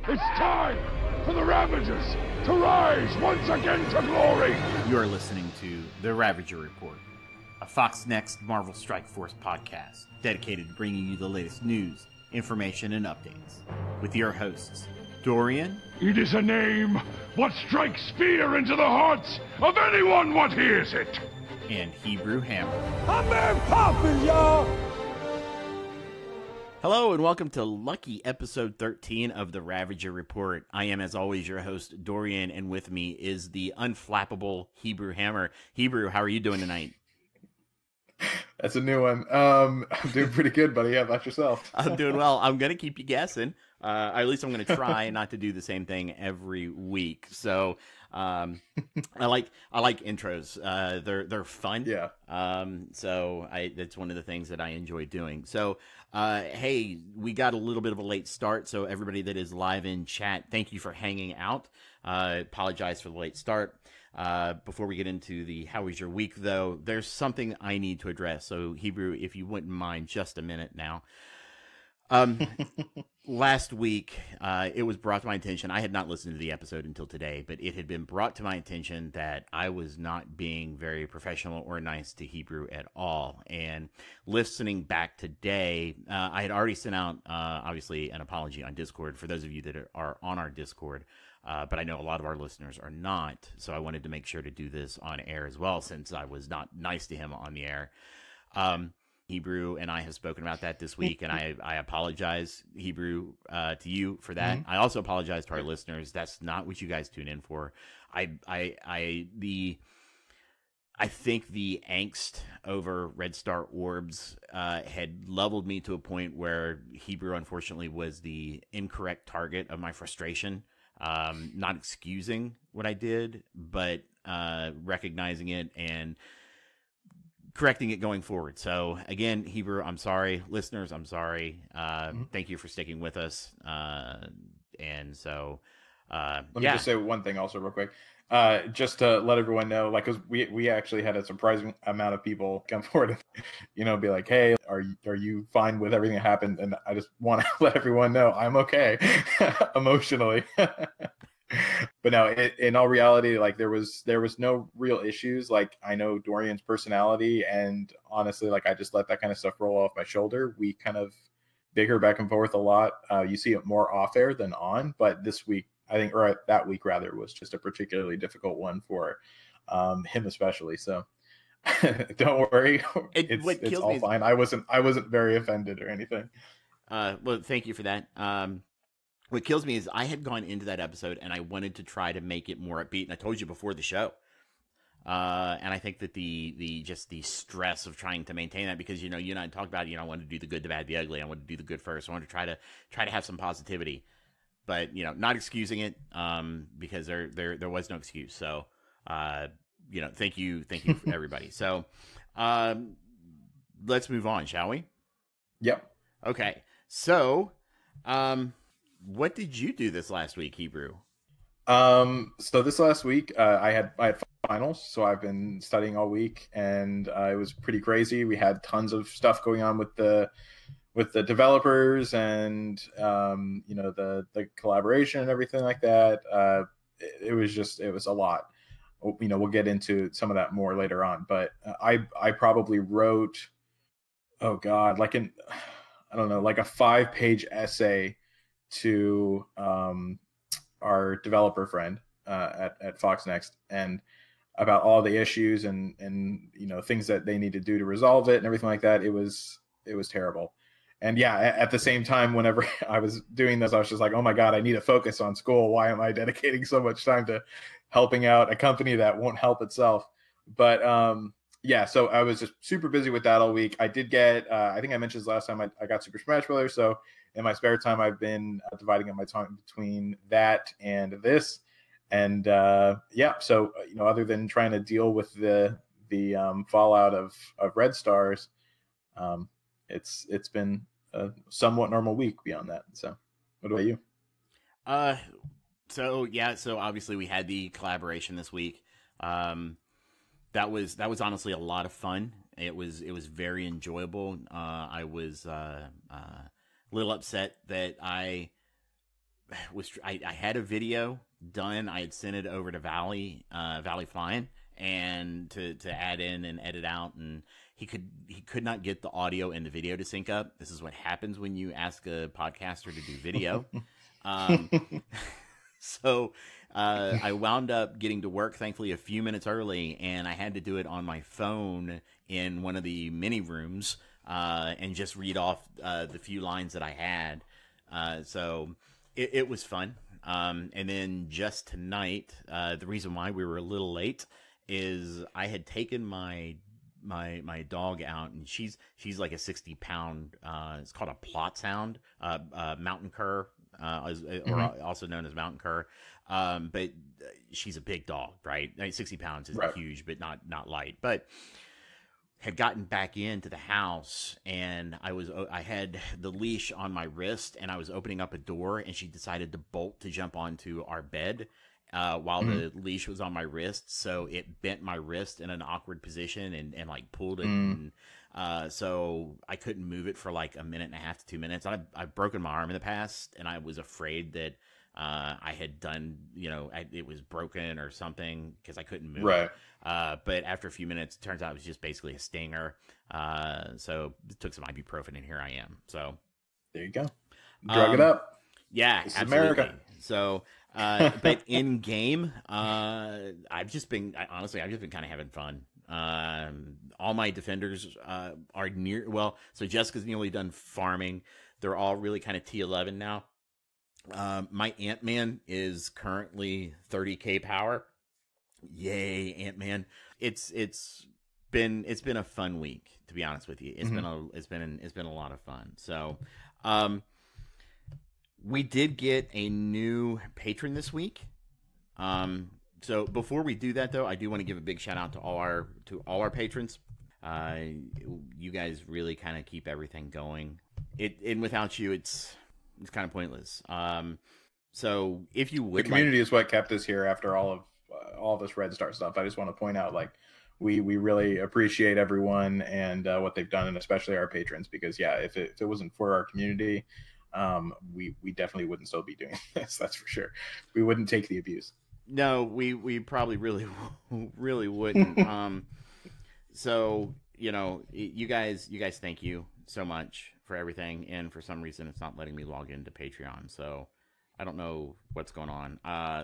It's time for the Ravagers to rise once again to glory! You are listening to The Ravager Report, a FoxNext Marvel Strike Force podcast dedicated to bringing you the latest news, information, and updates. With your hosts, Dorian. It is a name what strikes fear into the hearts of anyone what hears it! And Hebrew Hammer. I'm Mary Poppins, y'all! Hello and welcome to lucky episode 13 of The Ravager Report. I am, as always, your host, Dorian, and with me is the unflappable Hebrew Hammer. Hebrew, how are you doing tonight? That's a new one. I'm doing pretty good, buddy. How about yourself? I'm doing well. I'm going to keep you guessing. At least I'm going to try not to do the same thing every week. So I like intros. They're fun. Yeah. So that's one of the things that I enjoy doing. So hey, we got a little bit of a late start. So everybody that is live in chat, thank you for hanging out. Apologize for the late start. Before we get into the how was your week, though, there's something I need to address. So Hebrew, if you wouldn't mind just a minute now. Last week, it was brought to my attention. I had not listened to the episode until today, but it had been brought to my attention that I was not being very professional or nice to Hebrew at all. And listening back today, I had already sent out, obviously, an apology on Discord for those of you that are on our Discord. But I know a lot of our listeners are not, so I wanted to make sure to do this on air as well, since I was not nice to him on the air. Hebrew and I have spoken about that this week, and I apologize, Hebrew, to you for that. Mm-hmm. I also apologize to our listeners. That's not what you guys tune in for. I think the angst over Red Star orbs had leveled me to a point where Hebrew, unfortunately, was the incorrect target of my frustration. Not excusing what I did, but recognizing it and correcting it going forward. So again, Hebrew, I'm sorry. Listeners, I'm sorry. Thank you for sticking with us. And so, let me just say one thing also real quick. Just to let everyone know, like, cause we actually had a surprising amount of people come forward and, be like, hey, are you fine with everything that happened? And I just want to let everyone know I'm okay emotionally. But no, in all reality, like there was no real issues. Like, I know Dorian's personality, and honestly, like, I just let that kind of stuff roll off my shoulder. We kind of bicker back and forth a lot. You see it more off air than on, but this week, I think, or that week rather, was just a particularly difficult one for him especially. So don't worry, it's all fine. I wasn't very offended or anything. Well, thank you for that. What kills me is I had gone into that episode and I wanted to try to make it more upbeat, and I told you before the show. And I think that the stress of trying to maintain that, because you and I talked about, I wanted to do the good, the bad, the ugly. I wanted to do the good first. I wanted to try to have some positivity. But not excusing it, because there was no excuse. So thank you everybody. So let's move on, shall we? Yep. Okay. So what did you do this last week, Hebrew? So this last week, I had finals, so I've been studying all week, and it was pretty crazy. We had tons of stuff going on with the developers and the collaboration and everything like that. It was a lot. We'll get into some of that more later on, but I probably wrote, oh God, like a 5-page essay to our developer friend at FoxNext, and about all the issues and things that they need to do to resolve it and everything like that. It was terrible. And yeah, at the same time, whenever I was doing this, I was just like, oh my God, I need to focus on school. Why am I dedicating so much time to helping out a company that won't help itself? But so I was just super busy with that all week. I did get, I think I mentioned this last time, I got Super Smash Brothers. So in my spare time, I've been dividing up my time between that and this. And so, other than trying to deal with the fallout of Red Stars, it's been a somewhat normal week beyond that. So what about you? So obviously we had the collaboration this week. That was honestly a lot of fun. It was very enjoyable. I was a little upset that I I had a video done. I had sent it over to Valley Flying, and to add in and edit out, and he could not get the audio and the video to sync up. This is what happens when you ask a podcaster to do video. So I wound up getting to work, thankfully, a few minutes early, and I had to do it on my phone in one of the mini rooms and just read off the few lines that I had. So it was fun. And then just tonight, the reason why we were a little late is I had taken my dog out, and she's like a 60-pound, it's called a plot sound, mountain cur, or also known as mountain cur. But she's a big dog, right? I mean, 60 pounds is huge, but not light. But had gotten back into the house, and I had the leash on my wrist, and I was opening up a door, and she decided to bolt to jump onto our bed while the leash was on my wrist. So it bent my wrist in an awkward position and like pulled it. And so I couldn't move it for like a minute and a half to 2 minutes. I've broken my arm in the past, and I was afraid that I had done, it was broken or something because I couldn't move it. But after a few minutes, it turns out it was just basically a stinger. So it took some ibuprofen, and here I am. So there you go. Drug it up. Yeah, this absolutely. Is America. So, but in game, I've just been kind of having fun. All my defenders are near. Well, so Jessica's nearly done farming. They're all really kind of T11 now. My Ant-Man is currently 30k power. Yay, Ant-Man. It's been a fun week, to be honest with you. It's been a lot of fun. So, we did get a new patron this week. So before we do that, though, I do want to give a big shout out to all our patrons. You guys really kind of keep everything going. And without you, it's kind of pointless. So if you would, the community is what kept us here after all of this Red Star stuff. I just want to point out, like, we really appreciate everyone and what they've done, and especially our patrons, because if it wasn't for our community, we definitely wouldn't still be doing this. That's for sure. We wouldn't take the abuse. No, we probably really wouldn't. So you guys, thank you so much for everything. And for some reason, it's not letting me log into Patreon. So I don't know what's going on.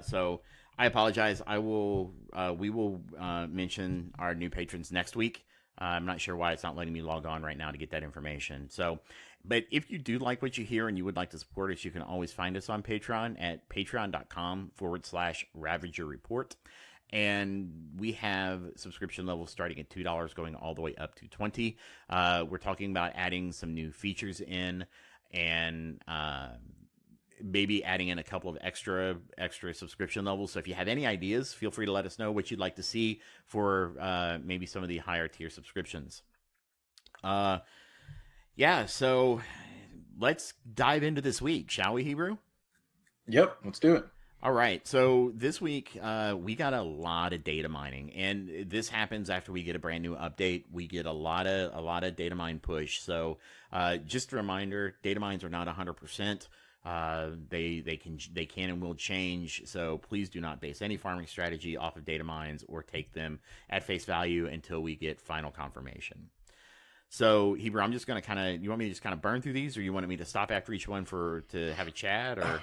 So I apologize. We will mention our new patrons next week. I'm not sure why it's not letting me log on right now to get that information. So, but if you do like what you hear and you would like to support us, you can always find us on Patreon at patreon.com/Ravager Report. And we have subscription levels starting at $2 going all the way up to $20. We're talking about adding some new features in, and maybe adding in a couple of extra subscription levels. So if you have any ideas, feel free to let us know what you'd like to see for maybe some of the higher tier subscriptions. So let's dive into this week, shall we, Hebrew? Yep, let's do it. All right. So this week, we got a lot of data mining, and this happens after we get a brand new update. We get a lot of data mine push. So just a reminder, data mines are not 100%. They can and will change. So please do not base any farming strategy off of data mines or take them at face value until we get final confirmation. So Hebrew, I'm just going to you want me to just kind of burn through these, or you wanted me to stop after each one to have a chat, or?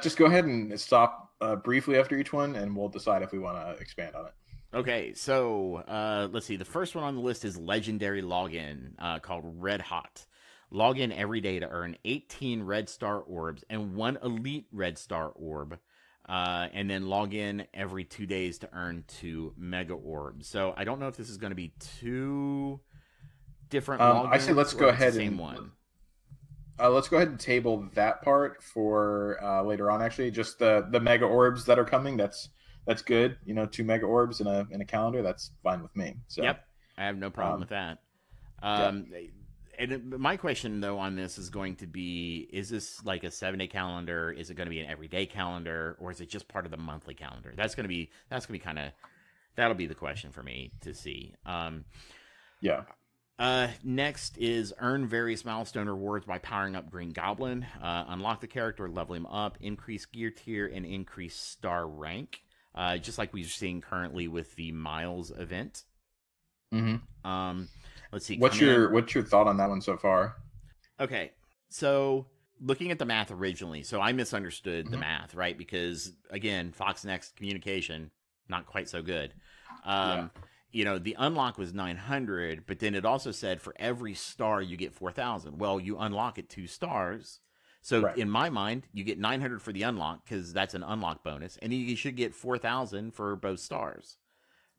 Just go ahead and stop briefly after each one, and we'll decide if we want to expand on it. Okay, so let's see. The first one on the list is legendary login called Red Hot. Log in every day to earn 18 Red Star orbs and 1 Elite Red Star orb. And then log in every 2 days to earn 2 Mega orbs. So I don't know if this is going to be 2 different logins. I say let's go ahead and one. Let's go ahead and table that part for later on. Actually, just the Mega orbs that are coming. That's good. 2 Mega orbs in a calendar. That's fine with me. So yep, I have no problem with that. And my question, though, on this is going to be, is this like a 7-day calendar? Is it going to be an everyday calendar? Or is it just part of the monthly calendar? That'll be the question for me to see. Next is earn various milestone rewards by powering up Green Goblin. Unlock the character, level him up, increase gear tier, and increase star rank. Just like we're seeing currently with the Miles event. Mm-hmm. Let's see. What's your thought on that one so far? Okay, so looking at the math originally, so I misunderstood the math, right? Because again, FoxNext communication not quite so good. You know, the unlock was 900, but then it also said for every star you get 4,000. Well, you unlock at 2 stars. So in my mind, you get 900 for the unlock because that's an unlock bonus, and you should get 4,000 for both stars,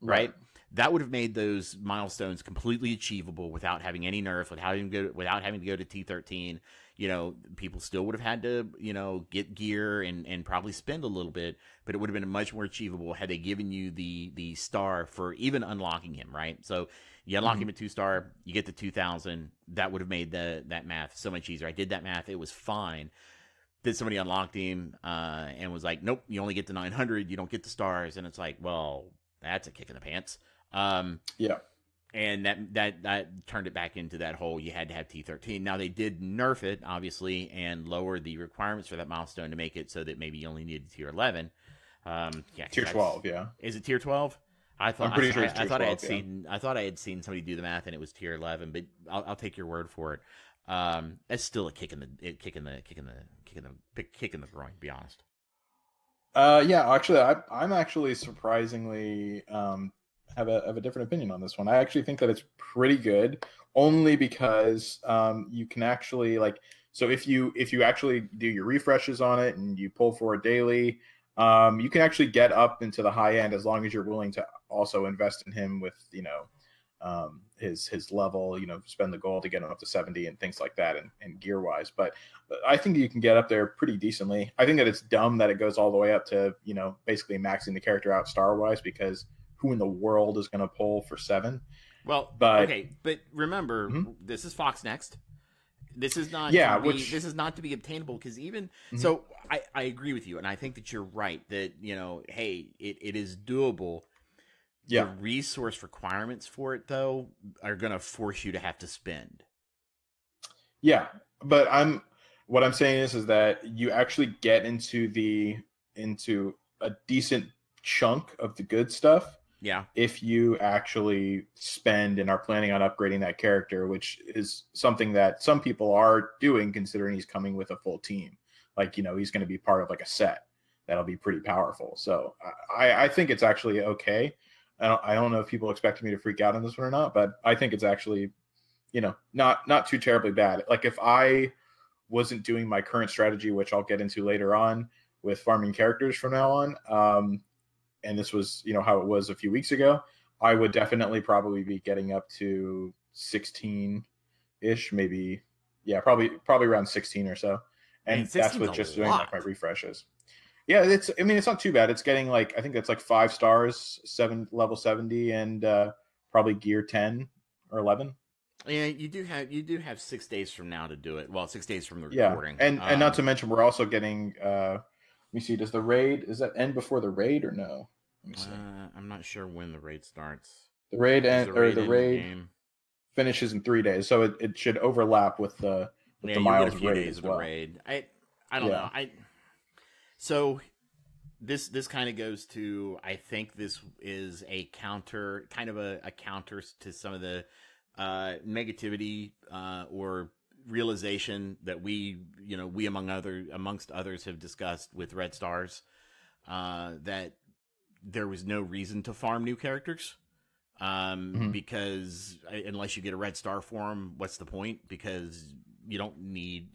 right? That would have made those milestones completely achievable without having any nerf, without having to go to T13. You know, people still would have had to, you know, get gear and probably spend a little bit, but it would have been much more achievable had they given you the star for even unlocking him, right? So you unlock him at 2-star, you get the 2,000. That would have made that math so much easier. I did that math; it was fine. Then somebody unlocked him and was like, "Nope, you only get the 900. You don't get the stars." And it's like, well, that's a kick in the pants. And that turned it back into that whole you had to have T13. Now they did nerf it, obviously, and lower the requirements for that milestone to make it so that maybe you only needed tier 11. Tier 12, yeah. Is it tier 12? I'm pretty sure it's tier 12, I thought I had seen somebody do the math and it was tier 11, but I'll take your word for it. That's still a kick in the groin, to be honest. Actually, I'm actually surprisingly have a different opinion on this one. I actually think that it's pretty good, only because you can actually so if you actually do your refreshes on it and you pull for it daily, you can actually get up into the high end as long as you're willing to also invest in him with his level, spend the gold to get him up to 70 and things like that and gear wise. But I think you can get up there pretty decently. I think that it's dumb that it goes all the way up to, basically maxing the character out star wise, because who in the world is going to pull for 7? Well, but remember, this is FoxNext. This is not this is not to be obtainable, because even so I agree with you, and I think that you're right that, hey, it is doable. The resource requirements for it, though, are going to force you to have to spend. Yeah, but what I'm saying is that you actually get into a decent chunk of the good stuff. Yeah. If you actually spend and are planning on upgrading that character, which is something that some people are doing, considering he's coming with a full team. He's going to be part of a set that'll be pretty powerful. So I think it's actually okay. I don't know if people expect me to freak out on this one or not, but I think it's actually, not too terribly bad. If I wasn't doing my current strategy, which I'll get into later on with farming characters from now on, and this was, how it was a few weeks ago, I would definitely probably be getting up to 16-ish, maybe. Yeah, probably around 16 or so. And that's with just doing my refreshes. Yeah, it's not too bad. It's getting I think that's 5 stars, level 70, and probably gear 10 or 11. Yeah, you do have 6 days from now to do it. Well, 6 days from the recording. And not to mention, we're also getting. Let me see. Does that end before the raid or no? Let me see. I'm not sure when the raid starts. The raid finishes in 3 days, so it should overlap with the Miles raid as well. Raid. I don't know. So this kind of goes to, I think this is a counter, kind of a counter to some of the negativity or realization that we amongst others have discussed with Red Stars, that there was no reason to farm new characters. Because unless you get a Red Star for them, what's the point? Because you don't need,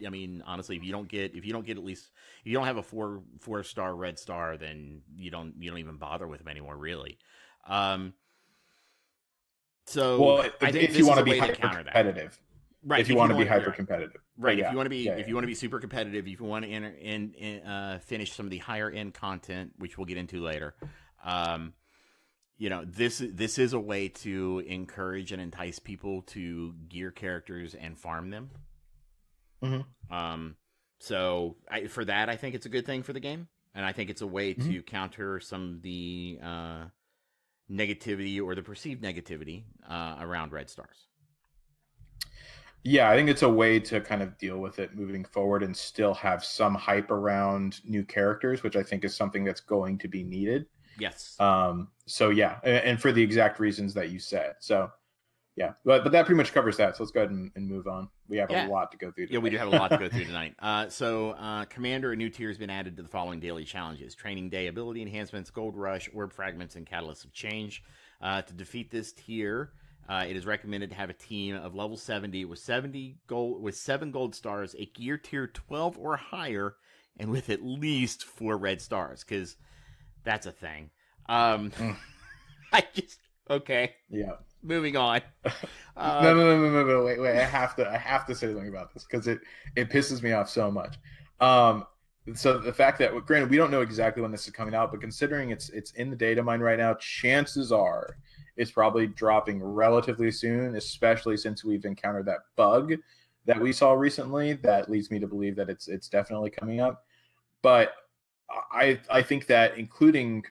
honestly, if you don't have a 4-star Red Star, then you don't even bother with them anymore, really. So I think if you want to be hyper competitive, right? If you want to be hyper competitive, right? If you want to be, if you want to be super competitive, if you want to enter and finish some of the higher end content, which we'll get into later, this is a way to encourage and entice people to gear characters and farm them. So for that, I think it's a good thing for the game, and I think it's a way to counter some of the negativity or the perceived negativity around Red Stars. Yeah, I think it's a way to kind of deal with it moving forward and still have some hype around new characters, which I think is something that's going to be needed. Yes. So yeah, and for the exact reasons that you said. So yeah, but that pretty much covers that. So let's go ahead and move on. We have a lot to go through today. Yeah, we do have a lot to go through tonight. Commander, a new tier has been added to the following daily challenges: Training Day ability enhancements, Gold Rush, Orb Fragments, and Catalysts of Change. To defeat this tier, it is recommended to have a team of level 70 with 7 gold stars, a gear tier 12 or higher, and with at least 4 red stars, because that's a thing. Okay. Yeah. Moving on. No. Wait. I have to say something about this because it pisses me off so much. So the fact that, granted, we don't know exactly when this is coming out, but considering it's in the data mine right now, chances are it's probably dropping relatively soon, especially since we've encountered that bug that we saw recently. That leads me to believe that it's definitely coming up. But I think that including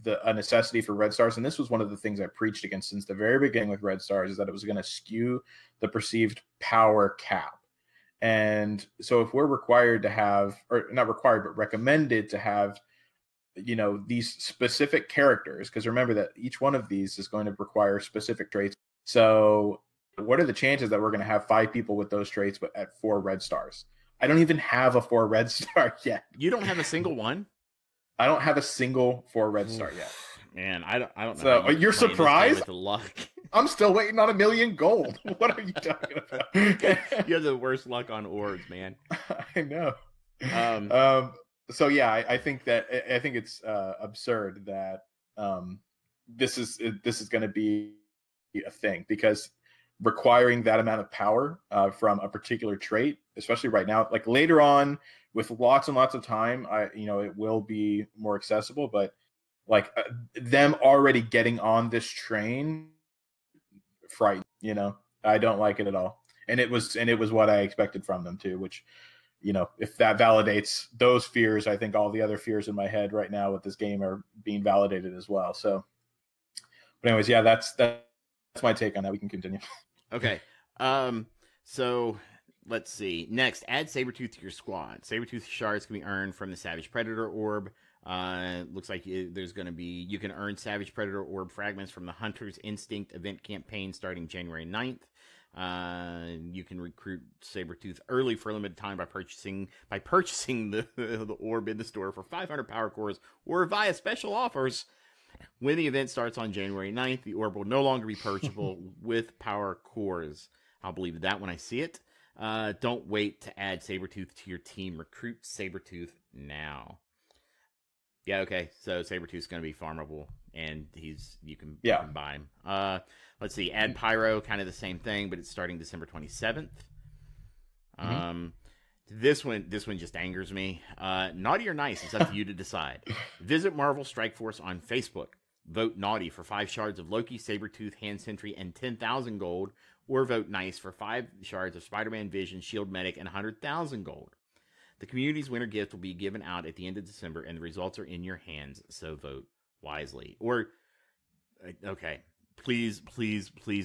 a necessity for red stars, and this was one of the things I preached against since the very beginning with red stars, is that it was going to skew the perceived power cap. And so if we're required to have, or not required, but recommended to have, these specific characters, because remember that each one of these is going to require specific traits. So what are the chances that we're going to have 5 people with those traits but at 4 red stars? I don't even have a 4 red star yet. You don't have a single one? I don't have a single 4 red star yet. Man, I don't know. So you're surprised? With the luck. I'm still waiting on 1,000,000 gold. What are you talking about? You have the worst luck on orbs, man. I know. So yeah, I think it's absurd that this is going to be a thing, because requiring that amount of power from a particular trait, especially right now, like later on with lots and lots of time, it will be more accessible. But like them already getting on this train, frightened. I don't like it at all. And it was what I expected from them too, which, if that validates those fears, I think all the other fears in my head right now with this game are being validated as well. So, but anyways, yeah, that's my take on that. We can continue. Okay. So let's see. Next, add Sabretooth to your squad. Sabretooth shards can be earned from the Savage Predator orb. Looks like there's going to be, you can earn Savage Predator orb fragments from the Hunter's Instinct event campaign starting January 9th. You can recruit Sabretooth early for a limited time by purchasing the orb in the store for 500 power cores or via special offers. When the event starts on January 9th, the orb will no longer be purchasable with power cores. I'll believe that when I see it. Don't wait to add Sabretooth to your team. Recruit Sabretooth now. Yeah, okay. So Sabretooth's going to be farmable, and you can buy him. Let's see. Add Pyro, kind of the same thing, but it's starting December 27th. Mm-hmm. This one just angers me. Naughty or nice, it's up to you to decide. Visit Marvel Strike Force on Facebook. Vote naughty for 5 shards of Loki, Sabretooth, Hand Sentry, and 10,000 gold, or vote nice for 5 shards of Spiderman, Vision, Shield Medic, and 100,000 gold. The community's winner gift will be given out at the end of December, and the results are in your hands, so vote wisely. Or, okay, please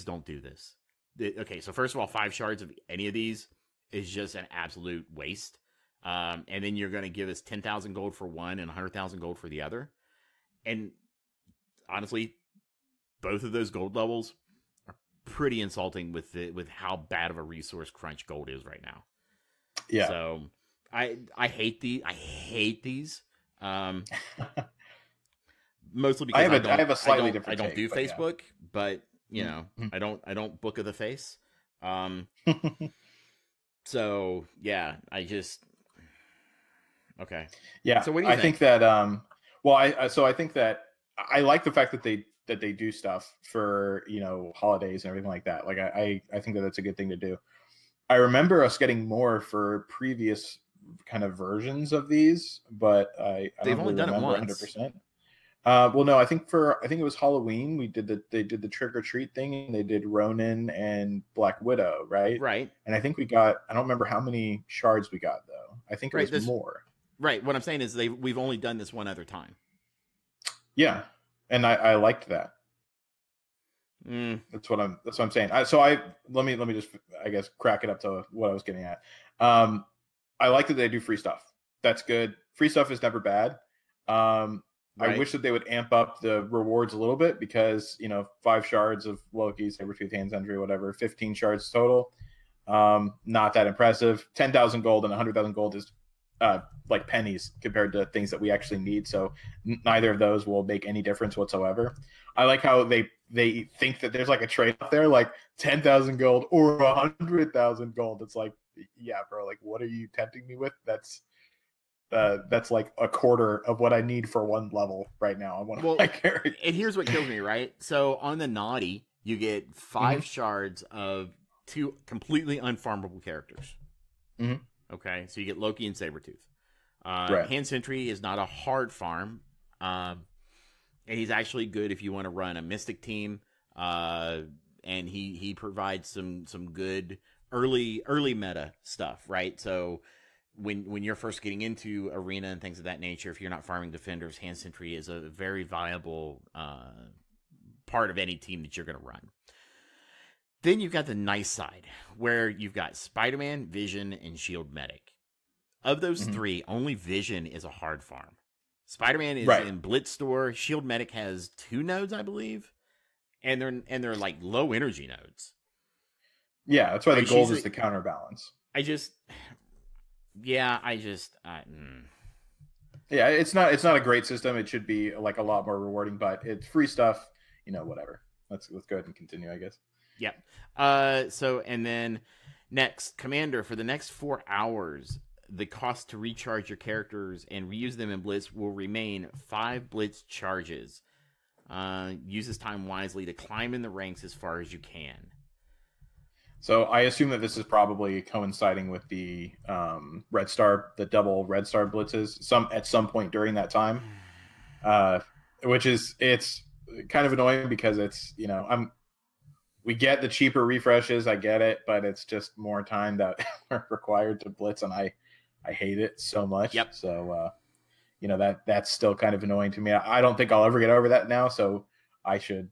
don't do this. Okay, so first of all, 5 shards of any of these is just an absolute waste. And then you're going to give us 10,000 gold for one and 100,000 gold for the other. And honestly, both of those gold levels are pretty insulting with how bad of a resource crunch gold is right now. Yeah. So I hate these. Mostly because I have a slightly different. I don't do Facebook, but Mm-hmm. I don't book of the face. So yeah, okay. Yeah. So what do you think? I think that I think that I like the fact that they do stuff for, holidays and everything like that. Like I think that that's a good thing to do. I remember us getting more for previous kind of versions of these, but they've only done it once. 100%. Well, no, I think it was Halloween. They did the trick or treat thing, and they did Ronin and Black Widow, right? Right. And I think I don't remember how many shards we got though. I think it was more. Right. What I'm saying is we've only done this one other time. Yeah, and I liked that. That's what I'm saying. Let me just, I guess, crack it up to what I was getting at. I like that they do free stuff. That's good. Free stuff is never bad. I wish that they would amp up the rewards a little bit because, 5 shards of Loki, Sabretooth, Hand Sentry, whatever, 15 shards total. Not that impressive. 10,000 gold and 100,000 gold is like pennies compared to things that we actually need. So neither of those will make any difference whatsoever. I like how they think that there's like a trade off there, like 10,000 gold or 100,000 gold. It's like, yeah, bro, like what are you tempting me with? That's like a quarter of what I need for one level right now. I want to my character. And here's what kills me, right? So on the naughty, you get 5 shards of 2 completely unfarmable characters. Mm-hmm. Okay, so you get Loki and Sabretooth. Right. Hand Sentry is not a hard farm. And he's actually good if you want to run a Mystic team. And he provides some good early meta stuff, right? So when you're first getting into arena and things of that nature, if you're not farming defenders, Hand Sentry is a very viable part of any team that you're going to run. Then you've got the nice side, where you've got Spiderman, Vision, and Shield Medic. Of those 3, only Vision is a hard farm. Spiderman is in Blitz Store. Shield Medic has 2 nodes, I believe, and they're like low energy nodes. Yeah, that's why the gold is the counterbalance. Yeah, it's not a great system. It should be like a lot more rewarding, but it's free stuff. Whatever. Let's go ahead and continue, I guess. Yep. So, and then next, Commander, for the next 4 hours, the cost to recharge your characters and reuse them in Blitz will remain 5 Blitz charges. Use this time wisely to climb in the ranks as far as you can. So I assume that this is probably coinciding with the Red Star, the double Red Star blitzes, at some point during that time, it's kind of annoying because it's we get the cheaper refreshes, I get it, but it's just more time that are required to blitz, and I hate it so much. Yep. So that's still kind of annoying to me. I don't think I'll ever get over that now, so I should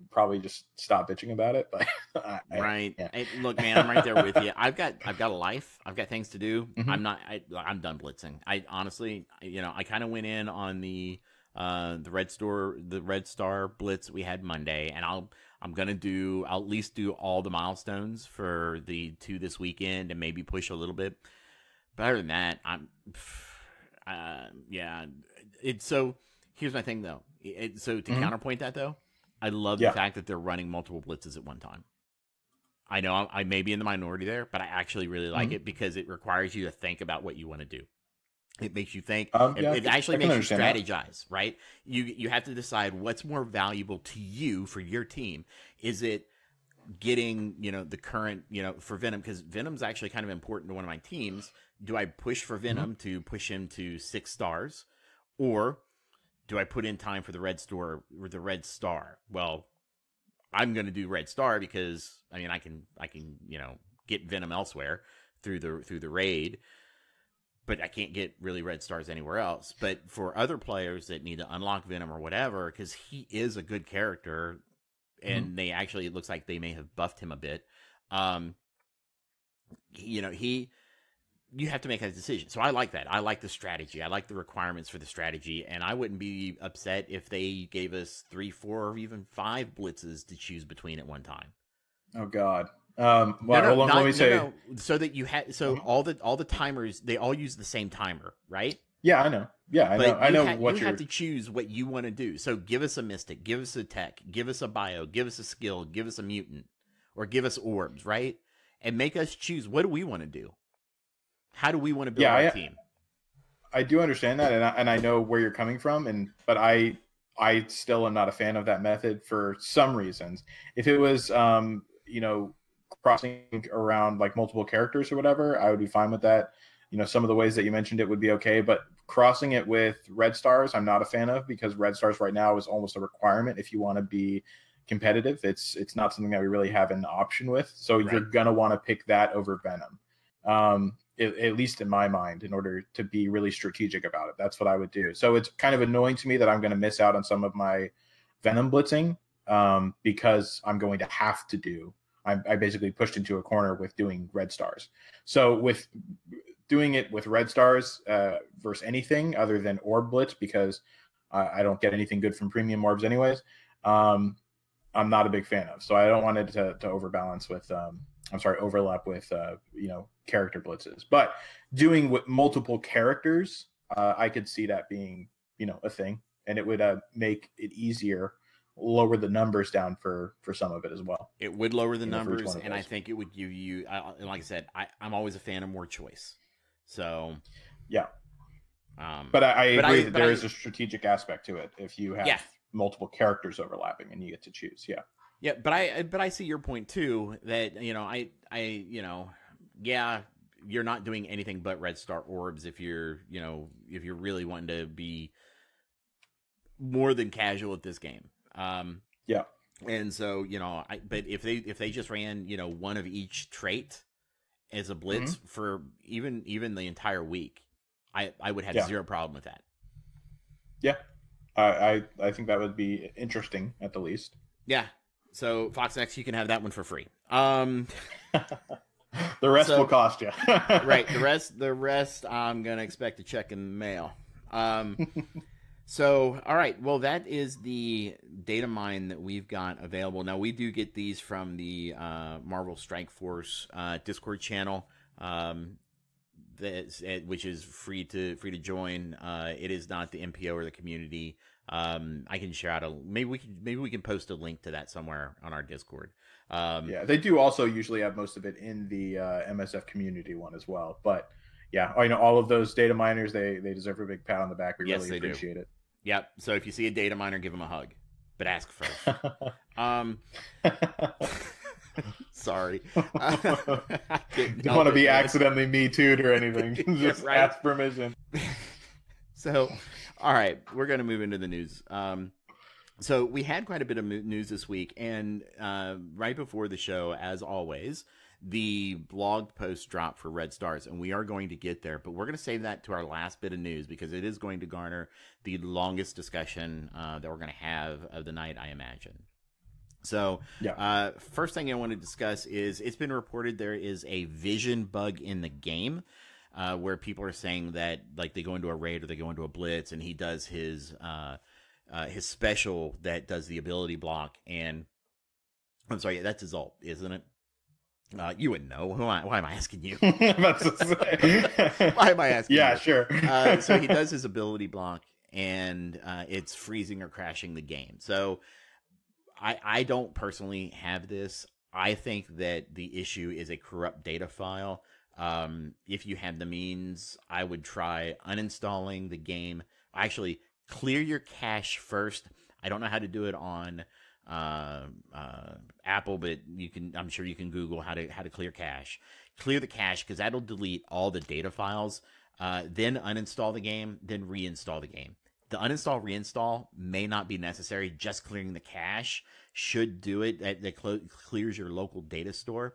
probably just stop bitching about it. But right. Yeah. Hey, look, man, I'm right there with you. I've got a life. I've got things to do. Mm-hmm. I'm done blitzing. I honestly, I kind of went in on the Red Star blitz we had Monday, and I'll at least do all the milestones for the 2 this weekend and maybe push a little bit. But other than that, so here's my thing though. So to counterpoint that though, I love the fact that they're running multiple blitzes at one time. I know I may be in the minority there, but I actually really like it because it requires you to think about what you want to do. It makes you think. It actually makes you strategize, right? You have to decide what's more valuable to you for your team. Is it getting, the current, for Venom? Because Venom's actually kind of important to one of my teams. Do I push for Venom to push him to 6 stars? Or do I put in time for the Red Star? Well, I'm going to do Red Star because I can get Venom elsewhere through the raid. But I can't get really Red Stars anywhere else. But for other players that need to unlock Venom or whatever, because he is a good character, and it looks like they may have buffed him a bit. You have to make a decision. So I like that. I like the strategy. I like the requirements for the strategy, and I wouldn't be upset if they gave us 3, 4, or even 5 blitzes to choose between at one time. Oh God. Let me say. So that you had all the timers, they all use the same timer, right? Yeah, I know. Yeah, I know. You have to choose what you want to do. So give us a mystic, give us a tech, give us a bio, give us a skill, give us a mutant, or give us orbs, right? And make us choose, what do we want to do? How do we want to build our team? I do understand that, and I know where you're coming from, but I still am not a fan of that method for some reasons. If it was crossing around like multiple characters or whatever, I would be fine with that. Some of the ways that you mentioned it would be okay, but crossing it with Red Stars, I'm not a fan of, because Red Stars right now is almost a requirement if you want to be competitive. It's not something that we really have an option with. So You're going to want to pick that over Venom. At least in my mind, in order to be really strategic about it. That's what I would do. So it's kind of annoying to me that I'm going to miss out on some of my Venom blitzing, because I'm going to have to do. I basically pushed into a corner with doing red stars. So with doing it with red stars versus anything other than orb blitz, because I don't get anything good from premium orbs anyways, I'm not a big fan of. So I don't want it to overbalance with overlap with character blitzes. But doing with multiple characters, I could see that being a thing, and it would make it easier, lower the numbers down for some of it as well. It would lower the numbers, and I think it would give you, like I said, I'm always a fan of more choice. So, yeah. But I agree that there is a strategic aspect to it if you have multiple characters overlapping and you get to choose. Yeah. Yeah, but I see your point too, that you're not doing anything but red star orbs if you're really wanting to be more than casual at this game. Yeah. And so, but if they just ran, one of each trait as a blitz for even the entire week, I would have zero problem with that. Yeah. I think that would be interesting at the least. Yeah. So FoxNext, you can have that one for free. The rest will cost you. Right. The rest I'm going to expect a check in the mail. So, all right. Well, that is the Datamine that we've got available. Now, we do get these from the Marvel Strike Force Discord channel, which is free to join. It is not the MPO or the community. I can share out maybe we can post a link to that somewhere on our Discord. Yeah, they do also usually have most of it in the MSF community one as well. But yeah, all of those data miners, they deserve a big pat on the back. We really appreciate it. Yep. So if you see a data miner, give them a hug, but ask first. Sorry. Don't want to be accidentally Me Too'd or anything. Just ask permission. So, all right, we're going to move into the news. So we had quite a bit of news this week, and right before the show, as always, the blog post dropped for Red Stars, and we are going to get there, but we're going to save that to our last bit of news because it is going to garner the longest discussion that we're going to have of the night, I imagine. So, first thing I want to discuss is it's been reported there is a vision bug in the game where people are saying that like they go into a raid or they go into a blitz, and he does his special that does the ability block, and I'm sorry, that's his ult, isn't it? You wouldn't know. Why am I asking you? Why am I asking you? Yeah, sure. So he does his ability block, and it's freezing or crashing the game. So I don't personally have this. I think that the issue is a corrupt data file. If you have the means, I would try uninstalling the game. Actually, clear your cache first. I don't know how to do it on Apple, but I'm sure you can Google how to clear cache. Clear the cache because that'll delete all the data files. Then uninstall the game. Then reinstall the game. The uninstall reinstall may not be necessary. Just clearing the cache should do it. That clears your local data store.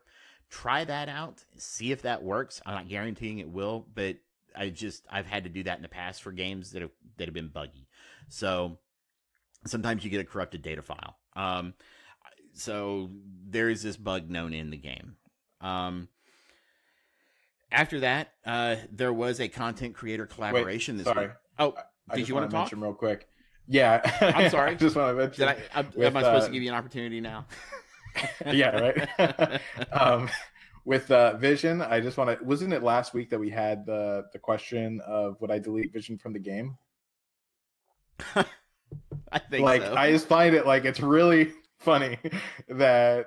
Try that out. See if that works. I'm not guaranteeing it will, but I've had to do that in the past for games that have been buggy. So sometimes you get a corrupted data file. So there is this bug known in the game. After that, there was a content creator collaboration this week. Oh, did you want to talk? Mention real quick? Yeah, I'm sorry. Just want to mention. Am I supposed to give you an opportunity now? Yeah, right. With Vision, I just want to. Wasn't it last week that we had the question of would I delete Vision from the game? I think so. I just find it it's really funny that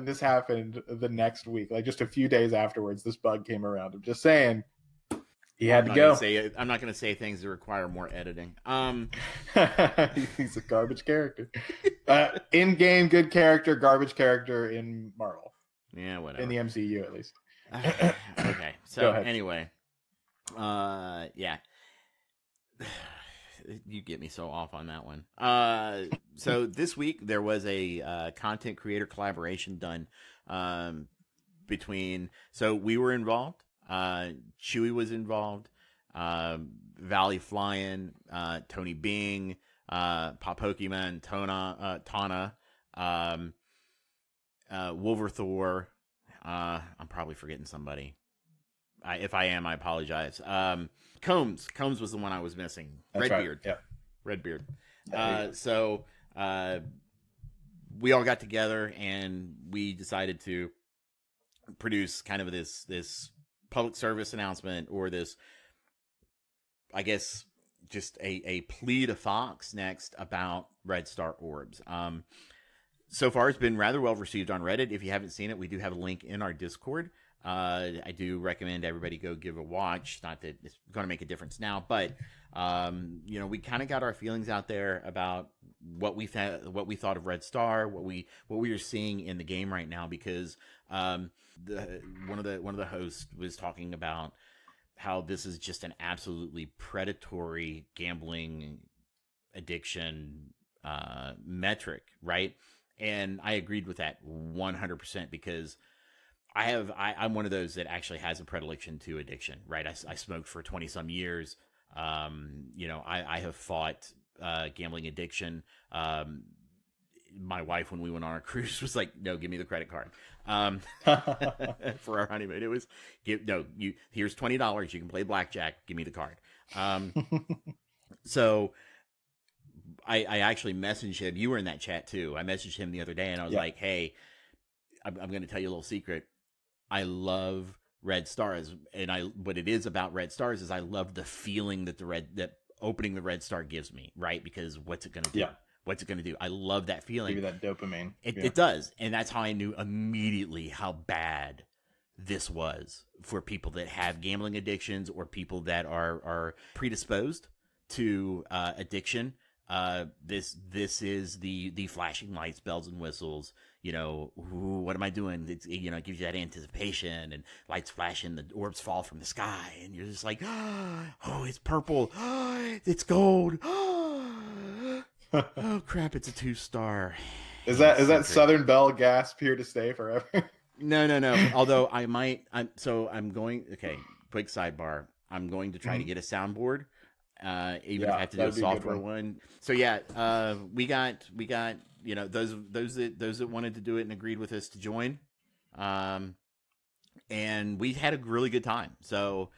this happened the next week, just a few days afterwards. This bug came around. I'm just saying, he had to go. I'm not going to say things that require more editing. He's a garbage character. In-game good character, garbage character in Marvel. Yeah, whatever. In the MCU, at least. Okay. So anyway, yeah. You get me so off on that one. So this week there was a content creator collaboration done between. So we were involved. Chewy was involved. Valley Flying, Tony Bing, Pop Pokemon, Tana, Wolverthor. I'm probably forgetting somebody. If I am, I apologize. Combs was the one I was missing. That's Redbeard. Right. Yeah. Redbeard. Yeah, So we all got together and we decided to produce kind of this public service announcement, or this, I guess, just a plea to FoxNext about Red Star orbs. So far, it's been rather well received on Reddit. If you haven't seen it, we do have a link in our Discord. I do recommend everybody go give a watch. Not that it's going to make a difference now, but we kind of got our feelings out there about what we thought of Red Star, what we are seeing in the game right now. Because one of the hosts was talking about how this is just an absolutely predatory gambling addiction metric, right? And I agreed with that 100%, because I'm one of those that actually has a predilection to addiction, right? I smoked for 20 some years. I have fought gambling addiction. My wife, when we went on our cruise, was like, "No, give me the credit card." For our honeymoon, it was, here's $20. You can play blackjack. Give me the card. So I actually messaged him. You were in that chat too. I messaged him the other day, and I was like, "Hey, I'm going to tell you a little secret. I love Red Stars, and what it is about Red Stars is I love the feeling that opening the Red Star gives me, right? Because what's it going to do? Yeah. What's it going to do? I love that feeling. Give you that dopamine. It does, and that's how I knew immediately how bad this was for people that have gambling addictions, or people that are predisposed to addiction. This is the flashing lights, bells and whistles. What am I doing? It gives you that anticipation, and lights flashing, the orbs fall from the sky, and you're just like, oh, it's purple, it's gold, oh crap, it's a 2-star. Is that Southern Belle gasp here to stay forever? No. Although I'm going. Okay, quick sidebar. I'm going to try to get a soundboard. Even if I have to do a software one. So we got those that wanted to do it and agreed with us to join, and we had a really good time. So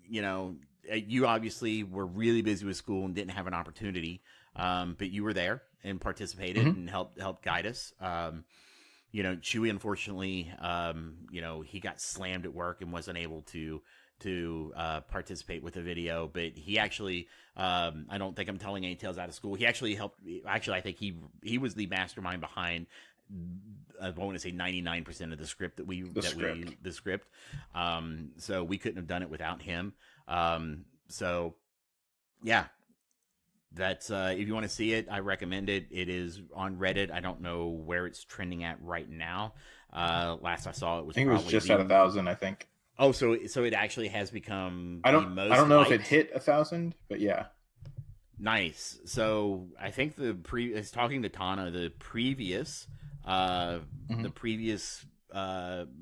you obviously were really busy with school and didn't have an opportunity, but you were there and participated and helped guide us. Chewy, unfortunately, he got slammed at work and wasn't able to participate with the video, but he actually, I don't think I'm telling any tales out of school. He actually helped. Actually, I think he was the mastermind behind, I want to say 99% of the script the script. So we couldn't have done it without him. That's, if you want to see it, I recommend it. It is on Reddit. I don't know where it's trending at right now. Last I saw it was, I think it was just at 1,000, I think. Oh, so it actually has become I don't know if it hit 1,000, but yeah. Nice. So I think it's talking to Tana, the previous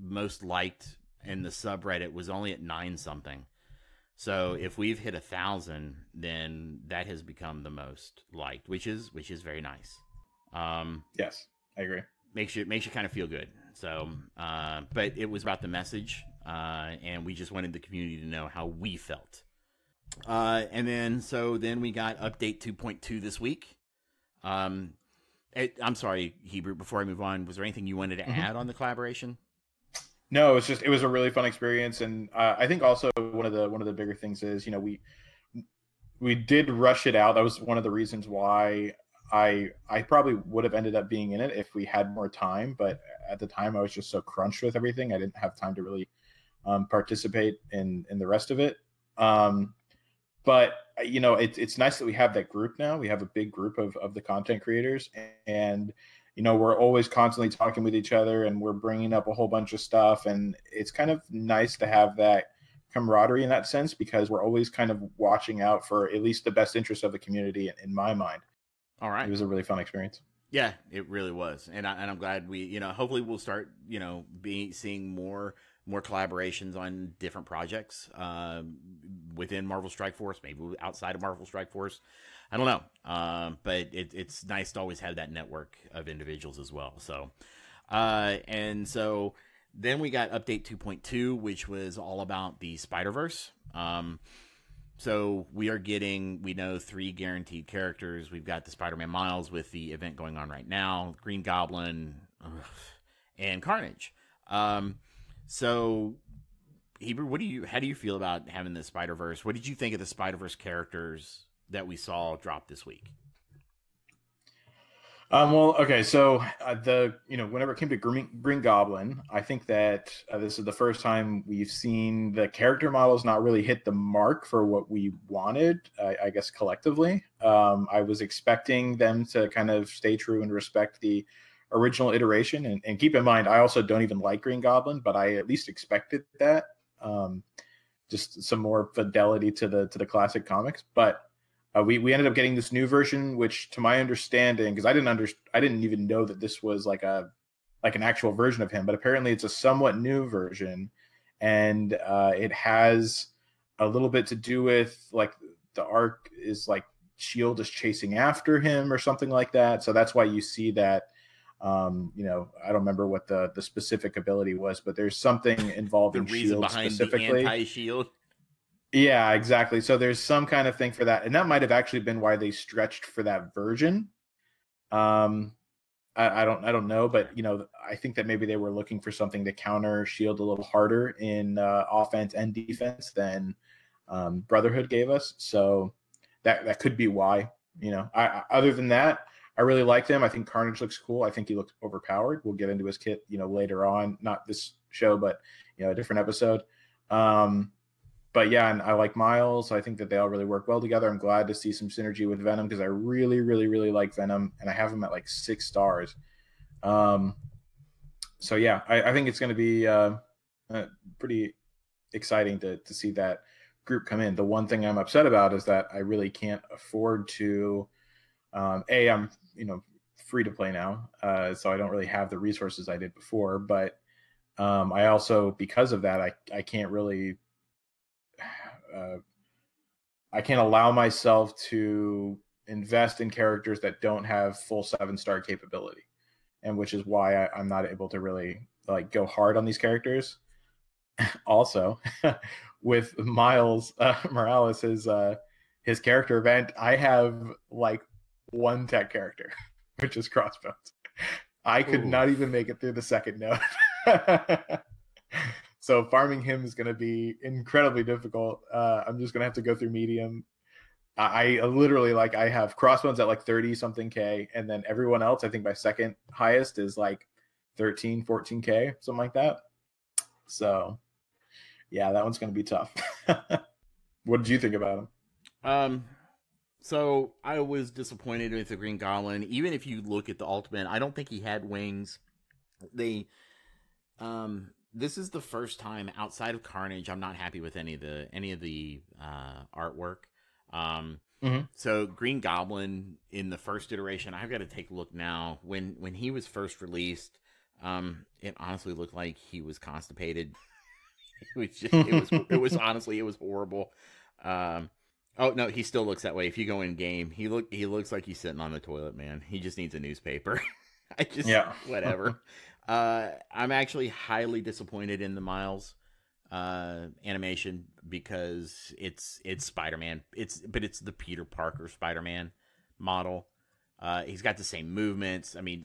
most liked in the subreddit was only at 9 something. So if we've hit 1,000, then that has become the most liked, which is very nice. Yes, I agree. Makes you kind of feel good. So, but it was about the message, and we just wanted the community to know how we felt. And then we got update 2.2 this week. I'm sorry, Hebrew, before I move on, was there anything you wanted to add on the collaboration? No, it was a really fun experience, and I think also one of the bigger things is, we did rush it out. That was one of the reasons why I probably would have ended up being in it if we had more time, but at the time I was just so crunched with everything, I didn't have time to really participate in the rest of it. But it's nice that we have that group now. We have a big group of the content creators, and we're always constantly talking with each other, and we're bringing up a whole bunch of stuff, and it's kind of nice to have that camaraderie in that sense, because we're always kind of watching out for at least the best interest of the community in my mind. All right. It was a really fun experience. Yeah, it really was. And I'm glad we, hopefully we'll start, seeing more more collaborations on different projects within Marvel Strike Force, maybe outside of Marvel Strike Force. I don't know, but it's nice to always have that network of individuals as well. So, and so then we got update 2.2, which was all about the Spider-Verse. So we are getting, we know 3 guaranteed characters. We've got the Spider-Man Miles with the event going on right now, Green Goblin, and Carnage. So Hebrew, how do you feel about having the Spider-Verse? What did you think of the Spider-Verse characters that we saw drop this week? Well, okay, so whenever it came to Green Goblin, I think that this is the first time we've seen the character models not really hit the mark for what we wanted, I guess, collectively. I was expecting them to kind of stay true and respect the original iteration. And keep in mind, I also don't even like Green Goblin, but I at least expected that. Just some more fidelity to the classic comics. But we ended up getting this new version, which, to my understanding, because I didn't even know that this was like an actual version of him, but apparently it's a somewhat new version, and it has a little bit to do with like the arc is like Shield is chasing after him or something like that. So that's why you see that. I don't remember what the specific ability was, but there's something involving the reason Shield behind specifically. The anti-Shield. Yeah, exactly. So there's some kind of thing for that, and that might have actually been why they stretched for that version. I don't know, but I think that maybe they were looking for something to counter Shield a little harder in offense and defense than Brotherhood gave us. So that could be why. Other than that, I really liked him. I think Carnage looks cool. I think he looks overpowered. We'll get into his kit, later on, not this show, but a different episode. But yeah, and I like Miles. I think that they all really work well together. I'm glad to see some synergy with Venom because I really, really, really like Venom, and I have him at like 6 stars. So yeah, I think it's going to be pretty exciting to see that group come in. The one thing I'm upset about is that I really can't afford to. I'm free to play now, so I don't really have the resources I did before. But I also, because of that, I can't really. I can't allow myself to invest in characters that don't have full 7-star capability, and which is why I'm not able to really go hard on these characters. Also, with Miles Morales, his character event, I have one tech character, which is Crossbones. I could not even make it through the second node. So farming him is going to be incredibly difficult. I'm just going to have to go through medium. I literally I have Crossbones at 30 something K, and then everyone else, I think my second highest is 13, 14 K, something like that. So yeah, that one's going to be tough. What did you think about him? So I was disappointed with the Green Goblin. Even if you look at the Ultimate, I don't think he had wings. This is the first time outside of Carnage I'm not happy with any of the artwork. So Green Goblin in the first iteration, I've got to take a look now. When he was first released, it honestly looked like he was constipated. It was horrible. Oh no, he still looks that way. If you go in game, he looks like he's sitting on the toilet, man. He just needs a newspaper. Whatever. I'm actually highly disappointed in the Miles animation because it's Spider-Man. It's the Peter Parker Spider-Man model. He's got the same movements. I mean,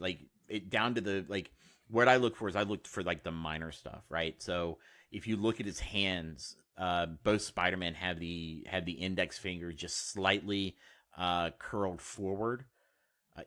down to the what I look for is I looked for the minor stuff, right? So if you look at his hands, both Spider-Man have the index finger just slightly curled forward.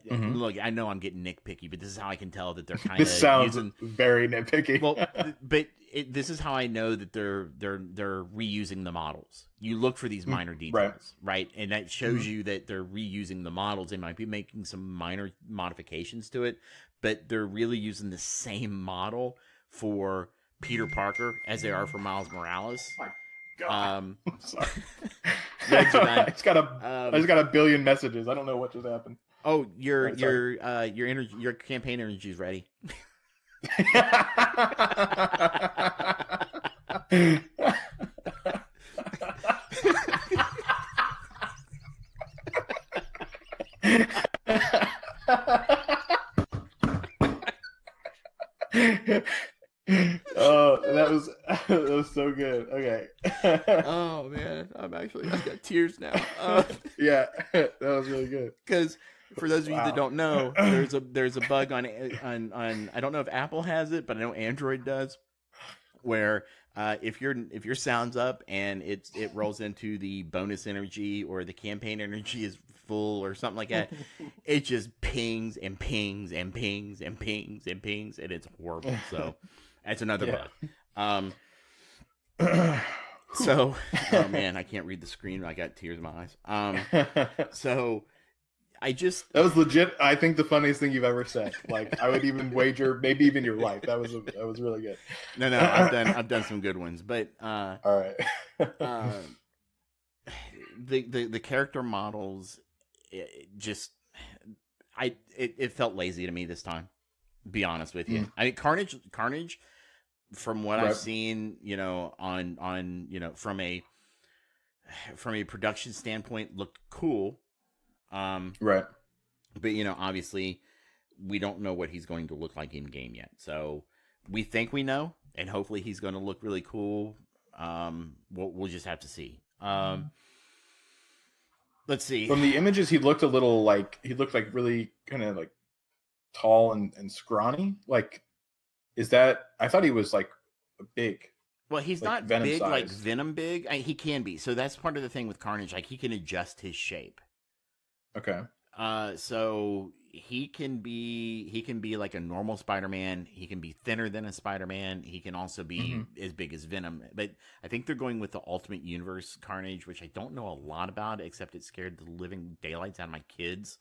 Look, I know I'm getting nitpicky, but this is how I can tell that they're kind of. This sounds very nitpicky. Well, but this is how I know that they're reusing the models. You look for these minor details, right? And that shows you that they're reusing the models. They might be making some minor modifications to it, but they're really using the same model for Peter Parker as they are for Miles Morales. Oh my God. I'm sorry. I just got a billion messages. I don't know what just happened. Oh, your campaign energy is ready. Oh, that was so good. Okay. Oh man, I got tears now. Yeah, that was really good. Because for those of you that don't know, there's a bug on I don't know if Apple has it, but I know Android does, where if your sound's up and it rolls into the bonus energy or the campaign energy is full or something like that, it just pings and pings and pings and pings and pings, and it's horrible. So that's another bug. So, oh man, I can't read the screen. I got tears in my eyes. So that was legit. I think the funniest thing you've ever said. Like, I would even wager maybe even your life. That was really good. No, I've done some good ones, but all right. The character models, it felt lazy to me this time. Be honest with you. I mean, Carnage, from what I've seen, on from a production standpoint, looked cool. Right. But obviously we don't know what he's going to look like in game yet. So we think we know, and hopefully he's going to look really cool. We'll just have to see. Let's see. From the images, he looked like really kind of like tall and scrawny. Like, I thought he was like big. Well, he's like not Venom big size. like Venom big. He can be. So that's part of the thing with Carnage. Like, he can adjust his shape. Okay. So he can be like a normal Spider-Man. He can be thinner than a Spider-Man. He can also be as big as Venom. But I think they're going with the Ultimate Universe Carnage, which I don't know a lot about, except it scared the living daylights out of my kids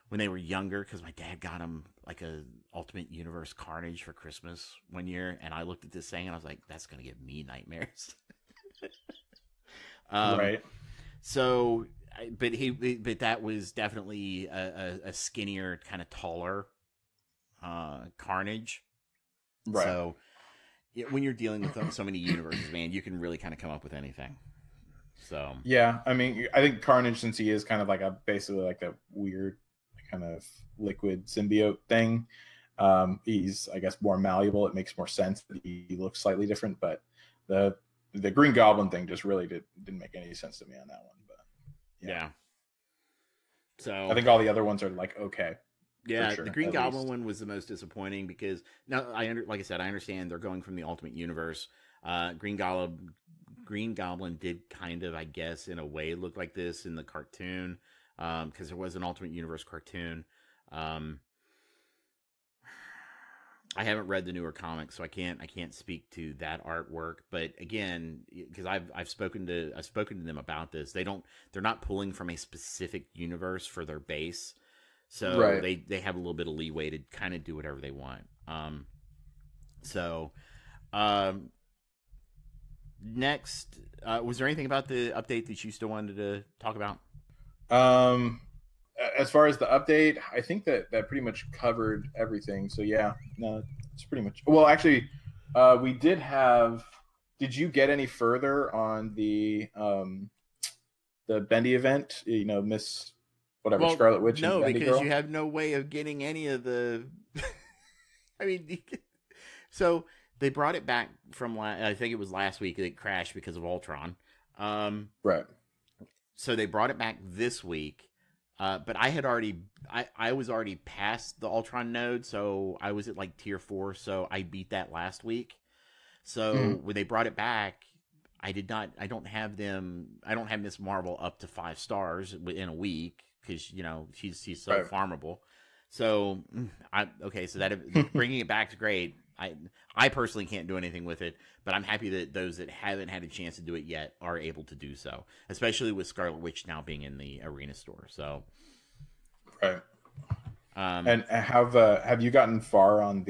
when they were younger, because my dad got them like a Ultimate Universe Carnage for Christmas one year, and I looked at this thing and I was like, that's gonna give me nightmares. Right. So, but that was definitely a skinnier, kind of taller Carnage. Right. So when you're dealing with so many universes, man, you can really kind of come up with anything. So yeah, I mean, I think Carnage, since he is kind of like basically like a weird kind of liquid symbiote thing, he's, I guess, more malleable. It makes more sense that he looks slightly different, but the Green Goblin thing just really didn't make any sense to me on that one. But yeah. So I think all the other ones are like okay. Yeah, sure, the Green Goblin one was the most disappointing because now like I said, I understand they're going from the Ultimate Universe. Green Goblin did kind of, I guess, in a way look like this in the cartoon, because there was an Ultimate Universe cartoon. I haven't read the newer comics, so I can't speak to that artwork. But again, because I've spoken to them about this, they're not pulling from a specific universe for their base, so right. they have a little bit of leeway to kind of do whatever they want. Next, was there anything about the update that you still wanted to talk about? As far as the update, I think that pretty much covered everything. So yeah, no, it's pretty much. Well, actually, we did have. Did you get any further on the Bendy event? Miss whatever, Scarlet Witch. No, and Bendy because Girl? you have no way of getting any of the. I mean, so they brought it back from. I think it was last week. It crashed because of Ultron. Right. So they brought it back this week. But I was already past the Ultron node, so I was at like tier 4, so I beat that last week. So when they brought it back, I don't have Miss Marvel up to 5 stars in a week, because she's so farmable. So so that bringing it back is great. I personally can't do anything with it, but I'm happy that those that haven't had a chance to do it yet are able to do so, especially with Scarlet Witch now being in the arena store. So, right. And have you gotten far on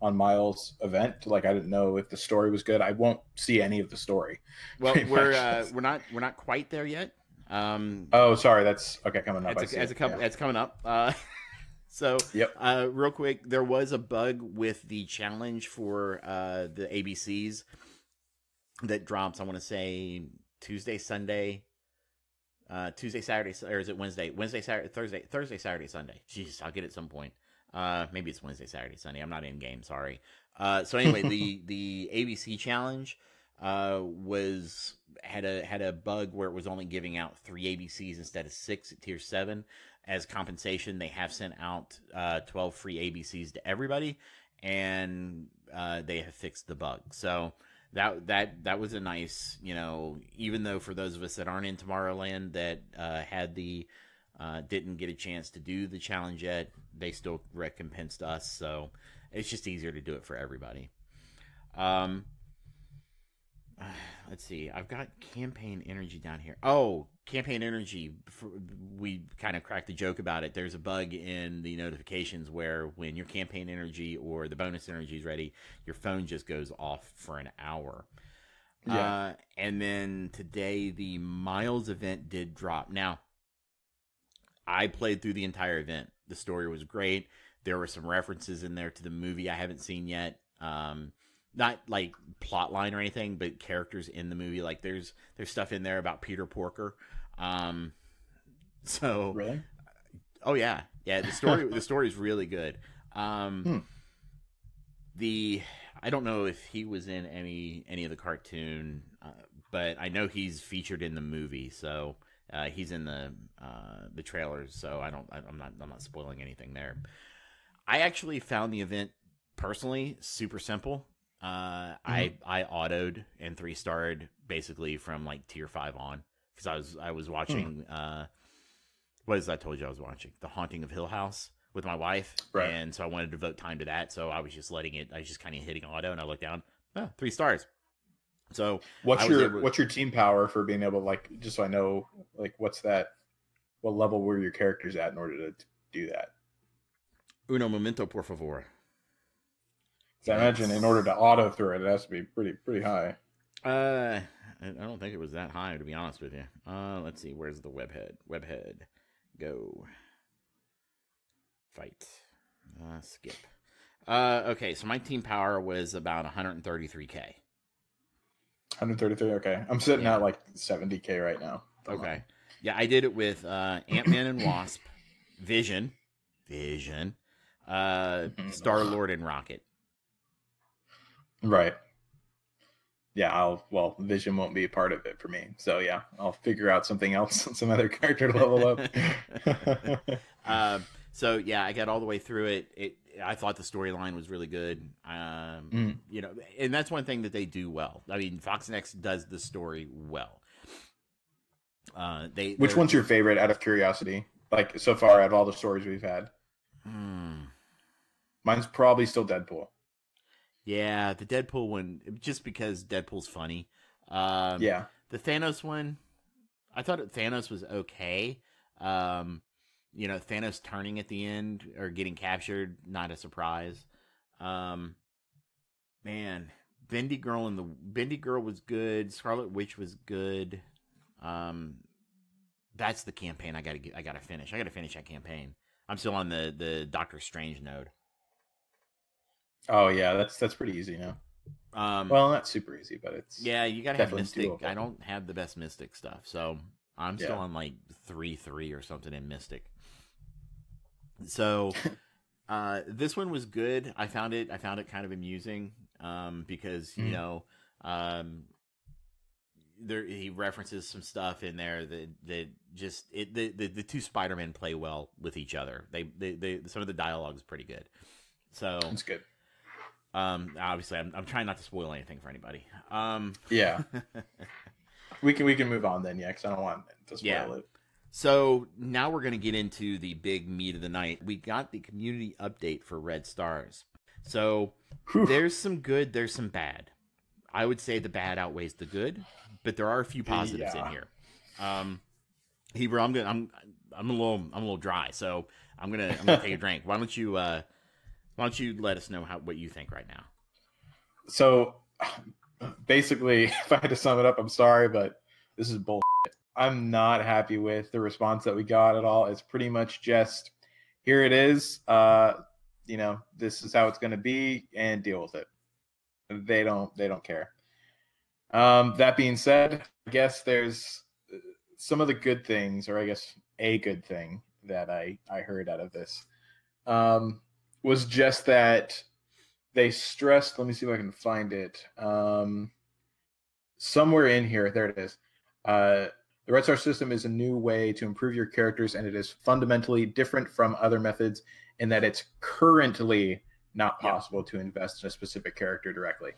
Miles' event? Like, I didn't know if the story was good. I won't see any of the story. Well, we're not quite there yet. Oh, sorry. That's okay. Coming up. It's coming up. So, yep. Real quick, there was a bug with the challenge for the ABCs. that drops, I want to say Tuesday, Sunday, Tuesday, Saturday, or is it Wednesday? Wednesday, Saturday, Thursday, Saturday, Sunday. Jeez, I'll get it at some point. Maybe it's Wednesday, Saturday, Sunday. I'm not in game. Sorry. So anyway, the ABC challenge had a bug where it was only giving out 3 ABCs instead of 6 at tier 7. As compensation, they have sent out 12 free ABCs to everybody, and they have fixed the bug. So that was a nice, even though for those of us that aren't in Tomorrowland that didn't get a chance to do the challenge yet, they still recompensed us. So it's just easier to do it for everybody. Let's see. I've got campaign energy down here. Oh, campaign energy. We kind of cracked a joke about it. There's a bug in the notifications where when your campaign energy or the bonus energy is ready, your phone just goes off for an hour. Yeah. And then today the Miles event did drop. Now, I played through the entire event. The story was great. There were some references in there to the movie I haven't seen yet. Not like plot line or anything, but characters in the movie. Like there's stuff in there about Peter Porker. So really? Oh yeah. The story is really good. I don't know if he was in any of the cartoon, but I know he's featured in the movie. So he's in the trailers. So I'm not spoiling anything there. I actually found the event personally super simple. I autoed and 3-starred basically from like tier 5 on, because I was watching what is that I told you I was watching? The Haunting of Hill House with my wife, right? And so I wanted to devote time to that, so I was just kind of hitting auto, and I looked down, 3 stars. So what's your team power for being able to, like, just so I know, like, what level were your characters at in order to do that? Uno momento, por favor. So I imagine in order to auto through it has to be pretty high. I don't think it was that high, to be honest with you. Let's see. Where's the webhead? Webhead. Go. Fight. Skip. Okay, so my team power was about 133K. 133, okay. I'm sitting at like 70K right now. Okay. Yeah, I did it with Ant-Man and Wasp, Vision, Star-Lord, and Rocket. Right. Yeah, Vision won't be a part of it for me. So yeah, I'll figure out something else, some other character to level up. So yeah, I got all the way through it. I thought the storyline was really good. And that's one thing that they do well. I mean, FoxNext does the story well. Which one's your favorite, out of curiosity? Like, so far out of all the stories we've had? Mine's probably still Deadpool. Yeah, the Deadpool one, just because Deadpool's funny. Yeah. The Thanos one, I thought Thanos was okay. Thanos turning at the end or getting captured, not a surprise. Man, Bendy Girl was good. Scarlet Witch was good. That's the campaign I gotta finish. I gotta finish that campaign. I'm still on the Doctor Strange node. Oh yeah, that's pretty easy now. Well, not super easy, but it's you gotta have Mystic. Doable. I don't have the best Mystic stuff, so I'm still on like 3 or something in Mystic. So this one was good. I found it kind of amusing because he references some stuff in there that just the two Spidermen play well with each other. They some of the dialogue is pretty good. So it's good. Obviously, I'm trying not to spoil anything for anybody. Yeah, we can move on then. Yeah, because I don't want to spoil it. So now we're going to get into the big meat of the night. We got the community update for Red Stars. So there's some good, there's some bad. I would say the bad outweighs the good, but there are a few positives in here. Hebrew, I'm a little dry, so I'm gonna take a drink. Why don't you let us know what you think right now? So basically, if I had to sum it up, I'm sorry, but this is bullshit. I'm not happy with the response that we got at all. It's pretty much just, here it is. This is how it's going to be, and deal with it. They don't care. That being said, I guess there's some of the good things, or I guess a good thing that I heard out of this was just that they stressed. Let me see if I can find it. Somewhere in here, there it is. The Red Star system is a new way to improve your characters, and it is fundamentally different from other methods in that it's currently not possible to invest in a specific character directly.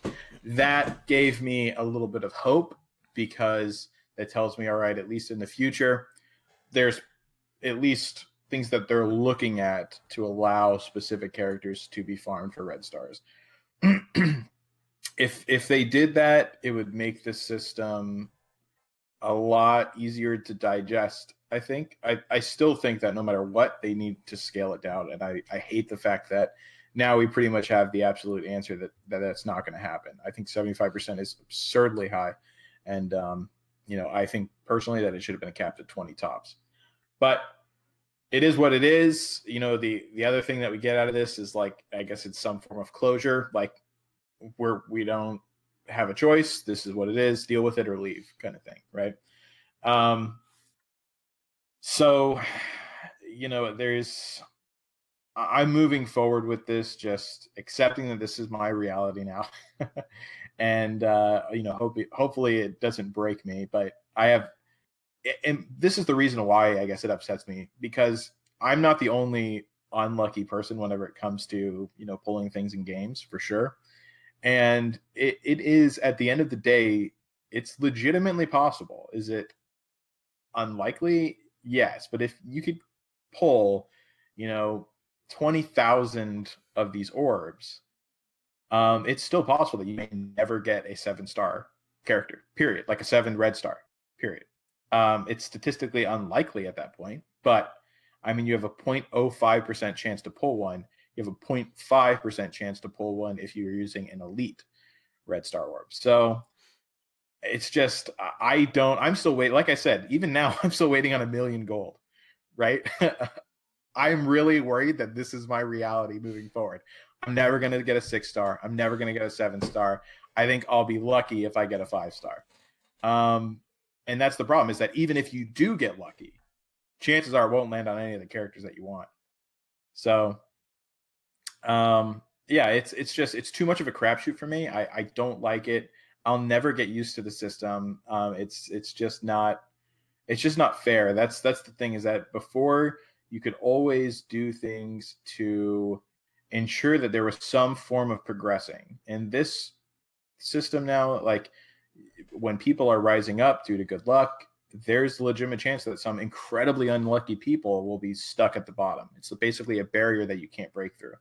That gave me a little bit of hope, because that tells me, all right, at least in the future, there's at least things that they're looking at to allow specific characters to be farmed for red stars. If they did that, it would make the system a lot easier to digest. I think I still think that no matter what, they need to scale it down, and I hate the fact that now we pretty much have the absolute answer that that's not going to happen. I think 75% is absurdly high, and I think personally that it should have been capped at 20 tops. But it is what it is. The other thing that we get out of this is, like, I guess it's some form of closure. Like, we don't have a choice. This is what it is. Deal with it or leave, kind of thing, right? So, I'm moving forward with this, just accepting that this is my reality now. And, hopefully it doesn't break me, but and this is the reason why I guess it upsets me, because I'm not the only unlucky person whenever it comes to, pulling things in games, for sure. And it is, at the end of the day, it's legitimately possible. Is it unlikely? Yes. But if you could pull, 20,000 of these orbs, it's still possible that you may never get a 7-star character, period. Like a 7 red star, period. It's statistically unlikely at that point, but you have a 0.05% chance to pull one. You have a 0.5% chance to pull one if you're using an elite red star orb. So it's just, I'm still waiting. Like I said, even now, I'm still waiting on 1 million gold, right? I'm really worried that this is my reality moving forward. I'm never going to get a 6-star. I'm never going to get a 7-star. I think I'll be lucky if I get a 5-star. And that's the problem, is that even if you do get lucky, chances are it won't land on any of the characters that you want. So, it's too much of a crapshoot for me. I don't like it. I'll never get used to the system. It's just not fair. That's the thing, is that before you could always do things to ensure that there was some form of progressing. In this system now, like, when people are rising up due to good luck, there's a legitimate chance that some incredibly unlucky people will be stuck at the bottom. It's basically a barrier that you can't break through.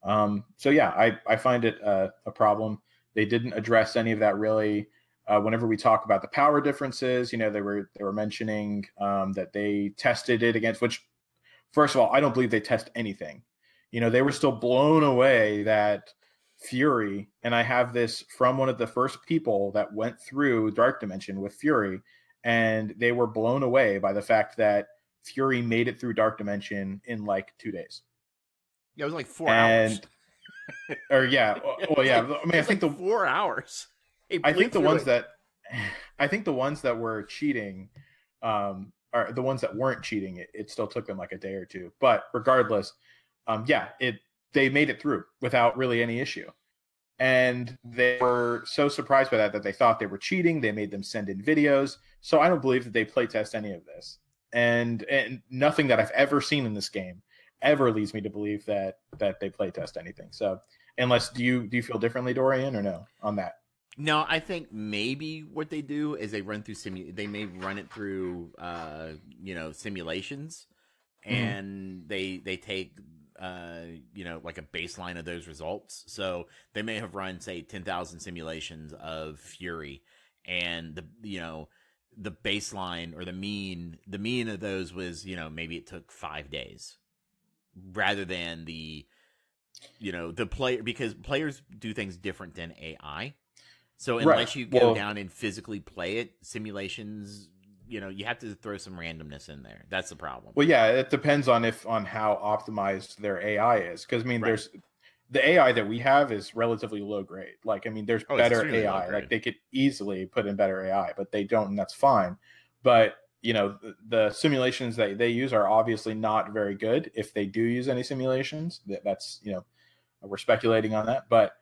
I find it a problem. They didn't address any of that really. Whenever we talk about the power differences, they were mentioning that they tested it against, which, first of all, I don't believe they test anything. They were still blown away that Fury, and I have this from one of the first people that went through Dark Dimension with Fury, and they were blown away by the fact that Fury made it through Dark Dimension in like 2 days. Yeah, it was like 4 hours. Or yeah, well, yeah. I think 4 hours. I think the ones that were cheating, are the ones that weren't cheating. It still took them like a day or two, but regardless, they made it through without really any issue. And they were so surprised by that they thought they were cheating. They made them send in videos. So I don't believe that they play test any of this. And nothing that I've ever seen in this game ever leads me to believe that they play test anything. So unless, do you feel differently, Dorian, or no on that? No, I think maybe what they do is they run through they may run it through simulations, and they take like a baseline of those results. So they may have run, say, 10,000 simulations of Fury, and the baseline or the mean of those was, maybe it took 5 days, rather than the player, because players do things different than AI. So unless you go down and physically play it, simulations, you have to throw some randomness in there. That's the problem. Well, yeah, it depends on how optimized their AI is. Because the AI that we have is relatively low grade. Like, I mean, there's better AI. Like, they could easily put in better AI, but they don't, and that's fine. But, you know, the simulations that they use are obviously not very good. If they do use any simulations, that's, you know, we're speculating on that. But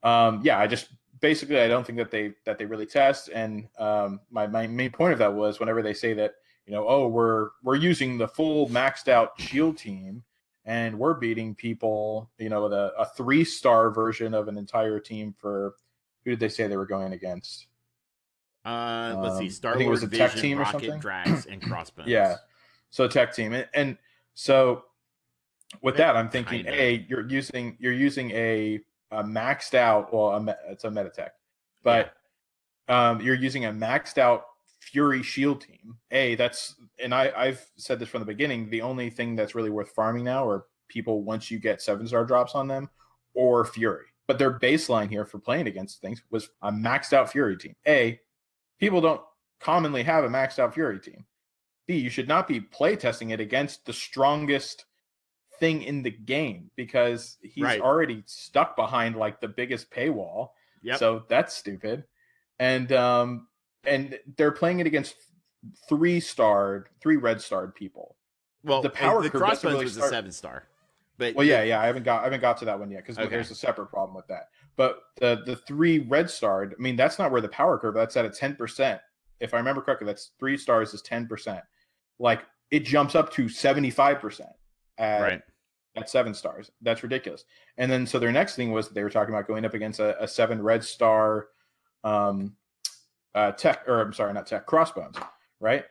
yeah, I don't think that they really test. And my main point of that was whenever they say that, you know, oh, we're using the full maxed out shield team, and we're beating people, you know, with a 3-star version of an entire team for, who did they say they were going against? Let's see, Star I think Wars, it was a Vision, tech team or Rocket, something. Drax, and Crossbones. Yeah, so tech team, and so with that, I'm thinking, Kinda. you're using a maxed out, well, it's a Metatech, but you're using a maxed out Fury shield team. And I've said this from the beginning, the only thing that's really worth farming now are people once you get 7-star drops on them, or Fury. But their baseline here for playing against things was a maxed out Fury team. People don't commonly have a maxed out Fury team. B, you should not be play testing it against the strongest thing in the game, because he's already stuck behind like the biggest paywall. Yep. So that's stupid. And they're playing it against 3 red starred people. Well, the power the curve Crossbones really was a 7-star. But well, yeah, I haven't got to that one yet, because there's a separate problem with that. But the 3 red starred, I mean, that's not where the power curve. That's at a 10%. If I remember correctly, that's 3 stars is 10%. Like, it jumps up to 75% at 7 stars. That's ridiculous. And then so their next thing was they were talking about going up against a 7 red star Crossbones, right?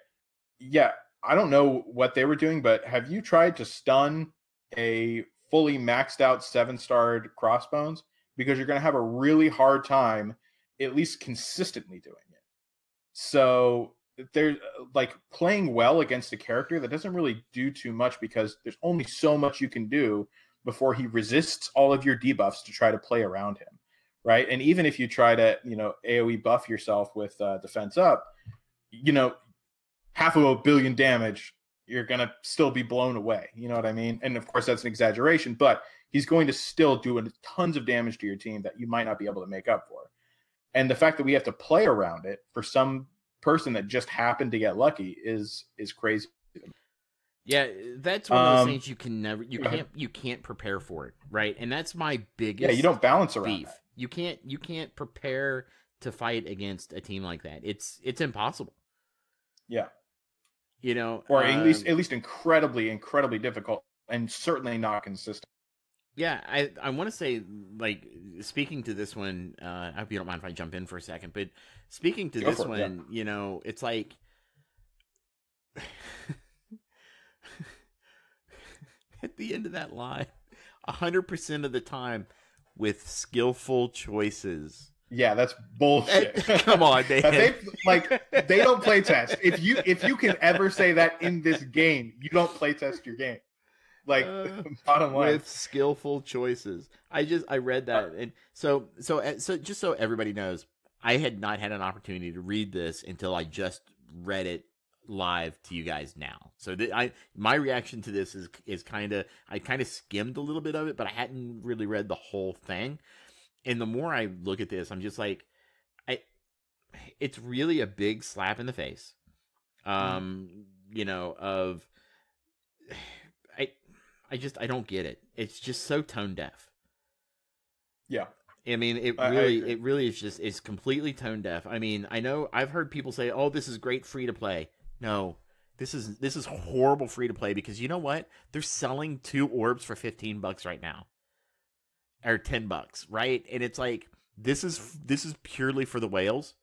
Yeah, I don't know what they were doing, but have you tried to stun a fully maxed out 7-starred Crossbones? Because you're going to have a really hard time at least consistently doing it. So there's like playing well against a character that doesn't really do too much, because there's only so much you can do before he resists all of your debuffs to try to play around him, right? And even if you try to, you know, AoE buff yourself with defense up, you know, 500 million damage, you're going to still be blown away. You know what I mean? And of course that's an exaggeration, but he's going to still do tons of damage to your team that you might not be able to make up for. And the fact that we have to play around it for some person that just happened to get lucky is crazy. Yeah, that's one of those things you can't prepare for it, right? And that's my biggest you don't balance around beef. that. You can't prepare to fight against a team like that. It's impossible. Yeah. You know, or at least incredibly difficult, and certainly not consistent. Yeah, I want to say, like, speaking to this one, I hope you don't mind if I jump in for a second, but speaking to this one, you know, it's like, at the end of that line, 100% of the time with skillful choices. Yeah, that's bullshit. Come on, man. They don't play test. If you can ever say that in this game, you don't play test your game. Like, bottom line, with skillful choices. I read that, and so just so everybody knows, I had not had an opportunity to read this until I just read it live to you guys now. So my reaction to this is I kind of skimmed a little bit of it, but I hadn't really read the whole thing. And the more I look at this, I'm just like, it's really a big slap in the face. You know, I don't get it. It's just so tone deaf. Yeah. I mean, it really is completely tone deaf. I mean, I know I've heard people say, "Oh, this is great free to play." No, this is horrible free to play, because you know what? They're selling 2 orbs for $15 right now, or $10, right? And it's like, this is purely for the whales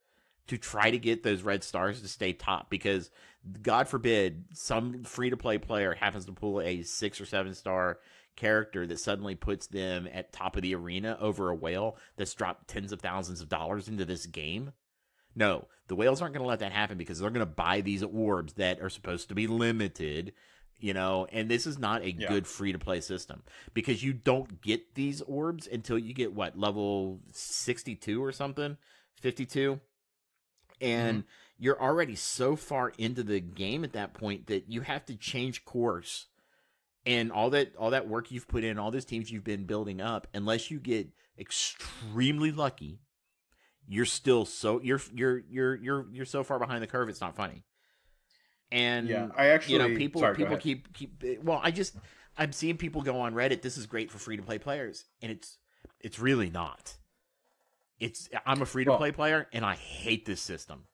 to try to get those red stars to stay top, because God forbid some free to play player happens to pull a 6 or 7-star character that suddenly puts them at top of the arena over a whale that's dropped tens of thousands of dollars into this game. No, the whales aren't going to let that happen, because they're going to buy these orbs that are supposed to be limited, you know, and this is not a good free-to-play system, because you don't get these orbs until you get, level 62 or something, 52, and you're already so far into the game at that point that you have to change course And all that work you've put in, all those teams you've been building up, unless you get extremely lucky, you're still you're so far behind the curve. It's not funny. And yeah, I actually people sorry, people keep well. I'm seeing people go on Reddit. This is great for free to play players, and it's really not. I'm a free to play player, and I hate this system.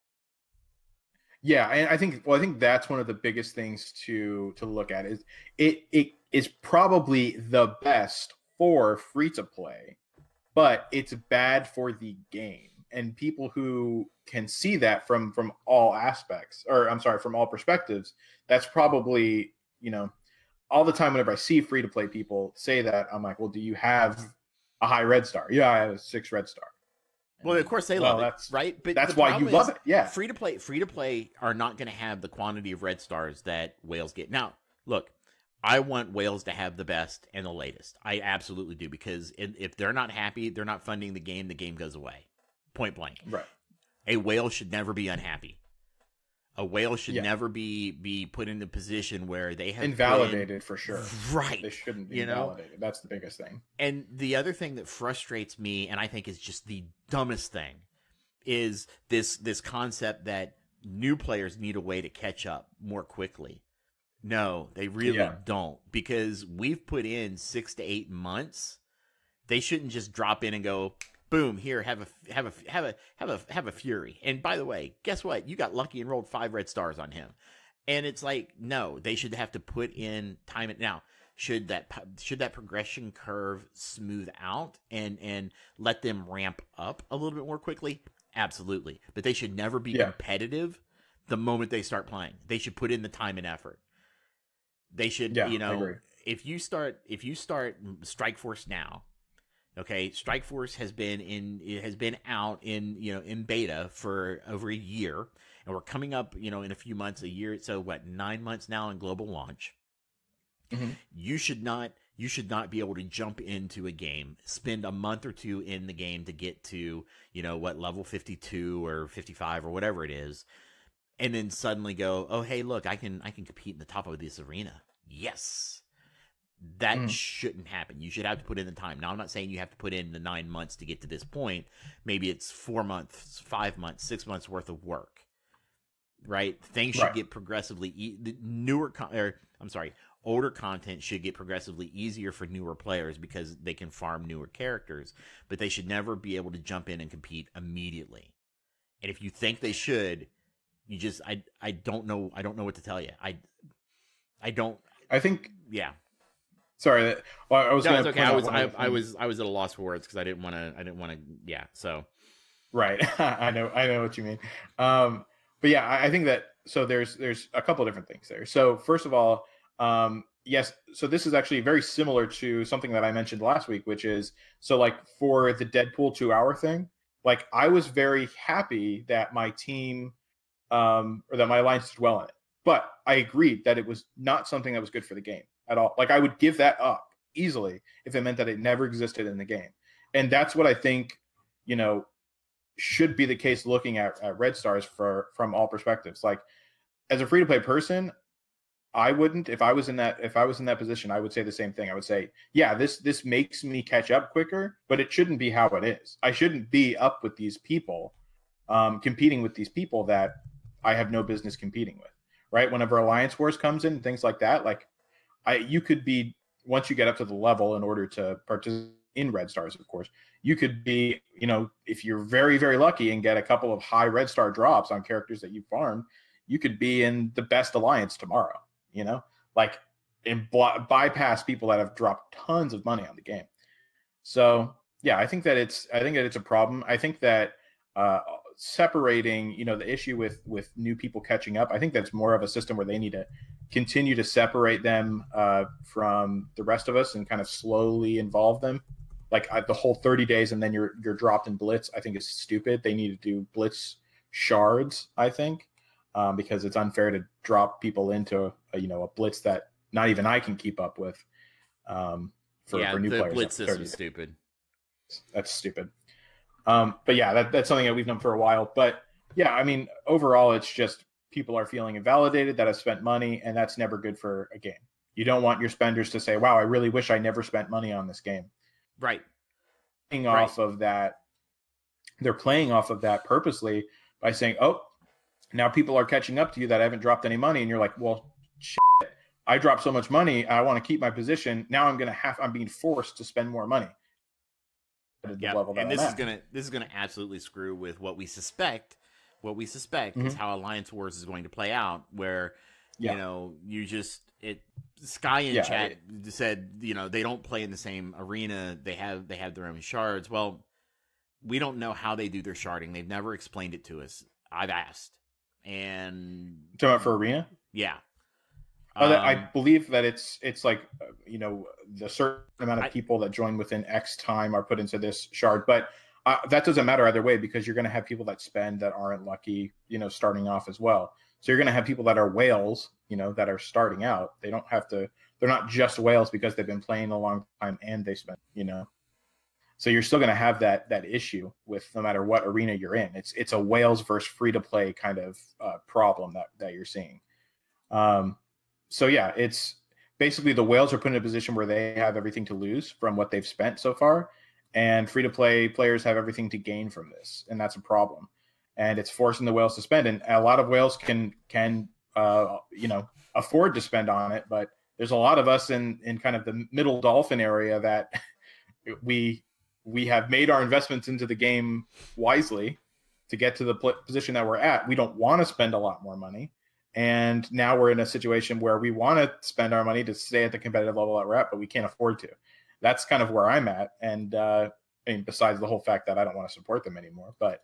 Yeah, and I think that's one of the biggest things to look at is it is probably the best for free to play, but it's bad for the game. And people who can see that from all aspects, or I'm sorry, from all perspectives, that's probably, all the time whenever I see free to play people say that, I'm like, well, do you have a high red star? Yeah, I have a 6 red star. Well, of course they love it, right? But that's why you love it. Yeah, free to play are not going to have the quantity of red stars that whales get. Now, look, I want whales to have the best and the latest. I absolutely do, because if they're not happy, they're not funding the game goes away. Point blank. Right. A whale should never be unhappy. A whale should never be put in a position where they have invalidated for sure. Right. They shouldn't be invalidated. That's the biggest thing. And the other thing that frustrates me, and I think is just the dumbest thing, is this concept that new players need a way to catch up more quickly. No, they really don't, because we've put in 6 to 8 months. They shouldn't just drop in and go, boom, here, have a fury. And by the way, guess what? You got lucky and rolled 5 red stars on him. And it's like, no, they should have to put in time. Now, should that progression curve smooth out and let them ramp up a little bit more quickly? Absolutely. But they should never be competitive the moment they start playing. They should put in the time and effort. They should, if you start Strike Force now. Okay, Strike Force has been out in beta for over a year, and we're coming up, in a few months, a year. So 9 months now in global launch. Mm-hmm. You should not be able to jump into a game, spend a month or two in the game to get to, level 52 or 55 or whatever it is, and then suddenly go, oh, hey, look, I can compete in the top of this arena. Yes. That shouldn't happen. You should have to put in the time. Now, I'm not saying you have to put in the 9 months to get to this point. Maybe it's 4 months, 5 months, 6 months worth of work, right? Things should get progressively older content should get progressively easier for newer players because they can farm newer characters, but they should never be able to jump in and compete immediately. And if you think they should, you just, I don't know what to tell you. Sorry. Well, I was. No, it's okay. I was at a loss for words because I didn't want to. Yeah. So. Right. I know what you mean. But yeah, I think that. So there's a couple of different things there. So first of all, yes. So this is actually very similar to something that I mentioned last week, which is like for the Deadpool 2-hour thing. Like I was very happy that my team, or that my alliance did well in it. But I agreed that it was not something that was good for the game at all. Like I would give that up easily if it meant that it never existed in the game. And that's what I think, should be the case looking at red stars from all perspectives. Like as a free to play person, I wouldn't, if I was in that position, I would say the same thing. I would say, yeah, this makes me catch up quicker, but it shouldn't be how it is. I shouldn't be up with these people, competing with these people that I have no business competing with. Right. Whenever Alliance Wars comes in, things like that, like you could be, once you get up to the level in order to participate in red stars, of course, you could be, if you're very, very lucky and get a couple of high red star drops on characters that you farmed, you could be in the best alliance tomorrow, and bypass people that have dropped tons of money on the game. So yeah, I think that it's a problem. I think that, separating, the issue with new people catching up, I think that's more of a system where they need to continue to separate them from the rest of us and kind of slowly involve them. Like the whole 30 days and then you're dropped in Blitz, I think is stupid. They need to do Blitz shards, I think, because it's unfair to drop people into a Blitz that not even I can keep up with. For new players, the Blitz system is stupid. That's stupid. But yeah, that's something that we've done for a while. But yeah, I mean, overall, it's just people are feeling invalidated that have spent money, and that's never good for a game. You don't want your spenders to say, wow, I really wish I never spent money on this game. Right. Playing off of that, they're playing off of that purposely by saying, oh, now people are catching up to you that haven't dropped any money. And you're like, well, shit, I dropped so much money. I want to keep my position. Now I'm being forced to spend more money. Yeah, and this is gonna absolutely screw with what we suspect. What we suspect is how Alliance Wars is going to play out, where Sky in chat said they don't play in the same arena. They have their own shards. Well, we don't know how they do their sharding. They've never explained it to us. I've asked, and talking about for arena, yeah. I believe that it's like the certain amount of people that join within X time are put into this shard, but that doesn't matter either way, because you're going to have people that spend that aren't lucky, starting off as well. So you're going to have people that are whales, that are starting out. They don't have to. They're not just whales because they've been playing a long time and they spent, So you're still going to have that issue with no matter what arena you're in. It's a whales versus free to play kind of problem that you're seeing. So yeah, it's basically the whales are put in a position where they have everything to lose from what they've spent so far, and free-to-play players have everything to gain from this, and that's a problem. And it's forcing the whales to spend, and a lot of whales can afford to spend on it, but there's a lot of us in kind of the middle dolphin area that we have made our investments into the game wisely to get to the position that we're at. We don't want to spend a lot more money. And now we're in a situation where we want to spend our money to stay at the competitive level that we're at, but we can't afford to. That's kind of where I'm at. And besides the whole fact that I don't want to support them anymore, but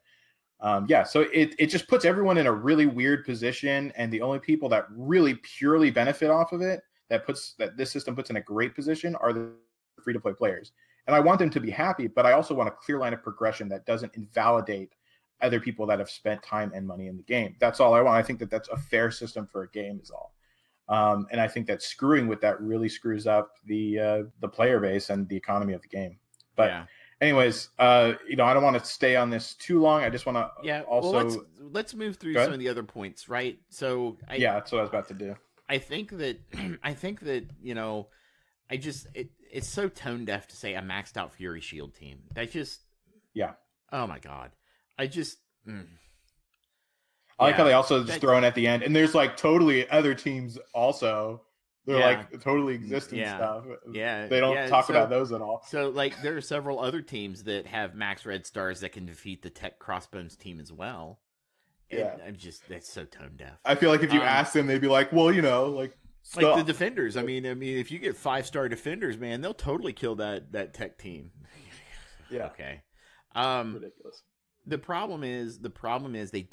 so it just puts everyone in a really weird position. And the only people that really purely benefit off of it, that this system puts in a great position, are the free-to-play players. And I want them to be happy, but I also want a clear line of progression that doesn't invalidate other people that have spent time and money in the game. That's all I want. I think that that's a fair system for a game is all. And I think that screwing with that really screws up the player base and the economy of the game. But anyways, I don't want to stay on this too long. I just want to also... Well, let's move through some of the other points, right? So that's what I was about to do. I think that it's so tone deaf to say a maxed out Fury Shield team. That just... Yeah. Oh my God. I like how they also just throw in at the end, and there's like totally other teams also. They're like totally existing stuff. Yeah, they don't talk about those at all. So like there are several other teams that have max red stars that can defeat the Tech Crossbones team as well. Yeah, that's so tone deaf. I feel like if you ask them, they'd be like, well, like the defenders. I mean, if you get 5-star defenders, man, they'll totally kill that Tech team. Yeah. Okay. Ridiculous. The problem is they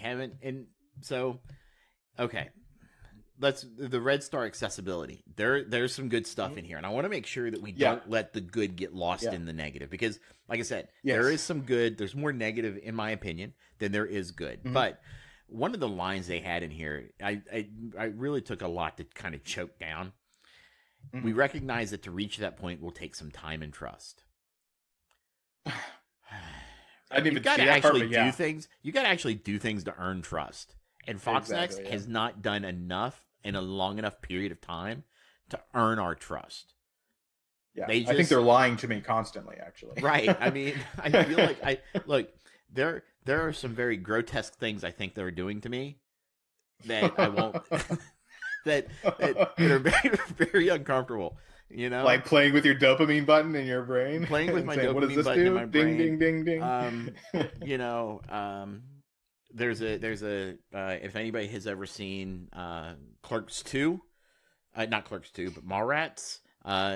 haven't, and so, okay, the red star accessibility. There's some good stuff in here, and I want to make sure that we don't let the good get lost in the negative, because like I said, there is some good. There's more negative, in my opinion, than there is good. Mm-hmm. But one of the lines they had in here, I really took a lot to kind of choke down. Mm-hmm. We recognize that to reach that point will take some time and trust. You got to actually do things. You got to actually do things to earn trust. And FoxNext has not done enough in a long enough period of time to earn our trust. Yeah, I think they're lying to me constantly. Actually, right? I mean, I feel like there are some very grotesque things I think they're doing to me that I won't. that are very very uncomfortable. Like playing with your dopamine button in your brain. Playing with my saying, dopamine button in my brain. Ding, ding, ding, ding. There's a if anybody has ever seen Clerks 2, not Clerks 2, but Mallrats,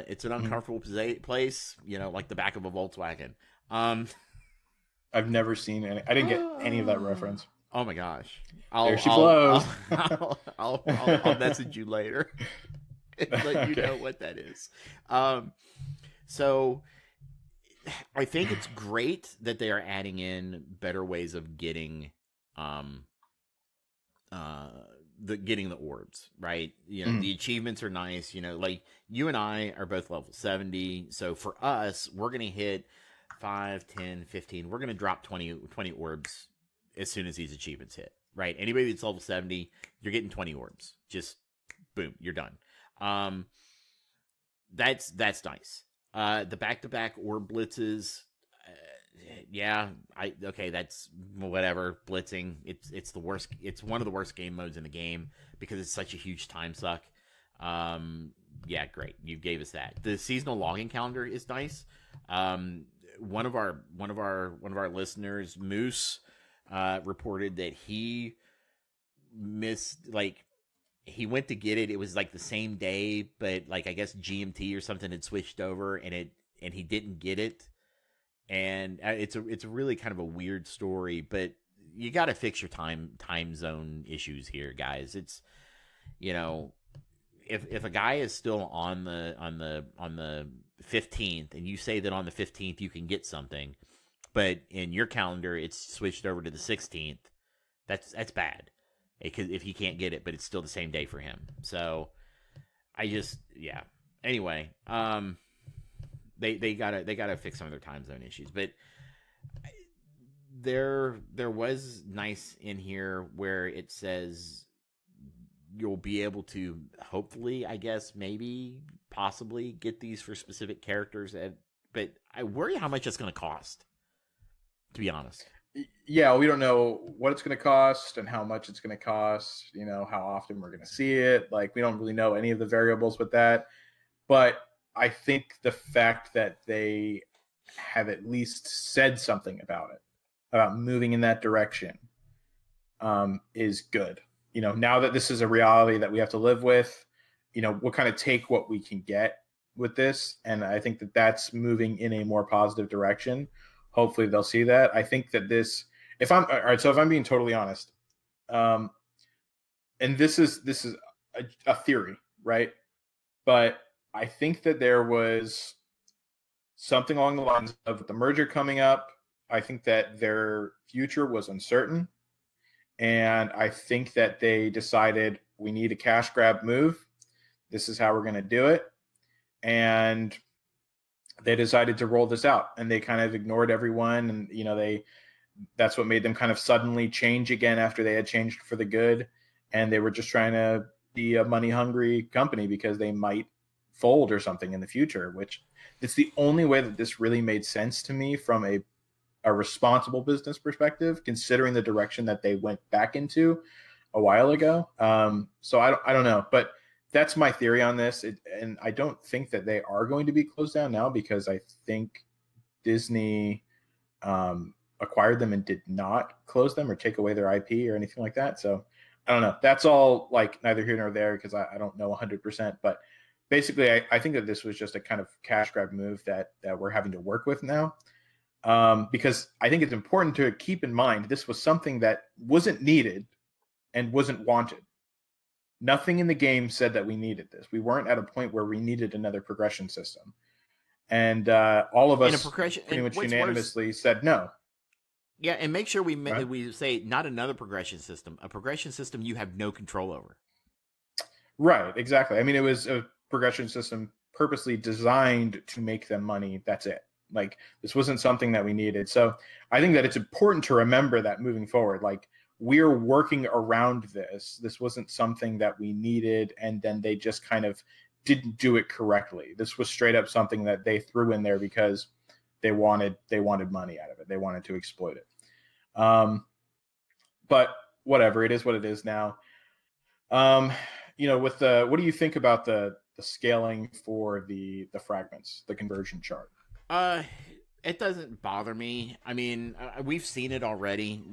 it's an uncomfortable place, like the back of a Volkswagen. I've never seen any. I didn't get any of that reference. Oh my gosh! There she blows. I'll message you later. Let you know what that is. So I think it's great that they are adding in better ways of getting the orbs, right? The achievements are nice. Like you and I are both level 70, so for us, we're gonna hit 5, 10, 15. We're gonna drop 20 orbs as soon as these achievements hit. Right? Anybody that's level 70, you're getting 20 orbs. Just boom, you're done. Um, that's nice. The back-to-back orb blitzes, that's whatever. Blitzing, it's the worst. It's one of the worst game modes in the game because it's such a huge time suck. Yeah, great. You gave us that. The seasonal logging calendar is nice. One of our listeners, Moose, reported that he missed, like, he went to get it. It was like the same day, but like I guess GMT or something had switched over, and he didn't get it. And it's a really kind of a weird story, but you got to fix your time zone issues here, guys. It's, you know, if a guy is still on the 15th, and you say that on the 15th you can get something, but in your calendar it's switched over to the 16th, that's bad. If he can't get it, but it's still the same day for him. So anyway, they gotta fix some of their time zone issues. But there was nice in here where it says you'll be able to, hopefully, I guess, maybe possibly get these for specific characters, but I worry how much it's going to cost, to be honest. Yeah, we don't know what it's going to cost and how much it's going to cost, you know, how often we're going to see it. Like, we don't really know any of the variables with that. But I think the fact that they have at least said something about it, about moving in that direction, is good. You know, now that this is a reality that we have to live with, you know, we'll kind of take what we can get with this. And I think that that's moving in a more positive direction. Hopefully they'll see that. I think that if I'm being totally honest, and this is a theory, right? But I think that there was something along the lines of the merger coming up. I think that their future was uncertain. And I think that they decided we need a cash grab move. This is how we're going to do it. And they decided to roll this out, and they kind of ignored everyone. And, you know, that's what made them kind of suddenly change again after they had changed for the good. And they were just trying to be a money hungry company because they might fold or something in the future, which it's the only way that this really made sense to me from a responsible business perspective, considering the direction that they went back into a while ago. So I don't know, but that's my theory on this. And I don't think that they are going to be closed down now, because I think Disney acquired them and did not close them or take away their IP or anything like that. So I don't know. That's all like neither here nor there, because I don't know 100%. But basically, I think that this was just a kind of cash grab move that we're having to work with now. Because I think it's important to keep in mind this was something that wasn't needed and wasn't wanted. Nothing in the game said that we needed this. We weren't at a point where we needed another progression system. And all of us pretty much unanimously said no. Yeah, and make sure we say not another progression system. A progression system you have no control over. Right, exactly. I mean, it was a progression system purposely designed to make them money. That's it. Like, this wasn't something that we needed. So I think that it's important to remember that moving forward. Like, we're working around this. This wasn't something that we needed, and then they just kind of didn't do it correctly. This was straight up something that they threw in there because they wanted money out of it. They wanted to exploit it. But whatever, it is what it is now. You know, with what do you think about the scaling for the fragments, the conversion chart? It doesn't bother me. I mean, we've seen it already.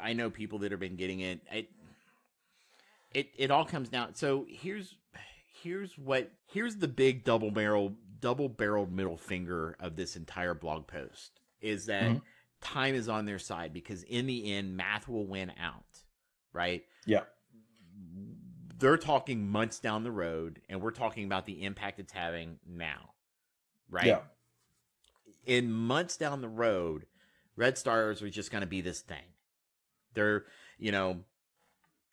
I know people that have been getting it. It all comes down. So here's the big double-barreled middle finger of this entire blog post is that time is on their side, because in the end, math will win out, right? Yeah. They're talking months down the road, and we're talking about the impact it's having now, right? Yeah. In months down the road, Red Stars are just going to be this thing. They're, you know,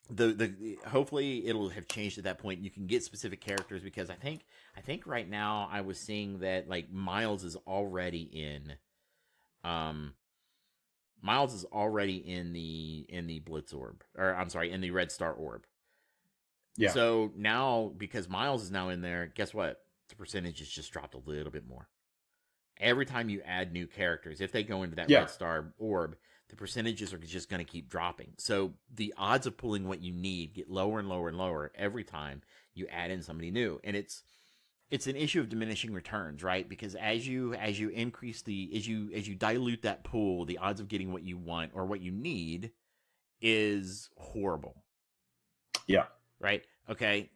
the hopefully it'll have changed at that point. You can get specific characters, because I think right now I was seeing that like Miles is already in the Blitz orb, or I'm sorry, in the Red Star orb. Yeah. So now, because Miles is now in there, guess what? The percentage has just dropped a little bit more. Every time you add new characters, if they go into that red star orb, the percentages are just going to keep dropping. So the odds of pulling what you need get lower and lower and lower every time you add in somebody new. And it's an issue of diminishing returns, right? Because as you increase as you dilute that pool, the odds of getting what you want or what you need is horrible. Yeah. Right? Okay.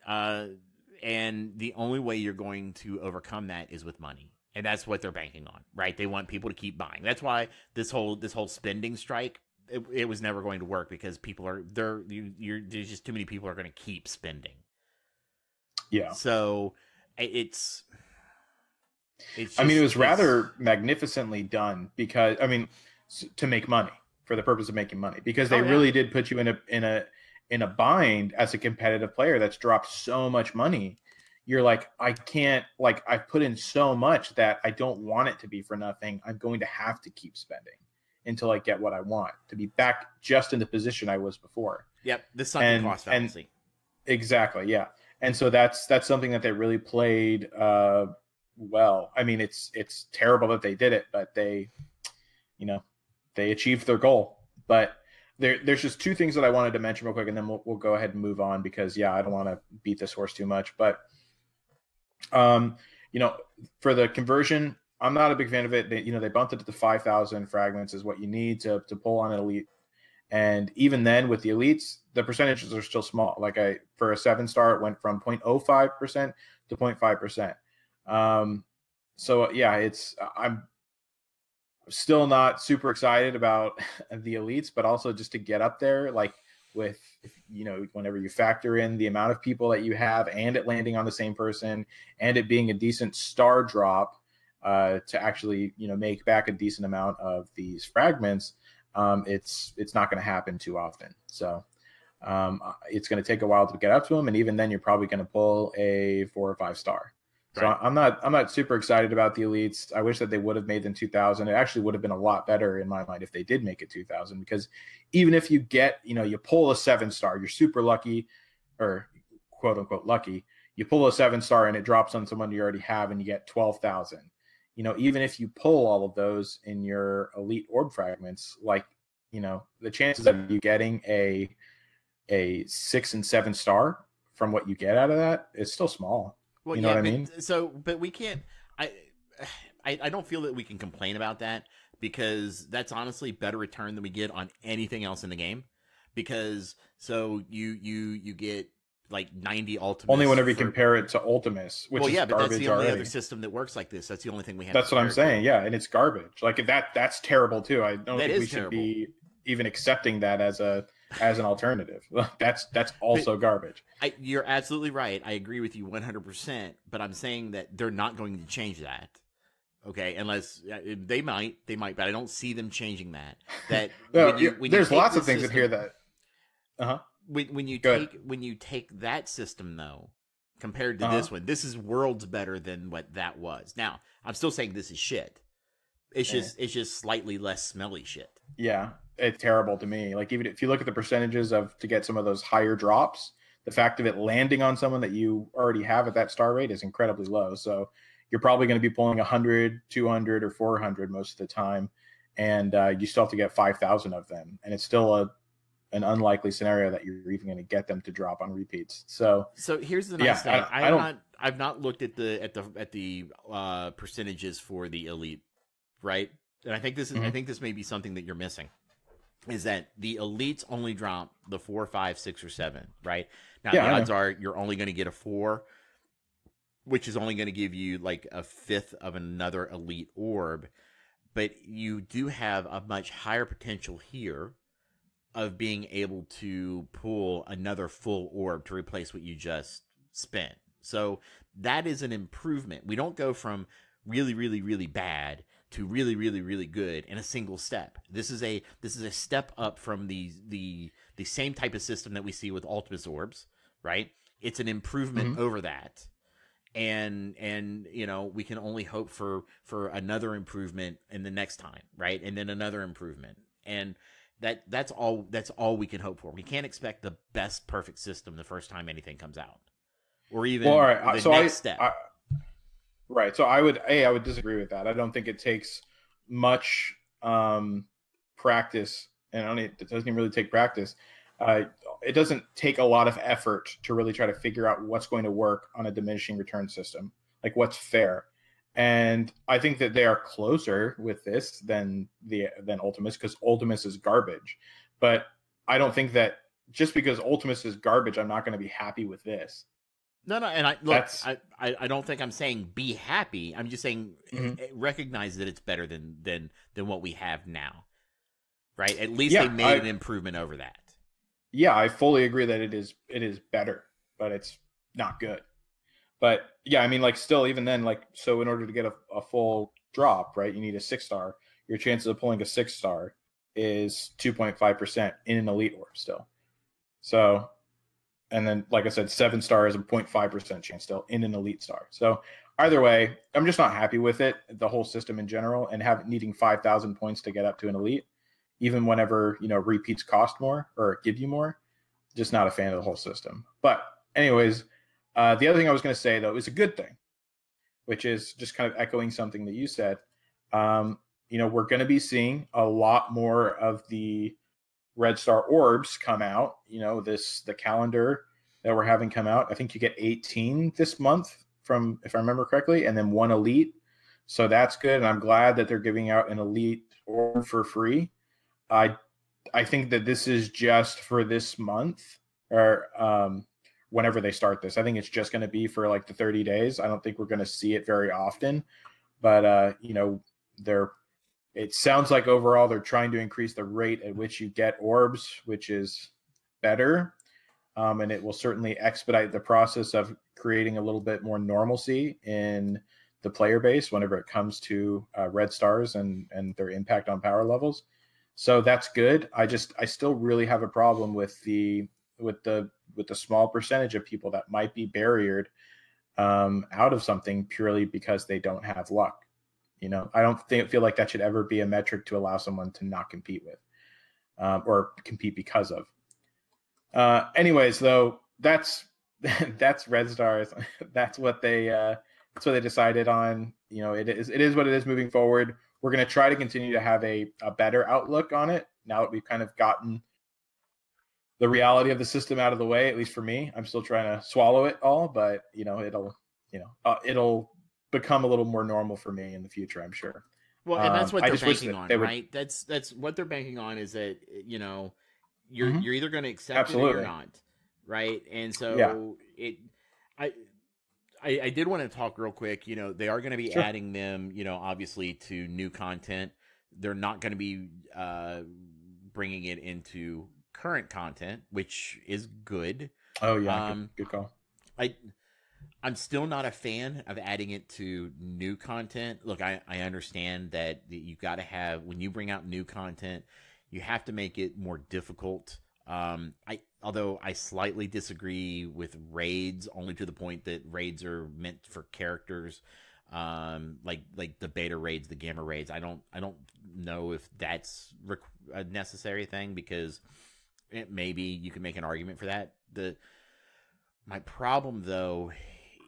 And the only way you're going to overcome that is with money. And that's what they're banking on, right? They want people to keep buying. That's why this whole spending strike, it was never going to work, because people are there's just too many people are going to keep spending. Yeah. So it's just, I mean, it was rather magnificently done, because to make money, for the purpose of making money, because they really did put you in a bind as a competitive player that's dropped so much money. You're like, I can't, like, I've put in so much that I don't want it to be for nothing. I'm going to have to keep spending until I get what I want, to be back just in the position I was before. Yep, the sunken cost fallacy. Exactly, yeah. And so that's something that they really played well. I mean, it's terrible that they did it, but they achieved their goal. But there's just two things that I wanted to mention real quick, and then we'll go ahead and move on, because I don't want to beat this horse too much. But for the conversion, I'm not a big fan of it. They bumped it to the 5,000 fragments is what you need to pull on an elite. And even then, with the elites, the percentages are still small. Like for a 7-star, it went from 0.05% to 0.5%. So yeah, I'm still not super excited about the elites, but also just to get up there, like with, whenever you factor in the amount of people that you have, and it landing on the same person, and it being a decent star drop to actually, make back a decent amount of these fragments, it's not going to happen too often. So it's going to take a while to get up to them, and even then, you're probably going to pull a 4 or 5 star. So right. I'm not super excited about the elites. I wish that they would have made them 2,000. It actually would have been a lot better in my mind if they did make it 2,000, because even if you get, you pull a 7-star, you're super lucky, or quote unquote lucky. You pull a 7-star and it drops on someone you already have, and you get 12,000. Even if you pull all of those in your elite orb fragments, like, the chances of you getting a 6 and 7-star from what you get out of that is still small. Well, you know what I mean? So, but we can't. I don't feel that we can complain about that, because that's honestly better return than we get on anything else in the game. Because you get like 90 Ultimus. Only whenever you compare it to Ultimus, which is garbage. But that's the only already. other system that works like this. That's the only thing we have. That's what I'm saying. Yeah, and it's garbage. Like that's terrible too. I don't think we should be even accepting that as an alternative. That's also garbage. You're absolutely right. I agree with you 100%. But I'm saying that they're not going to change that. Okay, unless they might, but I don't see them changing that. That there's lots of things in here that. When you take that system though, compared to this one, this is worlds better than what that was. Now, I'm still saying this is shit. It's just slightly less smelly shit. Yeah, it's terrible to me. Like, even if you look at the percentages to get some of those higher drops, the fact of it landing on someone that you already have at that star rate is incredibly low. So you're probably going to be pulling 100, 200, or 400 most of the time, and you still have to get 5,000 of them, and it's still an unlikely scenario that you're even going to get them to drop on repeats. So here's the nice thing. I've not looked at the percentages for the elite, right? And I think this may be something that you're missing, is that the elites only drop the 4, 5, 6, or 7, right? Now the odds are you're only going to get a 4, which is only going to give you like a fifth of another elite orb, but you do have a much higher potential here of being able to pull another full orb to replace what you just spent. So that is an improvement. We don't go from really, really, really bad to really, really, really good in a single step. This is a step up from the same type of system that we see with Ultimus orbs, right? It's an improvement over that. And we can only hope for another improvement in the next time, right? And then another improvement. And That's all we can hope for. We can't expect the best perfect system the first time anything comes out, or even Well, all right. the So next step. Right. So I would disagree with that. I don't think it takes much practice, and it doesn't even really take practice. It doesn't take a lot of effort to really try to figure out what's going to work on a diminishing return system, like what's fair. And I think that they are closer with this than Ultimus, because Ultimus is garbage. But I don't think that just because Ultimus is garbage, I'm not going to be happy with this. No, and I don't think I'm saying be happy. I'm just saying recognize that it's better than what we have now, right? At least they made an improvement over that. Yeah, I fully agree that it is better, but it's not good. But yeah, I mean, like, still, even then, like, so in order to get a full drop, right, you need a 6-star. Your chances of pulling a 6-star is 2.5% in an elite orb still. So, and then, like I said, 7-star is a 0.5% chance still in an elite star. So either way, I'm just not happy with it, the whole system in general, and needing 5,000 points to get up to an elite, even whenever, repeats cost more or give you more. Just not a fan of the whole system. But anyways, the other thing I was going to say, though, is a good thing, which is just kind of echoing something that you said. We're going to be seeing a lot more of the Red Star orbs come out. The calendar that we're having come out. I think you get 18 this month, from, if I remember correctly, and then 1 elite. So that's good, and I'm glad that they're giving out an elite orb for free. I think that this is just for this month, or whenever they start this. I think it's just going to be for like the 30 days. I don't think we're going to see it very often, but it sounds like overall they're trying to increase the rate at which you get orbs, which is better. And it will certainly expedite the process of creating a little bit more normalcy in the player base whenever it comes to red stars and their impact on power levels. So that's good. I still really have a problem with the small percentage of people that might be barriered out of something purely because they don't have luck. I don't feel like that should ever be a metric to allow someone to not compete with or compete because of. Anyways, though, that's Red Stars. That's what they decided on. It is what it is moving forward. We're going to try to continue to have a better outlook on it now that we've kind of gotten the reality of the system out of the way. At least for me, I'm still trying to swallow it all, but it'll become a little more normal for me in the future, I'm sure. Well, and that's what they're banking on, right? That's what they're banking on, is that you're either going to accept it or you're not, right? And so I did want to talk real quick. They are going to be adding them, obviously, to new content. They're not going to be bringing it into current content, which is good. Oh yeah, good call. I'm still not a fan of adding it to new content. Look, I understand that you've got to have, when you bring out new content, you have to make it more difficult. Although I slightly disagree with raids, only to the point that raids are meant for characters, like the beta raids, the gamma raids. I don't know if that's a necessary thing, because maybe you can make an argument for that. My problem, though,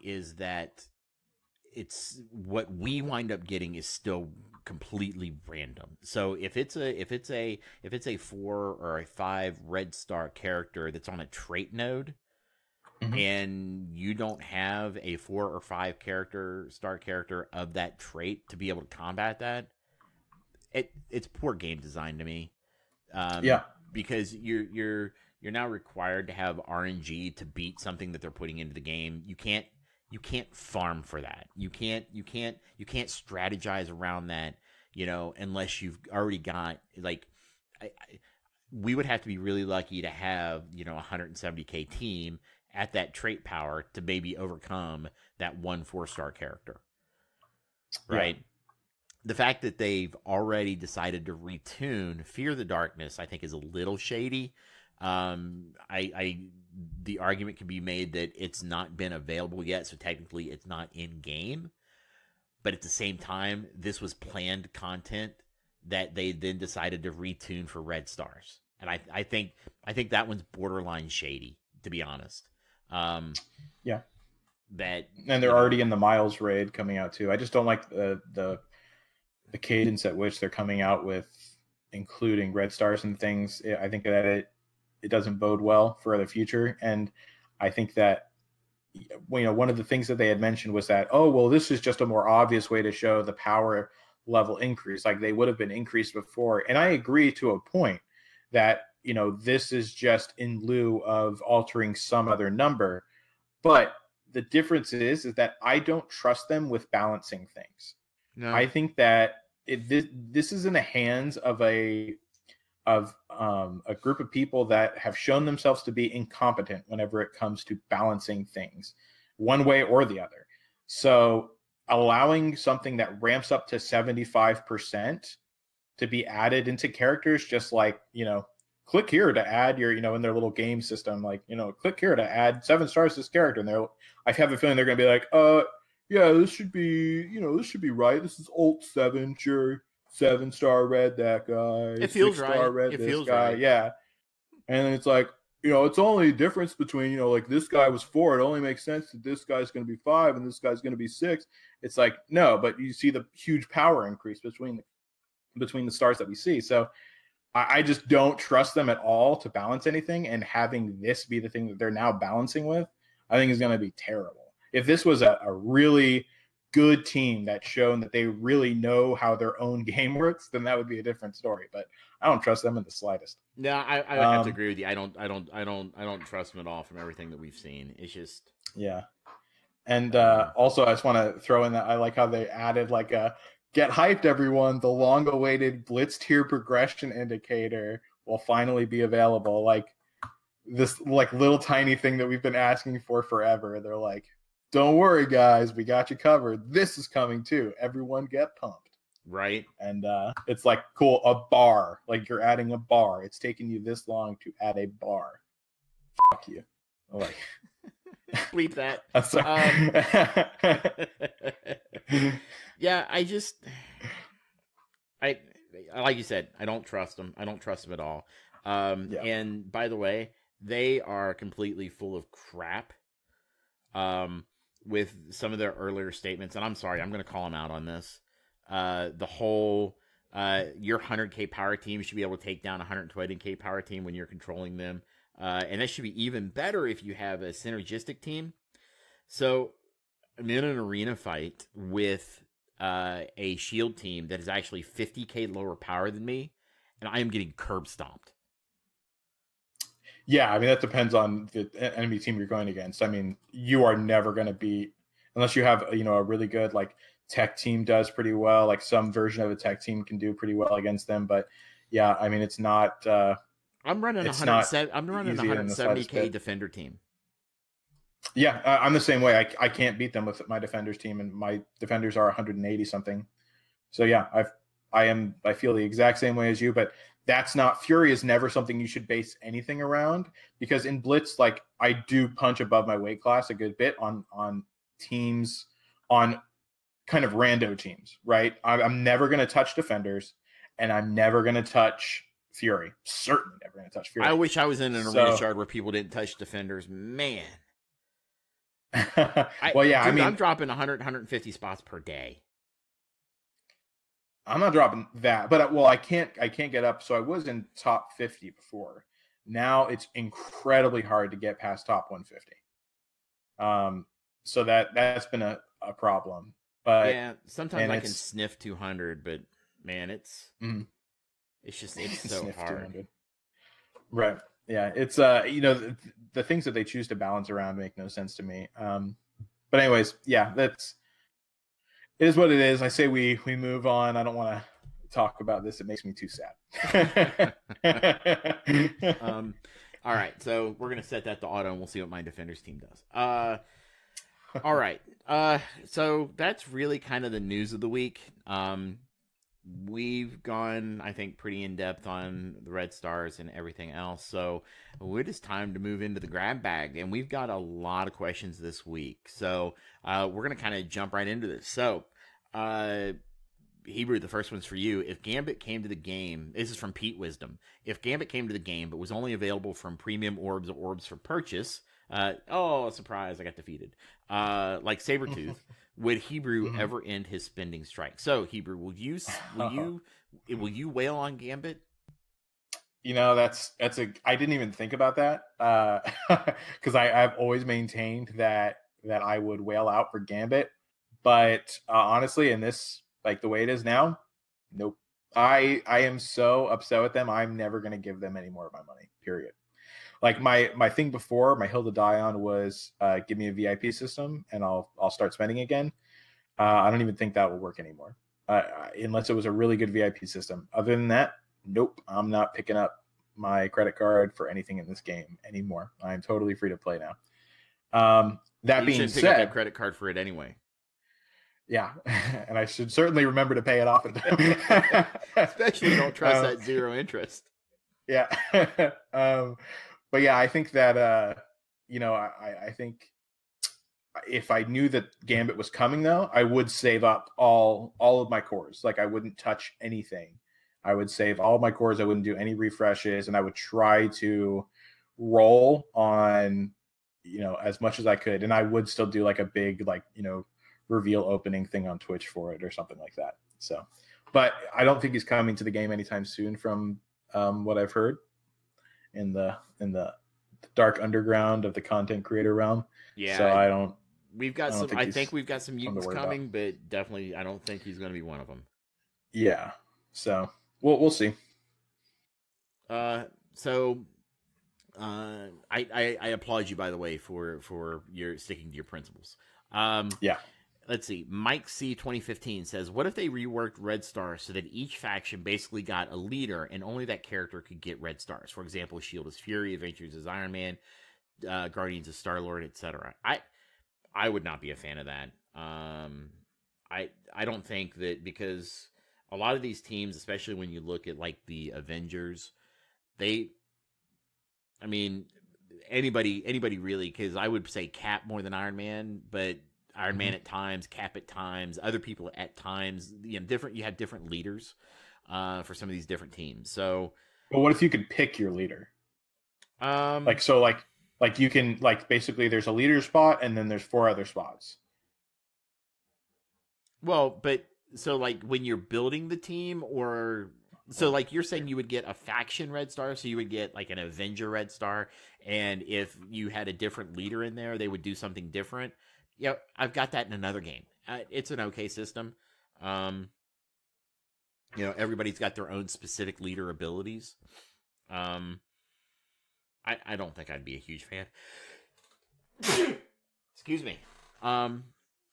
is that it's what we wind up getting is still completely random. So if it's a 4 or a 5 red star character that's on a trait node, and you don't have a 4 or 5 star character of that trait to be able to combat that, it's poor game design to me. Because you're now required to have RNG to beat something that they're putting into the game. You can't farm for that. You can't strategize around that, unless you've already got, like, we would have to be really lucky to have, 170k team at that trait power to maybe overcome that 1 4-star character. Right? Yeah. The fact that they've already decided to retune Fear the Darkness, I think, is a little shady. The argument can be made that it's not been available yet, so technically it's not in game. But at the same time, this was planned content that they then decided to retune for red stars. And I think that one's borderline shady, to be honest. Yeah. That, and they're already in the Miles raid coming out too. I just don't like the cadence at which they're coming out with including red stars and things. I think that it doesn't bode well for the future. And I think that, one of the things that they had mentioned was that, oh, well, this is just a more obvious way to show the power level increase. Like they would have been increased before. And I agree to a point that, this is just in lieu of altering some other number. But the difference is that I don't trust them with balancing things. no. I think that this is in the hands of a group of people that have shown themselves to be incompetent whenever it comes to balancing things one way or the other. So allowing something that ramps up to 75% to be added into characters, just like, click here to add your, in their little game system, like, click here to add 7 stars to this character. And I have a feeling they're going to be like, yeah, this should be right. This is Alt 7, sure. 7-star red, that guy. It feels 6-star right. red, It this feels guy. right. Yeah. And then it's like, it's only a difference between, like this guy was 4. It only makes sense that this guy's going to be 5 and this guy's going to be 6. It's like, no, but you see the huge power increase between the stars that we see. So I just don't trust them at all to balance anything. And having this be the thing that they're now balancing with, I think is going to be terrible. If this was a really good team that's shown that they really know how their own game works, then that would be a different story. But I don't trust them in the slightest. No, I would have to agree with you. I don't trust them at all from everything that we've seen. It's just, yeah. And also, I just want to throw in that I like how they added like a get hyped, everyone. The long-awaited Blitz tier progression indicator will finally be available. Like this, like little tiny thing that we've been asking for forever. They're like, don't worry, guys, we got you covered. This is coming too. Everyone get pumped. right? And it's like, cool, a bar. Like you're adding a bar. It's taking you this long to add a bar. Fuck you. Like, Bleep that. I'm sorry. Yeah, I like you said, I don't trust them. I don't trust them at all. Yeah. And by the way, they are completely full of crap. With some of their earlier statements, and I'm sorry, I'm going to call them out on this. The whole your 100k power team should be able to take down a 120k power team when you're controlling them, and that should be even better if you have a synergistic team. So I'm in an arena fight with a shield team that is actually 50k lower power than me, and I am getting curb stomped. Yeah, I mean, that depends on the enemy team you're going against. I mean, you are never going to beat, unless you have, a really good, like, tech team does pretty well. Like, some version of a tech team can do pretty well against them. But, yeah, I mean, it's not... I'm running a 170k defender team. Yeah, I'm the same way. I can't beat them with my defenders team, and my defenders are 180-something. So, yeah, I feel the exact same way as you, but... That's not Fury is never something you should base anything around, because in Blitz, like I do punch above my weight class a good bit on teams, on kind of rando teams, right? I'm never going to touch defenders, and I'm never going to touch Fury. Certainly never going to touch Fury. I wish I was in an arena shard where people didn't touch defenders. Man. Well, yeah, dude, I mean, I'm dropping 100, 150 spots per day. I'm not dropping that, but I can't get up. So I was in top 50 before. Now it's incredibly hard to get past top 150. So that's been a problem. But yeah, sometimes I can sniff 200, but man, it's so hard. 200. Right. Yeah. It's the things that they choose to balance around make no sense to me. But anyways, yeah, it is what it is. I say we move on. I don't want to talk about this. It makes me too sad. All right, so we're gonna set that to auto, and we'll see what my defenders team does. All right. So that's really kind of the news of the week. We've gone, I think, pretty in depth on the Red Stars and everything else. So it is time to move into the grab bag, and we've got a lot of questions this week. So we're gonna kind of jump right into this. So Hebrew, the first one's for you. If Gambit came to the game, this is from Pete Wisdom. If Gambit came to the game but was only available from premium orbs or orbs for purchase, surprise, I got defeated. Like Sabretooth, would Hebrew ever end his spending strike? So, Hebrew, will you wail on Gambit? I didn't even think about that because I've always maintained that I would wail out for Gambit, but honestly, in this, like the way it is now, nope. I am so upset with them. I'm never going to give them any more of my money, period. Like my thing before, my hill to die on was give me a VIP system and I'll start spending again. I don't even think that will work anymore unless it was a really good VIP system. Other than that, nope. I'm not picking up my credit card for anything in this game anymore. I'm totally free to play now. That being said, pick up said, that credit card for it anyway. Yeah, and I should certainly remember to pay it off. Especially don't trust that zero interest. Yeah. But yeah, I think that, I think if I knew that Gambit was coming, though, I would save up all of my cores. Like, I wouldn't touch anything. I would save all of my cores. I wouldn't do any refreshes, and I would try to roll on, as much as I could. And I would still do like a big, reveal opening thing on Twitch for it or something like that. So, but I don't think he's coming to the game anytime soon from what I've heard in the dark underground of the content creator realm. Yeah. So I don't. I think we've got some mutants coming, but definitely I don't think he's going to be one of them. Yeah. So we'll see. I applaud you, by the way, for your sticking to your principles. Yeah. Let's see. Mike C 2015 says, "What if they reworked Red Star so that each faction basically got a leader and only that character could get red stars? For example, Shield is Fury, Avengers is Iron Man, Guardians is Star-Lord, etc." I would not be a fan of that. I don't think that, because a lot of these teams, especially when you look at like the Avengers, anybody really, because I would say Cap more than Iron Man, but Iron Man at times, Cap at times, other people at times, you have different leaders for some of these different teams. So, well, what if you could pick your leader? You can, basically there's a leader spot and then there's 4 other spots. Well, but so when you're building the team, or so you're saying you would get a faction red star, so you would get an Avenger red star, and if you had a different leader in there, they would do something different. Yeah, I've got that in another game. It's an okay system. Everybody's got their own specific leader abilities. I don't think I'd be a huge fan. Excuse me.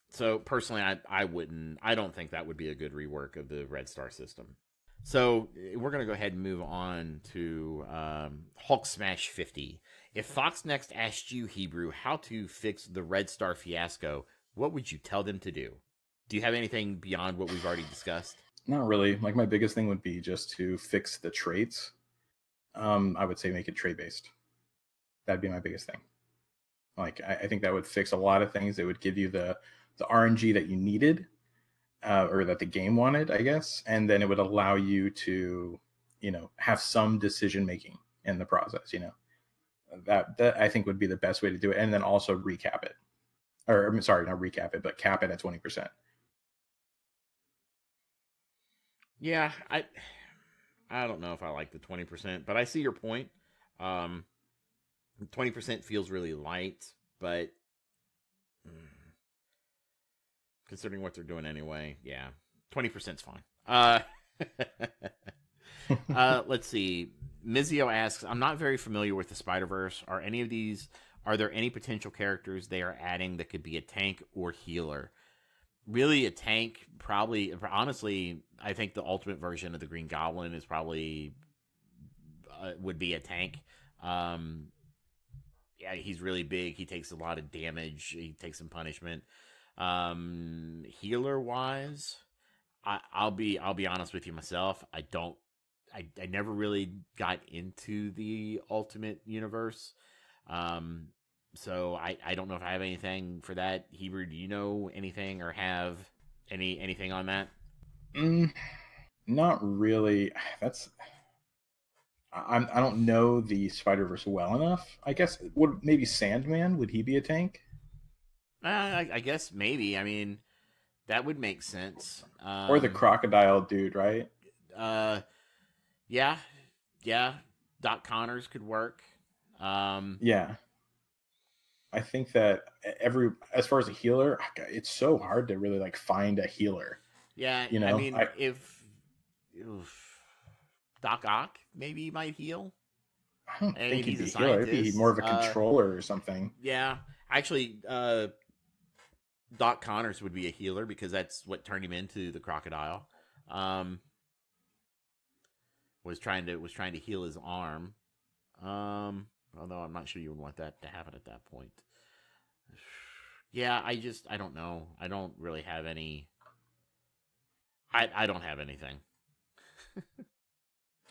So personally, I wouldn't. I don't think that would be a good rework of the Red Star system. So we're going to go ahead and move on to Hulk Smash 50. If FoxNext asked you, Hebrew, how to fix the Red Star fiasco, what would you tell them to do? Do you have anything beyond what we've already discussed? Not really. My biggest thing would be just to fix the traits. I would say make it trait based. That'd be my biggest thing. I think that would fix a lot of things. It would give you the RNG that you needed, or that the game wanted, I guess, and then it would allow you to, have some decision making in the process. That I think would be the best way to do it, and then also recap it, or I'm sorry, not recap it, but cap it at 20%. Yeah, I don't know if I like the 20%, but I see your point. 20% feels really light, but considering what they're doing anyway, yeah, 20% is fine. Let's see. Mizio asks, "I'm not very familiar with the Spider-Verse. Are there any potential characters they are adding that could be a tank or healer?" Really, a tank, probably. Honestly, I think the ultimate version of the Green Goblin is probably would be a tank. Yeah, he's really big. He takes a lot of damage. He takes some punishment. Healer wise, I'll be honest with you myself. I never really got into the Ultimate Universe. So I don't know if I have anything for that. Hebrew, do you know anything or have anything on that? Mm, not really. That's I don't know the Spider-Verse well enough. I guess would maybe Sandman, would he be a tank? I guess maybe. I mean, that would make sense. Or the crocodile dude, right? Uh, yeah, yeah. Doc Connors could work. Um, Yeah. I think that as far as a healer, it's so hard to really like find a healer. yeah. You I know, mean, if oof, Doc Ock maybe might heal. I don't I think mean, he'd he's a be a healer. I'd be more scientist. of a controller or something. Yeah. Actually, Doc Connors would be a healer because that's what turned him into the crocodile. Um, was trying to heal his arm. Although I'm not sure you would want that to happen at that point. Yeah, I don't know. I don't really have any. I don't have anything.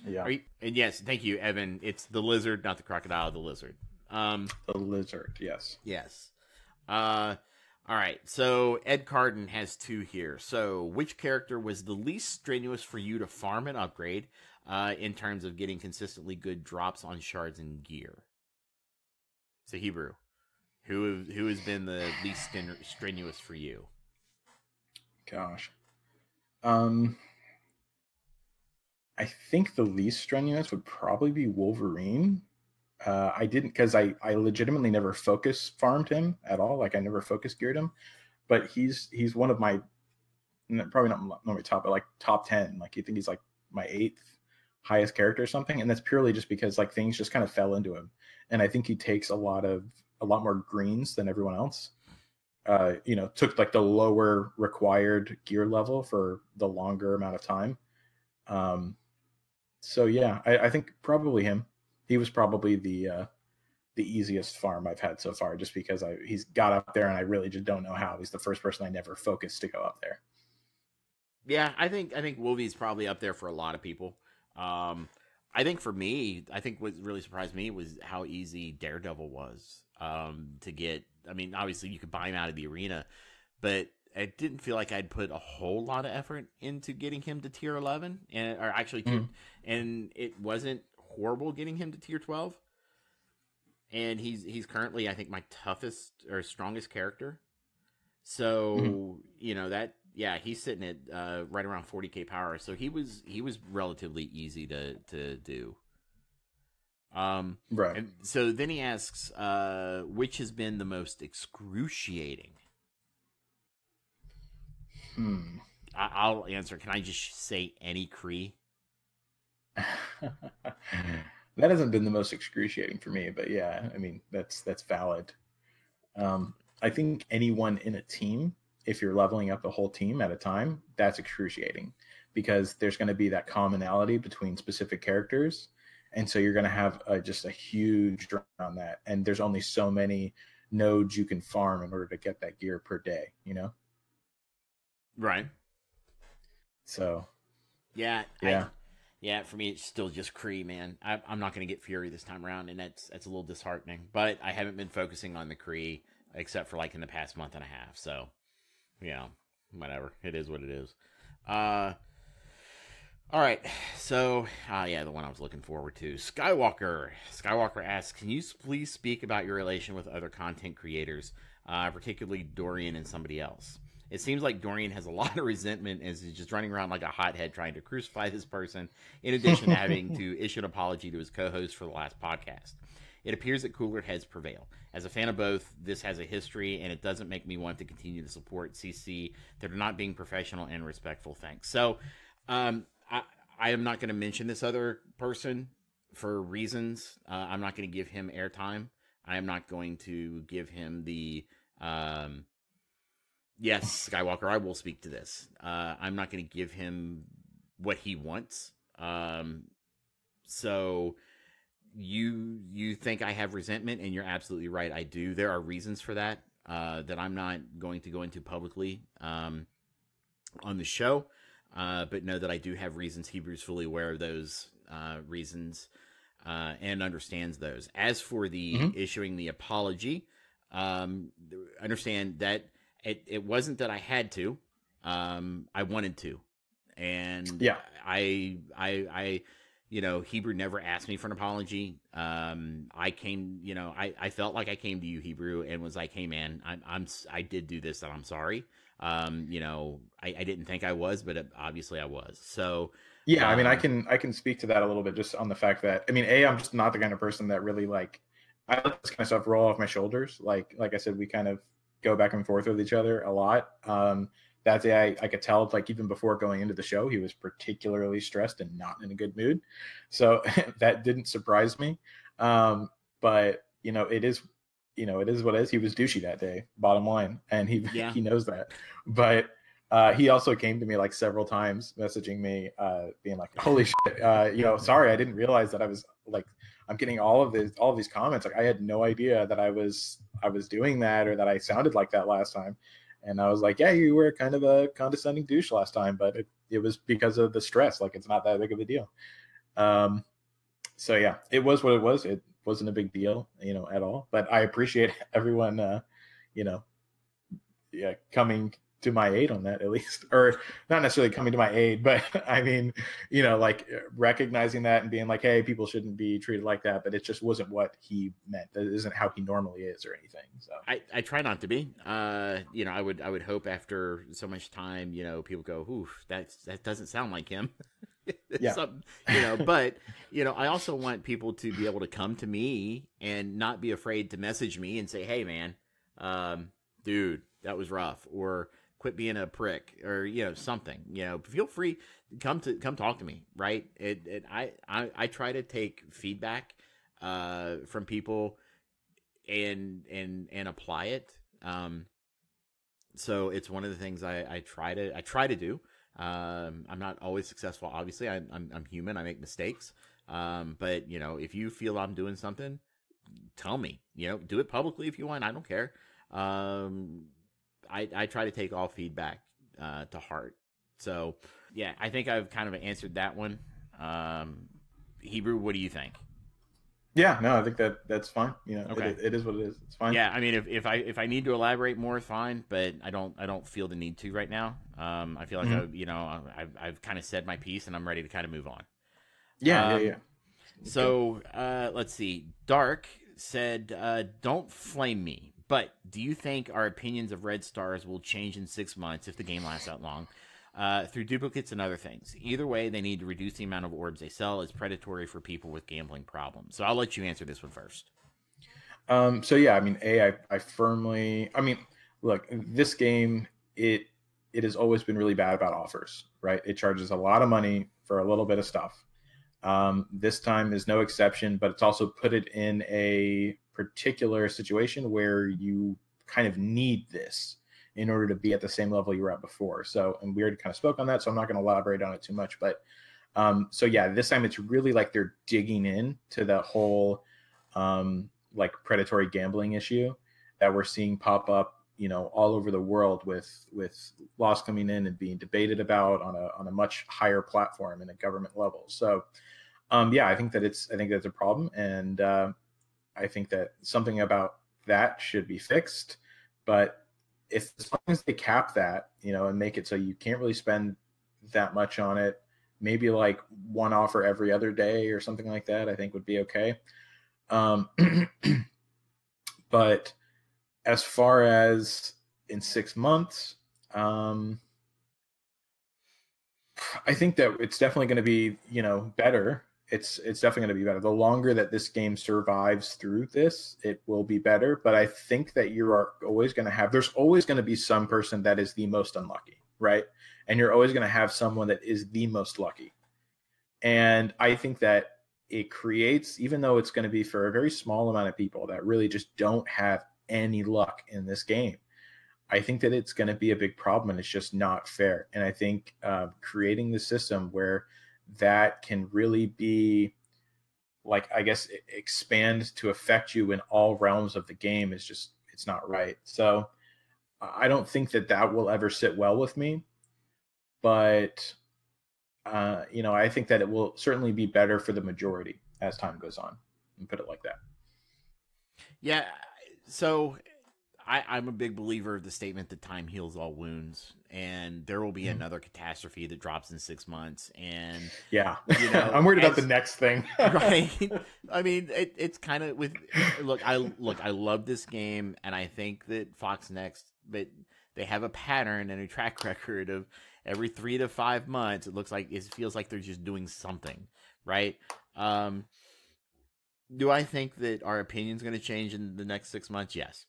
Yeah, And yes, thank you, Evan. It's the lizard, not the crocodile. The lizard. the lizard. Yes. Yes. All right. So Ed Carden has two here. So which character was the least strenuous for you to farm and upgrade, in terms of getting consistently good drops on shards and gear? So Hebrew, who has been the least strenuous for you? Gosh. Um, I think the least strenuous would probably be Wolverine. I didn't because I legitimately never focus farmed him at all. Like I never focus geared him, but he's one of my probably not my top, but like top 10. Like you think he's like my eighth highest character or something, and that's purely just because like things just kind of fell into him, and I think he takes a lot more greens than everyone else. Took like the lower required gear level for the longer amount of time. So yeah, I think probably him. He was probably the easiest farm I've had so far, just because he's got up there, and I really just don't know how. He's the first person I never focused to go up there. Yeah, I think Wolvie's probably up there for a lot of people. I think for me, I think what really surprised me was how easy Daredevil was to get. I mean, obviously you could buy him out of the arena, but I didn't feel like I'd put a whole lot of effort into getting him to tier 11, and it wasn't horrible getting him to tier 12. And he's currently, I think, my toughest or strongest character. So that, yeah, he's sitting at right around 40k power. So he was relatively easy to do. Right. And so then he asks, which has been the most excruciating? I'll answer. Can I just say any Kree? That hasn't been the most excruciating for me, but yeah, I mean that's valid. I think anyone in a team, if you're leveling up the whole team at a time, that's excruciating because there's going to be that commonality between specific characters, and so you're going to have just a huge draw on that. And there's only so many nodes you can farm in order to get that gear per day. Right. So. Yeah. Yeah. Yeah, for me, it's still just Kree, man. I'm not going to get Fury this time around, and that's a little disheartening. But I haven't been focusing on the Kree except for like in the past month and a half. So, whatever. It is what it is. All right. So, yeah, the one I was looking forward to. Skywalker. Skywalker asks, can you please speak about your relation with other content creators, particularly Dorian and somebody else? It seems like Dorian has a lot of resentment as he's just running around like a hothead trying to crucify this person, in addition to having to issue an apology to his co-host for the last podcast. It appears that cooler heads prevail. As a fan of both, this has a history, and it doesn't make me want to continue to support CC that are not being professional and respectful. Thanks. So, I am not going to mention this other person for reasons. I'm not going to give him airtime. I am not going to give him the... Yes, Skywalker, I will speak to this. I'm not going to give him what he wants. So you think I have resentment, and you're absolutely right. I do. There are reasons for that that I'm not going to go into publicly on the show. But know that I do have reasons. Hebrew's fully aware of those reasons and understands those. As for the issuing the apology, understand that it wasn't that I had to. I wanted to. And Yeah. I Hebrew never asked me for an apology. I came, I felt like I came to you, Hebrew, and was like, hey man, I did do this and I'm sorry. I didn't think I was, but obviously I was. So yeah, I mean, I can speak to that a little bit just on the fact that, I mean, I'm just not the kind of person that really like, I let this kind of stuff roll off my shoulders. Like I said, we kind of go back and forth with each other a lot. That day I could tell, like, even before going into the show, he was particularly stressed and not in a good mood. So that didn't surprise me. But it is what it is. He was douchey that day, bottom line. And he knows that. But he also came to me like several times messaging me, being like, holy shit, sorry, I didn't realize that I was like, I'm getting all of these comments. Like, I had no idea that I was doing that or that I sounded like that last time. And I was like, yeah, you were kind of a condescending douche last time, but it was because of the stress. Like, it's not that big of a deal. So yeah, it was what it was. It wasn't a big deal, at all, but I appreciate everyone, coming to my aid on that, at least, or not necessarily coming to my aid, but I mean, like recognizing that and being like, hey, people shouldn't be treated like that, but it just wasn't what he meant. That isn't how he normally is or anything. So I try not to be, I would hope after so much time, people go, oof, that doesn't sound like him. Yeah. But I also want people to be able to come to me and not be afraid to message me and say, hey man, dude, that was rough, or quit being a prick, or something. Feel free, come talk to me, right? I try to take feedback from people and apply it. So it's one of the things I try to do. I'm not always successful, obviously. I'm human, I make mistakes. But if you feel I'm doing something, tell me. Do it publicly if you want, I don't care. I try to take all feedback to heart. So yeah, I think I've kind of answered that one. Hebrew, what do you think? Yeah, no, I think that's fine. Okay. It is what it is. It's fine. Yeah, I mean, if I need to elaborate more, fine, but I don't feel the need to right now. I feel like I've kind of said my piece and I'm ready to kind of move on. Yeah. So let's see. Dark said, "Don't flame me, but do you think our opinions of red stars will change in 6 months if the game lasts that long? Through duplicates and other things. Either way, they need to reduce the amount of orbs they sell as predatory for people with gambling problems." So I'll let you answer this one first. So yeah, I mean, I mean, look, this game, it has always been really bad about offers, right? It charges a lot of money for a little bit of stuff. This time is no exception, but it's also put it in a particular situation where you kind of need this in order to be at the same level you were at before. So, and we already kind of spoke on that, so I'm not going to elaborate on it too much. But so yeah, this time it's really like they're digging in to the whole like predatory gambling issue that we're seeing pop up, all over the world with laws coming in and being debated about on a much higher platform in a government level. So yeah, I think that's a problem, and I think that something about that should be fixed. But as long as they cap that, and make it so you can't really spend that much on it, maybe like one offer every other day or something like that, I think would be okay. But as far as in 6 months, I think that it's definitely going to be, better. It's definitely going to be better. The longer that this game survives through this, it will be better. But I think that there's always going to be some person that is the most unlucky, right? And you're always going to have someone that is the most lucky. And I think that it creates, even though it's going to be for a very small amount of people that really just don't have any luck in this game, I think that it's going to be a big problem, and it's just not fair. And I think creating the system where that can really be, like, I guess, expand to affect you in all realms of the game it's not right. So I don't think that will ever sit well with me, but I think that it will certainly be better for the majority as time goes on, and put it like that. Yeah. So I'm a big believer of the statement that time heals all wounds, and there will be another catastrophe that drops in 6 months. And Yeah, I'm worried about the next thing. Right. I mean, it's kind of with I love this game, and I think that FoxNext, but they have a pattern and a track record of every 3 to 5 months. It feels like they're just doing something, right? Do I think that our opinion's going to change in the next 6 months? Yes,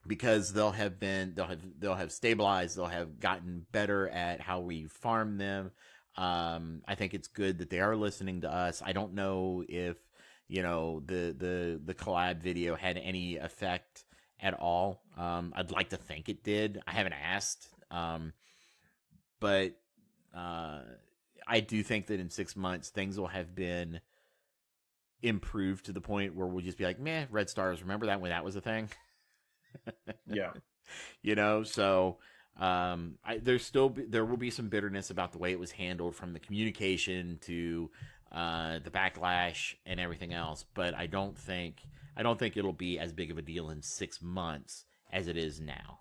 because they'll have stabilized, they'll have gotten better at how we farm them. I think it's good that they are listening to us. I don't know if the collab video had any effect at all. I'd like to think it did. I haven't asked, but I do think that in 6 months things will have been improved to the point where we'll just be like, meh, red stars. Remember that when that was a thing? Yeah. So there will be some bitterness about the way it was handled, from the communication to the backlash and everything else. But I don't think it'll be as big of a deal in 6 months as it is now.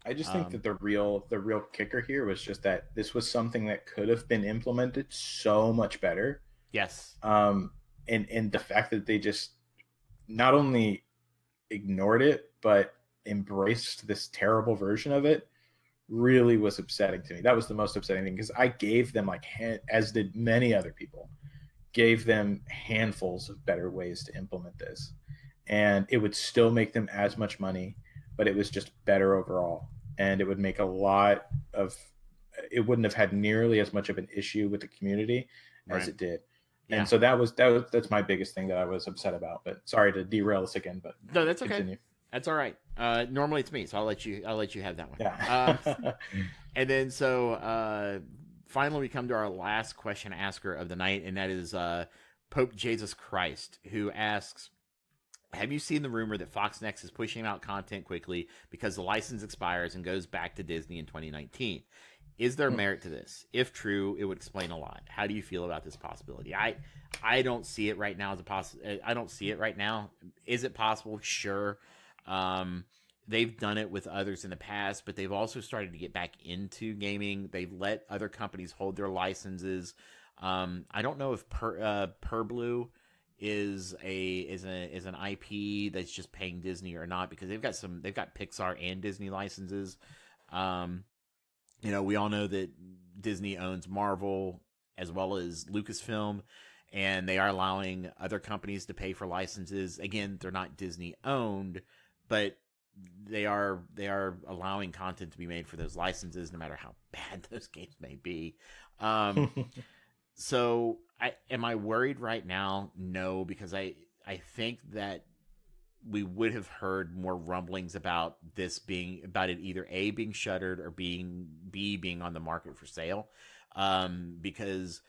I just think that the real kicker here was just that this was something that could have been implemented so much better. Yes. And the fact that they just not only ignored it but embraced this terrible version of it really was upsetting to me. That was the most upsetting thing, because I gave them, as did many other people, gave them handfuls of better ways to implement this, and it would still make them as much money, but it was just better overall, and it would make it wouldn't have had nearly as much of an issue with the community as it did. Yeah. And so that's my biggest thing that I was upset about. But sorry to derail this again, but no, that's okay. Continue. That's all right. Normally it's me, so I'll let you have that one. Yeah. And then finally we come to our last question asker of the night, and that is Pope Jesus Christ, who asks, have you seen the rumor that FoxNext is pushing out content quickly because the license expires and goes back to Disney in 2019? Is there merit to this? If true, it would explain a lot. How do you feel about this possibility? I don't see it right now as I don't see it right now. Is it possible? Sure. They've done it with others in the past, but they've also started to get back into gaming. They've let other companies hold their licenses. I don't know if Purblue is an IP that's just paying Disney or not, because they've got Pixar and Disney licenses. We all know that Disney owns Marvel as well as Lucasfilm, and they are allowing other companies to pay for licenses. Again, they're not Disney owned, but they are allowing content to be made for those licenses, no matter how bad those games may be. So am I worried right now? No, because I think that we would have heard more rumblings about it either A, being shuttered, or B, being on the market for sale. Because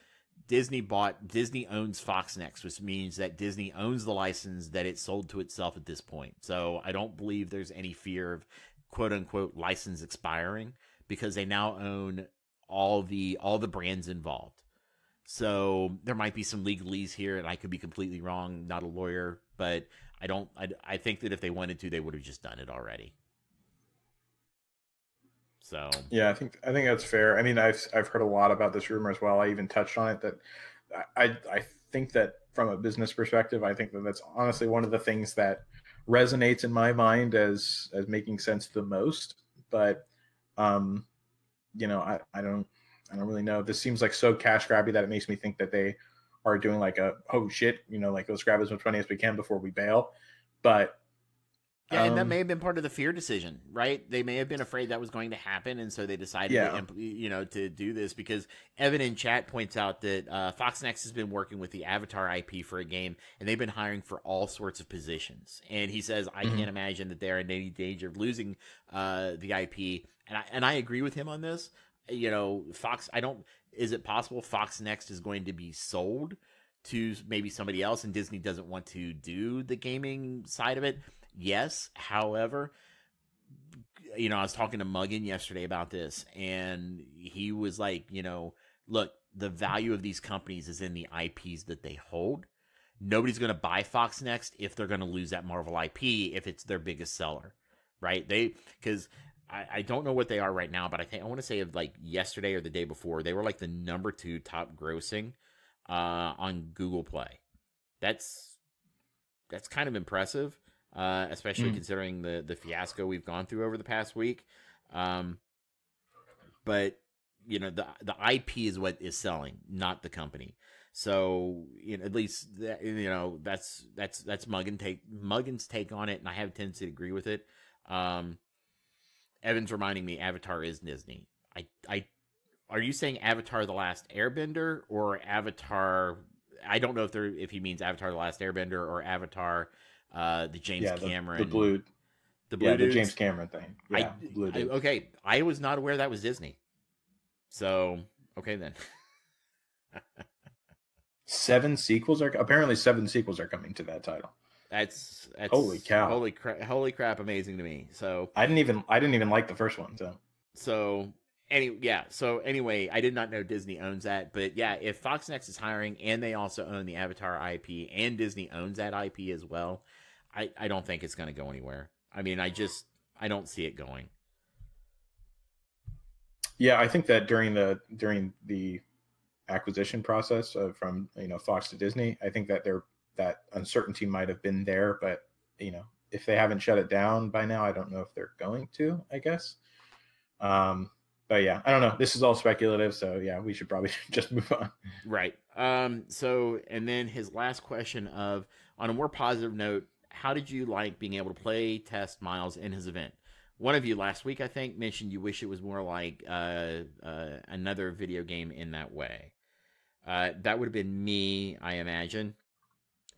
Disney owns FoxNext, which means that Disney owns the license that it sold to itself at this point. So I don't believe there's any fear of quote unquote license expiring, because they now own all the brands involved. So there might be some legalese here, and I could be completely wrong, not a lawyer, but I think that if they wanted to, they would have just done it already. So yeah, I think that's fair. I mean, I've heard a lot about this rumor as well. I even touched on it. That I think that from a business perspective, I think that that's honestly one of the things that resonates in my mind as making sense the most. But I don't really know. This seems like so cash grabby that it makes me think that they are doing like oh shit, let's grab as much money as we can before we bail. But yeah, and that may have been part of the fear decision, right? They may have been afraid that was going to happen, and so they decided to do this. Because Evan in chat points out that FoxNext has been working with the Avatar IP for a game, and they've been hiring for all sorts of positions. And he says, I can't imagine that they're in any danger of losing the IP. And I agree with him on this. Is it possible FoxNext is going to be sold to maybe somebody else, and Disney doesn't want to do the gaming side of it? Yes. However, I was talking to Muggin yesterday about this, and he was like, look, the value of these companies is in the IPs that they hold. Nobody's going to buy FoxNext if they're going to lose that Marvel IP if it's their biggest seller, right? Because I don't know what they are right now, but I want to say of like yesterday or the day before, they were like the number 2 top grossing on Google Play. That's kind of impressive, especially considering the fiasco we've gone through over the past week. But the IP is what is selling, not the company. So at least that's Muggin's take on it, and I have a tendency to agree with it. Evan's reminding me Avatar is Disney. Are you saying Avatar: The Last Airbender or Avatar? I don't know if he means Avatar: The Last Airbender or Avatar, the James Cameron, the blue the James Cameron thing. Yeah, okay. I was not aware that was Disney. So okay then. 7 sequels are coming to that title. That's holy cow! Holy crap! Amazing to me. So I didn't even like the first one. So anyway, I did not know Disney owns that, but yeah, if FoxNext is hiring and they also own the Avatar IP and Disney owns that IP as well, I don't think it's going to go anywhere. I mean, I don't see it going. Yeah, I think that during the acquisition process from Fox to Disney, I think that that uncertainty might have been there, but if they haven't shut it down by now, I don't know if they're going to, I guess. But yeah, I don't know. This is all speculative, so yeah, we should probably just move on. Right. So, and then his last question on a more positive note, how did you like being able to play test Miles in his event? One of you last week, I think, mentioned you wish it was more like another video game in that way. That would have been me, I imagine.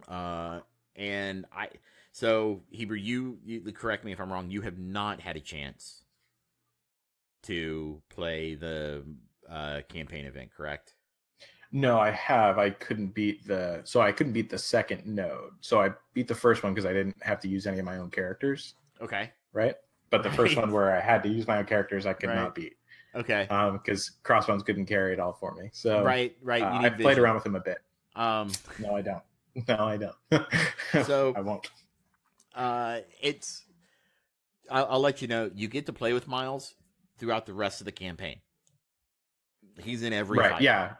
So Hebrew, you correct me if I'm wrong. You have not had a chance to play the campaign event, correct? No, I have. I couldn't beat the second node. So I beat the first one because I didn't have to use any of my own characters. Okay. Right? But the first one where I had to use my own characters, I could not beat. Okay. Because Crossbones couldn't carry it all for me. So right. I played around with him a bit. No, I don't. So I won't. I'll let you know. You get to play with Miles throughout the rest of the campaign. He's in every fight. Yeah.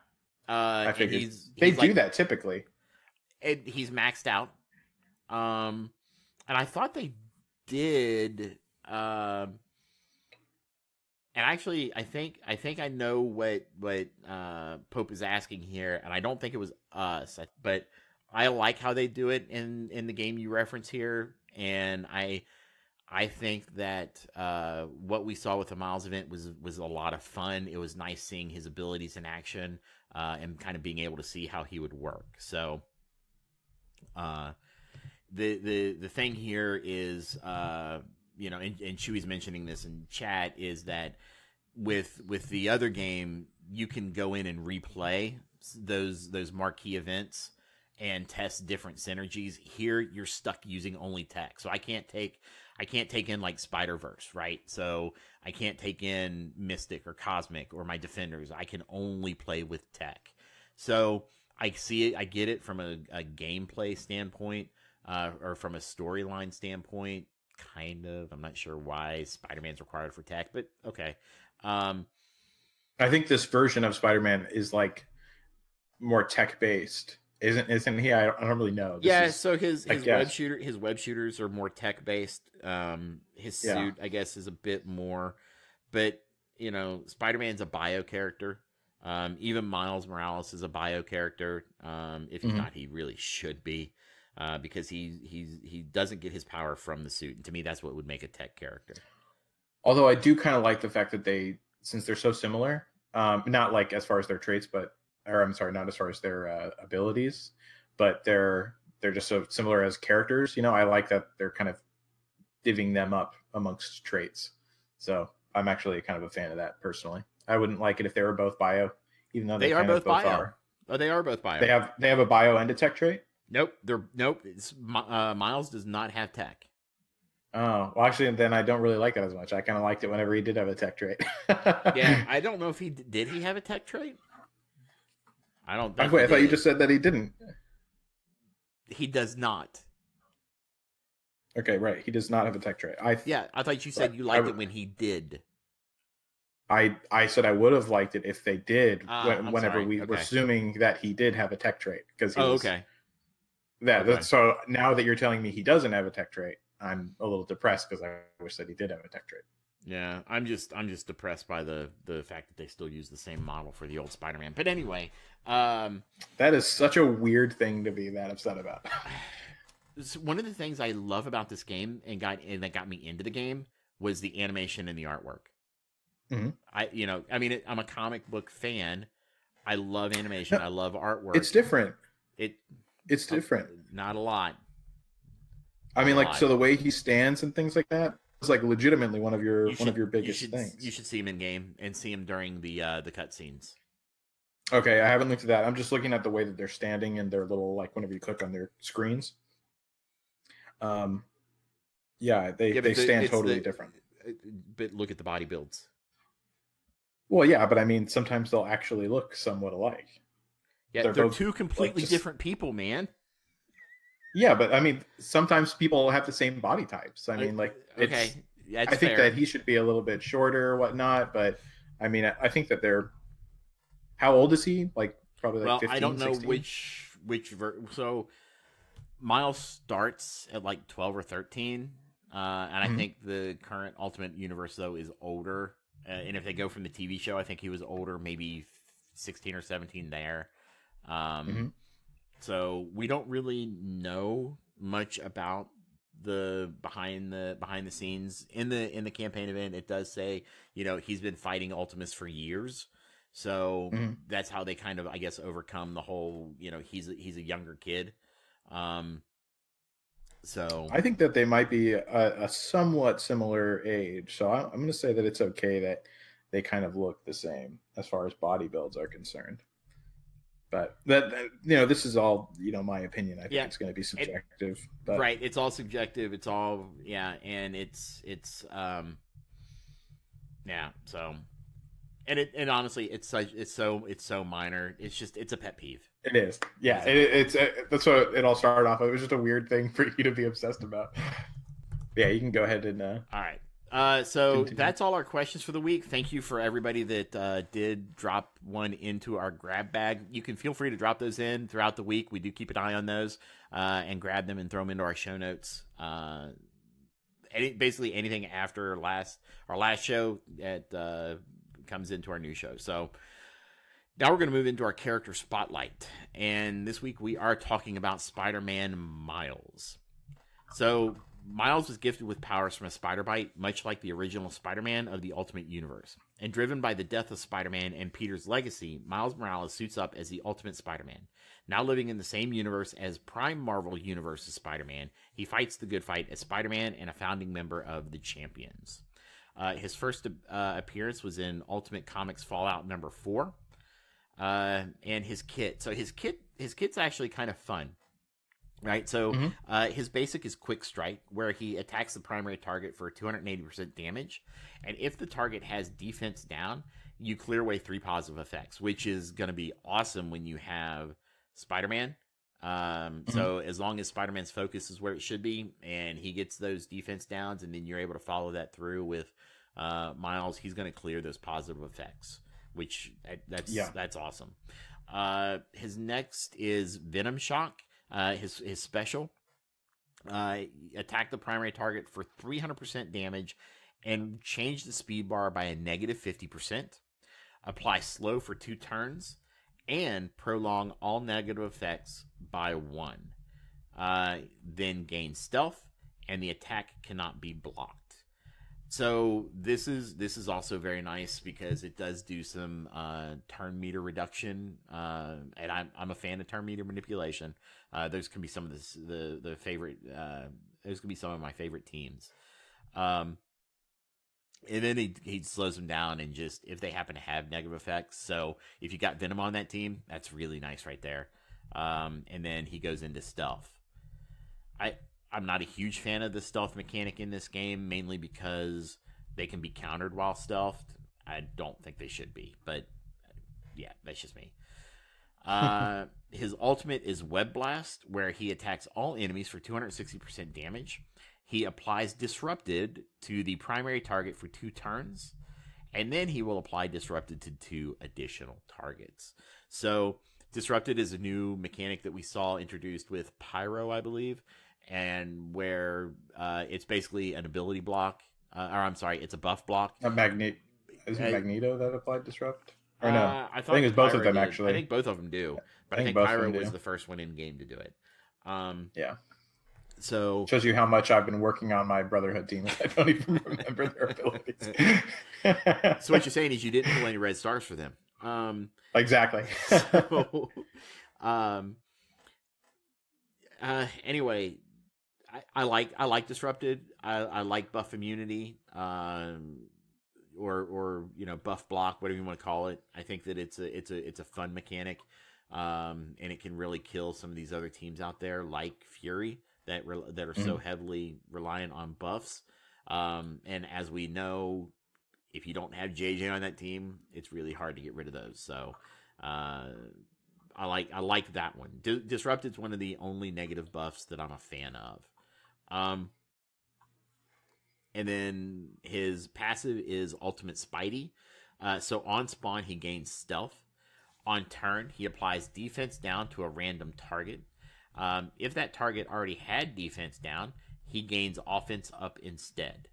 I figured they do that typically. He's maxed out. And I thought they did. And actually, I think I know what Pope is asking here, and I don't think it was us, but I like how they do it in the game you reference here, and I think that what we saw with the Miles event was a lot of fun. It was nice seeing his abilities in action and kind of being able to see how he would work. So the thing here is, and Chewy's mentioning this in chat, is that with the other game, you can go in and replay those marquee events and test different synergies. Here, you're stuck using only tech. So I can't take in like Spider-Verse, right? So I can't take in Mystic or Cosmic or my Defenders. I can only play with tech. So I see it. I get it from a gameplay standpoint or from a storyline standpoint, kind of. I'm not sure why Spider-Man's required for tech, but okay. I think this version of Spider-Man is like more tech-based. Isn't he? I don't really know. So his web shooters are more tech based. His suit, I guess, is a bit more, but Spider-Man's a bio character. Even Miles Morales is a bio character. If he's not, he really should be, because he doesn't get his power from the suit. And to me, that's what would make a tech character. Although I do kind of like the fact that since they're so similar, not like as far as their traits, not as far as their abilities, but they're just so similar as characters. I like that they're kind of divvying them up amongst traits. So I'm actually kind of a fan of that personally. I wouldn't like it if they were both bio, even though they are both bio. Are. Oh, they are both bio. They have a bio and a tech trait. Nope. Miles does not have tech. Oh, well, actually, then I don't really like that as much. I kind of liked it whenever he did have a tech trait. Yeah, I don't know if did he have a tech trait? I don't think I thought you just said that he didn't. He does not. Okay, right. He does not have a tech trait. I thought you said you liked it when he did. I said I would have liked it if they did. Whenever we were Okay. assuming that he did have a tech trait, because he was. Okay. So now that you're telling me he doesn't have a tech trait, I'm a little depressed because I wish that he did have a tech trait. Yeah, I'm just depressed by the fact that they still use the same model for the old Spider-Man. But anyway, that is such a weird thing to be that upset about. One of the things I love about this game and that got me into the game was the animation and the artwork. Mm-hmm. I'm a comic book fan. I love animation. I love artwork. It's different. It's different. Not a lot. So the way he stands and things like that is like legitimately one of your biggest things. You should see him in game and see him during the cutscenes. Okay, I haven't looked at that. I'm just looking at the way that they're standing and their little, like, whenever you click on their screens. They stand totally different. But look at the body builds. Well, yeah, but sometimes they'll actually look somewhat alike. Yeah, they're two completely different people, man. Yeah, but sometimes people have the same body types. I think that he should be a little bit shorter or whatnot, but I think that they're. How old is he? Like probably like 15, I don't know 16? So Miles starts at like 12 or 13, and I think the current Ultimate Universe though is older. And if they go from the TV show, I think he was older, maybe 16 or 17 there. So we don't really know much about the behind the scenes in the campaign event. It does say, he's been fighting Ultimus for years. So that's how they kind of, I guess, overcome the whole, he's a younger kid. So I think that they might be a somewhat similar age. So I'm going to say that it's okay that they kind of look the same as far as body builds are concerned. But this is all, my opinion. I think it's going to be subjective. Right. It's all subjective. It's all, and it's so. And honestly, it's so minor. It's a pet peeve. It is. Yeah, that's what it all started off. It was just a weird thing for you to be obsessed about. Yeah, you can go ahead and. All right. So continue. That's all our questions for the week. Thank you for everybody that did drop one into our grab bag. You can feel free to drop those in throughout the week. We do keep an eye on those and grab them and throw them into our show notes. Basically anything after our last show that comes into our new show. So now we're going to move into our character spotlight. And this week we are talking about Spider-Man Miles. So Miles was gifted with powers from a spider bite, much like the original Spider-Man of the Ultimate Universe. And driven by the death of Spider-Man and Peter's legacy, Miles Morales suits up as the Ultimate Spider-Man. Now living in the same universe as Prime Marvel Universe's Spider-Man, he fights the good fight as Spider-Man and a founding member of the Champions. His first appearance was in Ultimate Comics Fallout number 4. And his kit. So his kit's actually kind of fun. Right, so his basic is Quick Strike, where he attacks the primary target for 280% damage, and if the target has defense down, you clear away 3 positive effects, which is going to be awesome when you have Spider-Man. So as long as Spider-Man's focus is where it should be, and he gets those defense downs, and then you're able to follow that through with Miles, he's going to clear those positive effects, which that's awesome. His next is Venom Shock. His special, attack the primary target for 300% damage and change the speed bar by a negative 50%, apply slow for 2 turns, and prolong all negative effects by 1. Then gain stealth, and the attack cannot be blocked. So this is also very nice because it does do some turn meter reduction, and I'm a fan of turn meter manipulation. Those can be some of the favorite. Those can be some of my favorite teams. And then he slows them down, and just if they happen to have negative effects. So if you got Venom on that team, that's really nice right there. And then he goes into stealth. I'm not a huge fan of the stealth mechanic in this game, mainly because they can be countered while stealthed. I don't think they should be, but yeah, that's just me. His ultimate is Web Blast, where he attacks all enemies for 260% damage. he applies Disrupted to the primary target for 2 turns, and then he will apply Disrupted to 2 additional targets. So Disrupted is a new mechanic that we saw introduced with Pyro, I believe, and where it's basically an ability block, it's a buff block. Is it Magneto that applied Disrupt? Or no? I think it's both Pyro of them, did. actually. I think both of them do, but I think Pyro was the first one in game to do it. Yeah. So shows you how much I've been working on my Brotherhood team. I don't even remember their abilities. So what you're saying is you didn't pull any red stars for them. Exactly. So, anyway, I like Disrupted. I like buff immunity, or buff block, whatever you want to call it. I think that it's a fun mechanic, and it can really kill some of these other teams out there like Fury that are so heavily reliant on buffs. And as we know, if you don't have JJ on that team, it's really hard to get rid of those. So I like that one. Disrupted's one of the only negative buffs that I'm a fan of. And then his passive is Ultimate Spidey. So on spawn, he gains stealth. On turn, he applies defense down to a random target. If that target already had defense down, he gains offense up instead.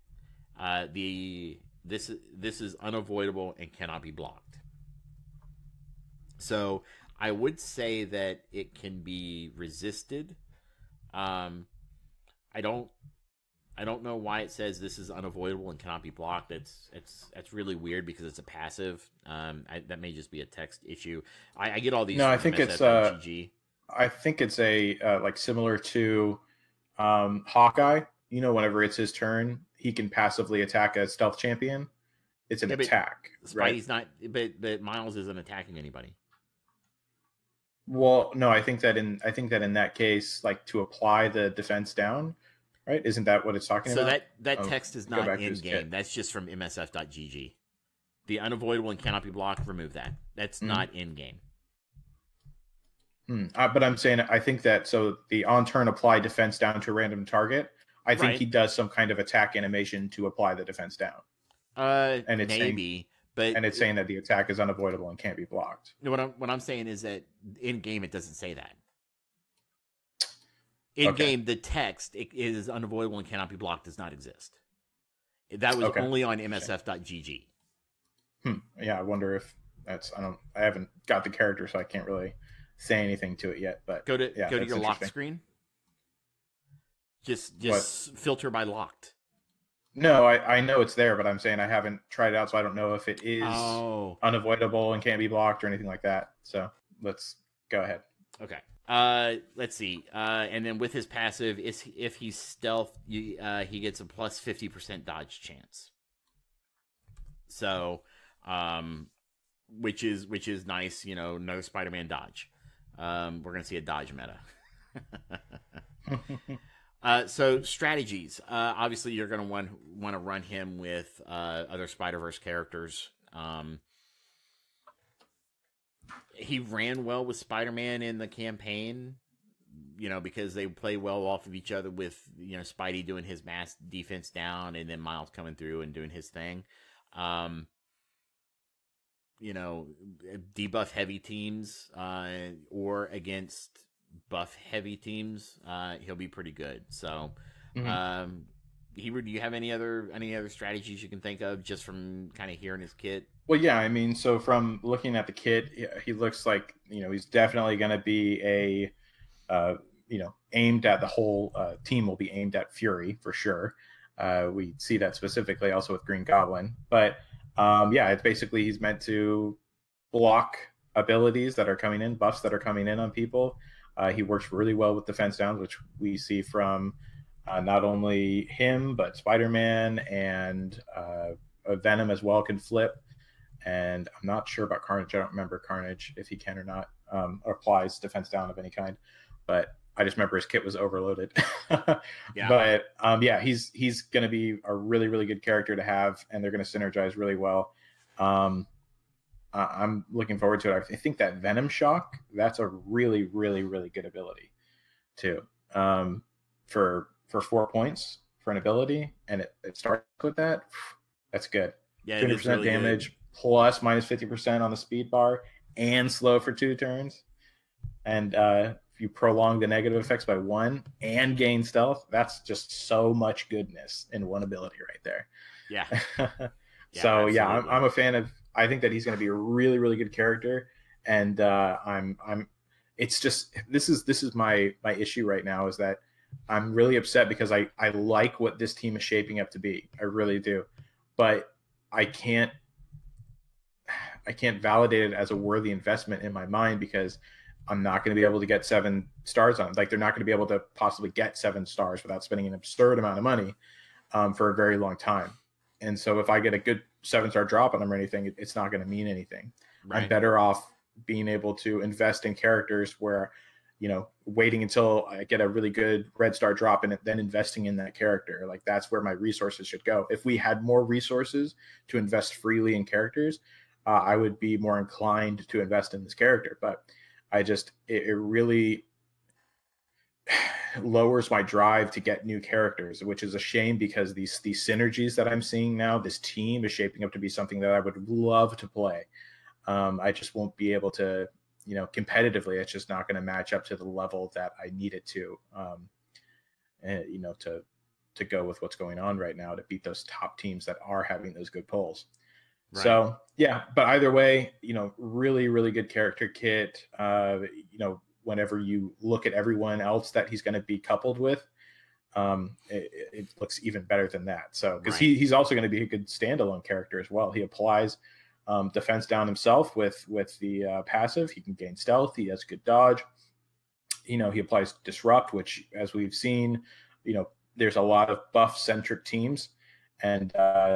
This is unavoidable and cannot be blocked. So I would say that it can be resisted. I don't know why it says this is unavoidable and cannot be blocked. That's really weird because it's a passive. That may just be a text issue. I get all these. No, I think it's GG. I think it's a like similar to Hawkeye. Whenever it's his turn, he can passively attack a stealth champion. It's an attack. Spidey's not, but Miles isn't attacking anybody. Well, no, I think that in that case, like to apply the defense down, right? Isn't that what it's talking about? So that text is not in game. That's just from MSF.gg. The unavoidable and cannot be blocked. Remove that. That's not in game. But I'm saying I think that so the on turn apply defense down to a random target. I think he does some kind of attack animation to apply the defense down. And it's maybe. And it's saying that the attack is unavoidable and can't be blocked. What I'm saying is that in game it doesn't say that. In game, the text is unavoidable and cannot be blocked does not exist. That was only on MSF.gg. Yeah, I wonder if that's I haven't got the character, so I can't really say anything to it yet. But go to your locked screen. Just filter by locked. No, I know it's there, but I'm saying I haven't tried it out, so I don't know if it is unavoidable and can't be blocked or anything like that. So let's go ahead. Okay. Let's see. And then with his passive, if he's stealth, he gets a plus 50% dodge chance. So, which is nice. No Spider-Man dodge. We're gonna see a dodge meta. So strategies. Obviously, you're going to want to run him with other Spider-Verse characters. He ran well with Spider-Man in the campaign, because they play well off of each other with, Spidey doing his mass defense down and then Miles coming through and doing his thing. Debuff heavy teams or against buff heavy teams, he'll be pretty good. So, Hebrew, do you have any other strategies you can think of just from kind of hearing his kit? Well, yeah, I mean, so from looking at the kit, he looks like he's definitely going to be aimed at the whole team will be aimed at Fury for sure. We see that specifically also with Green Goblin, but it's basically he's meant to block abilities that are coming in, buffs that are coming in on people. He works really well with defense downs, which we see from not only him, but Spider-Man and Venom as well can flip. And I'm not sure about Carnage. I don't remember Carnage, if he can or not, applies defense down of any kind. But I just remember his kit was overloaded. Yeah. But he's going to be a really, really good character to have, and they're going to synergize really well. I'm looking forward to it. I think that Venom Shock, that's a really, really, really good ability too. For 4 points for an ability, and it starts with that, that's good. Yeah, 200% really damage good. plus minus 50% on the speed bar, and slow for 2 turns. And if you prolong the negative effects by 1 and gain stealth, that's just so much goodness in one ability right there. Yeah. So yeah, Absolutely. I'm a fan of. I think that he's going to be a really, really good character, and I'm. It's just this is my issue right now is that I'm really upset because I like what this team is shaping up to be. I really do, but I can't validate it as a worthy investment in my mind because I'm not going to be able to get 7 stars on. Like they're not going to be able to possibly get 7 stars without spending an absurd amount of money for a very long time. And so if I get a good 7-star drop on them or anything, it's not going to mean anything. Right. I'm better off being able to invest in characters where, waiting until I get a really good red star drop and then investing in that character. Like that's where my resources should go. If we had more resources to invest freely in characters, I would be more inclined to invest in this character. But it really lowers my drive to get new characters, which is a shame because these synergies that I'm seeing now, this team is shaping up to be something that I would love to play. I just won't be able to, competitively, it's just not going to match up to the level that I need it to, to go with what's going on right now to beat those top teams that are having those good polls. Right. So yeah, but either way, really, really good character kit. Whenever you look at everyone else that he's going to be coupled with, it looks even better than that. So because he's also going to be a good standalone character as well. He applies defense down himself with the passive. He can gain stealth. He has good dodge. He applies disrupt, which as we've seen, there's a lot of buff centric teams. And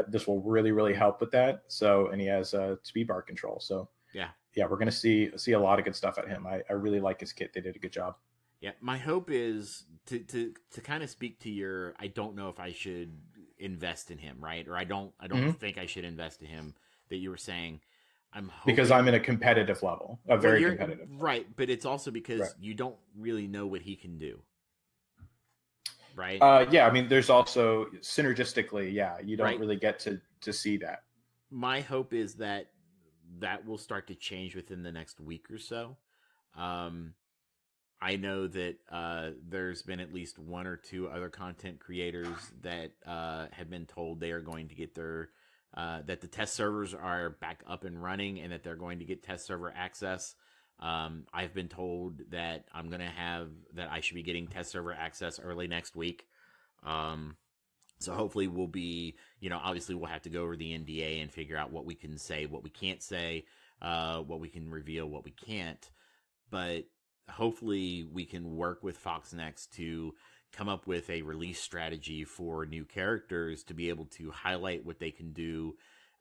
this will really, really help with that. So, and he has speed bar control. So yeah, we're going to see a lot of good stuff at him. I really like his kit. They did a good job. Yeah, my hope is to kind of speak to your. I don't know if I should invest in him, right? Or I don't think I should invest in him. That you were saying, I'm hoping, because I'm in a competitive level, very competitive. Right, but it's also because you don't really know what he can do. Right. Yeah, I mean, there's also synergistically, you don't really get to see that. My hope is that will start to change within the next week or so. I know that there's been at least 1 or 2 other content creators that have been told they are going to get their that the test servers are back up and running and that they're going to get test server access. I've been told that I should be getting test server access early next week. So hopefully we'll be, obviously we'll have to go over the NDA and figure out what we can say, what we can't say, what we can reveal, what we can't. But hopefully we can work with FoxNext to come up with a release strategy for new characters to be able to highlight what they can do,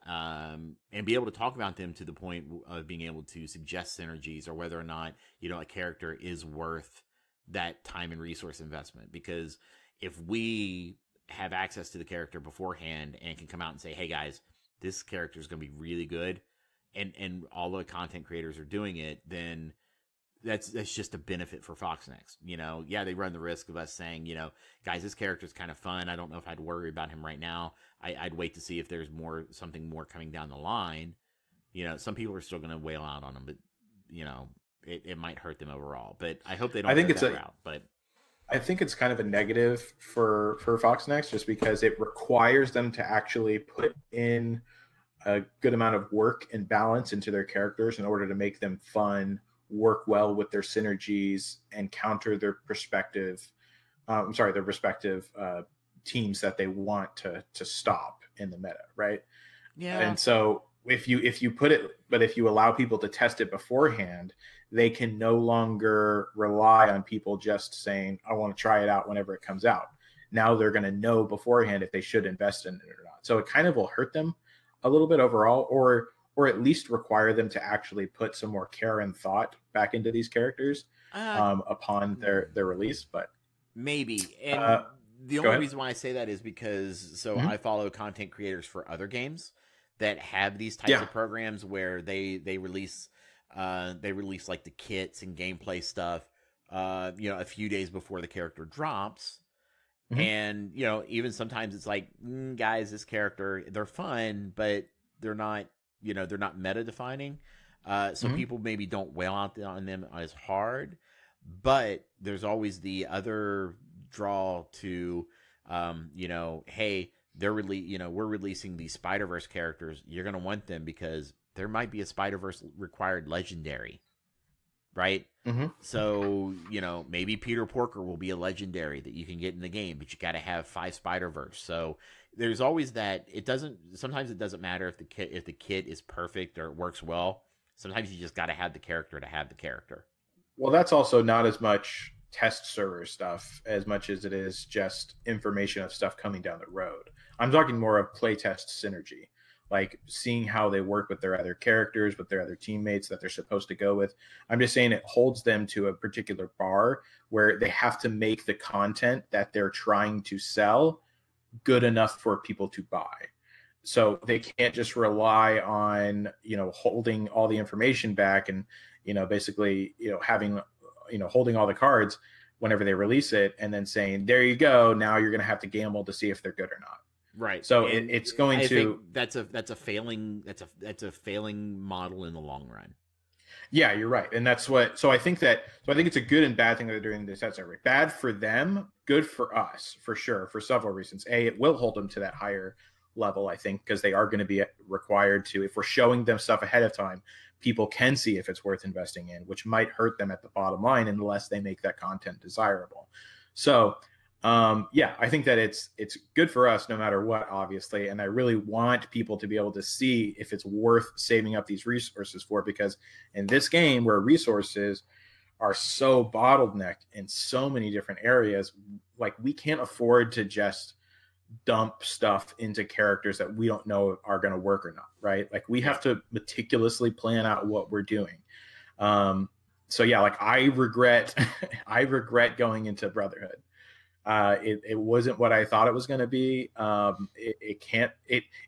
and be able to talk about them to the point of being able to suggest synergies or whether or not, a character is worth that time and resource investment. Because if we have access to the character beforehand and can come out and say, hey guys, this character is going to be really good, and all the content creators are doing it, then that's just a benefit for FoxNext. They run the risk of us saying, guys, this character is kind of fun. I don't know if I'd worry about him right now. I'd wait to see if there's something more coming down the line. Some people are still going to wail out on him, but it might hurt them overall. But I hope they don't. I think it's that route. But I think it's kind of a negative for FoxNext just because it requires them to actually put in a good amount of work and balance into their characters in order to make them fun, work well with their synergies, and counter their respective teams that they want to stop in the meta, right? Yeah. And so if you allow people to test it beforehand, they can no longer rely on people just saying, I want to try it out whenever it comes out. Now they're going to know beforehand if they should invest in it or not. So it kind of will hurt them a little bit overall, or at least require them to actually put some more care and thought back into these characters upon their release. But maybe. And the only reason why I say that is because I follow content creators for other games that have these types of programs where they release like the kits and gameplay stuff a few days before the character drops. Mhm. And, even sometimes it's like, guys, this character, they're fun, but they're not, they're not meta defining. So Mhm. people maybe don't wail out on them as hard, but there's always the other draw to, hey, we're releasing these Spider-Verse characters. You're going to want them because there might be a Spider-Verse required legendary, right? Mhm. So, maybe Peter Porker will be a legendary that you can get in the game, but you got to have 5 Spider-Verse. So there's always that. Sometimes it doesn't matter if the kit is perfect or it works well. Sometimes you just got to have the character to have the character. Well, that's also not as much test server stuff as much as it is just information of stuff coming down the road. I'm talking more of playtest synergy, like seeing how they work with their other characters, with their other teammates that they're supposed to go with. I'm just saying it holds them to a particular bar where they have to make the content that they're trying to sell good enough for people to buy. So they can't just rely on, holding all the information back and, basically, having, holding all the cards whenever they release it and then saying, there you go. Now you're going to have to gamble to see if they're good or not. Right. So it's going I to, think that's a failing model in the long run. yeah, you're right. And so I think it's a good and bad thing that they're doing this test server. Bad for them, good for us, for sure, for several reasons. It will hold them to that higher level, I think, because they are going to be required to, if we're showing them stuff ahead of time, people can see if it's worth investing in, which might hurt them at the bottom line unless they make that content desirable. So I think that it's good for us no matter what, obviously. And I really want people to be able to see if it's worth saving up these resources for, because in this game where resources are so bottlenecked in so many different areas, like we can't afford to just dump stuff into characters that we don't know are going to work or not, right? Like we have to meticulously plan out what we're doing. Like I regret going into Brotherhood. It wasn't what I thought it was going to be.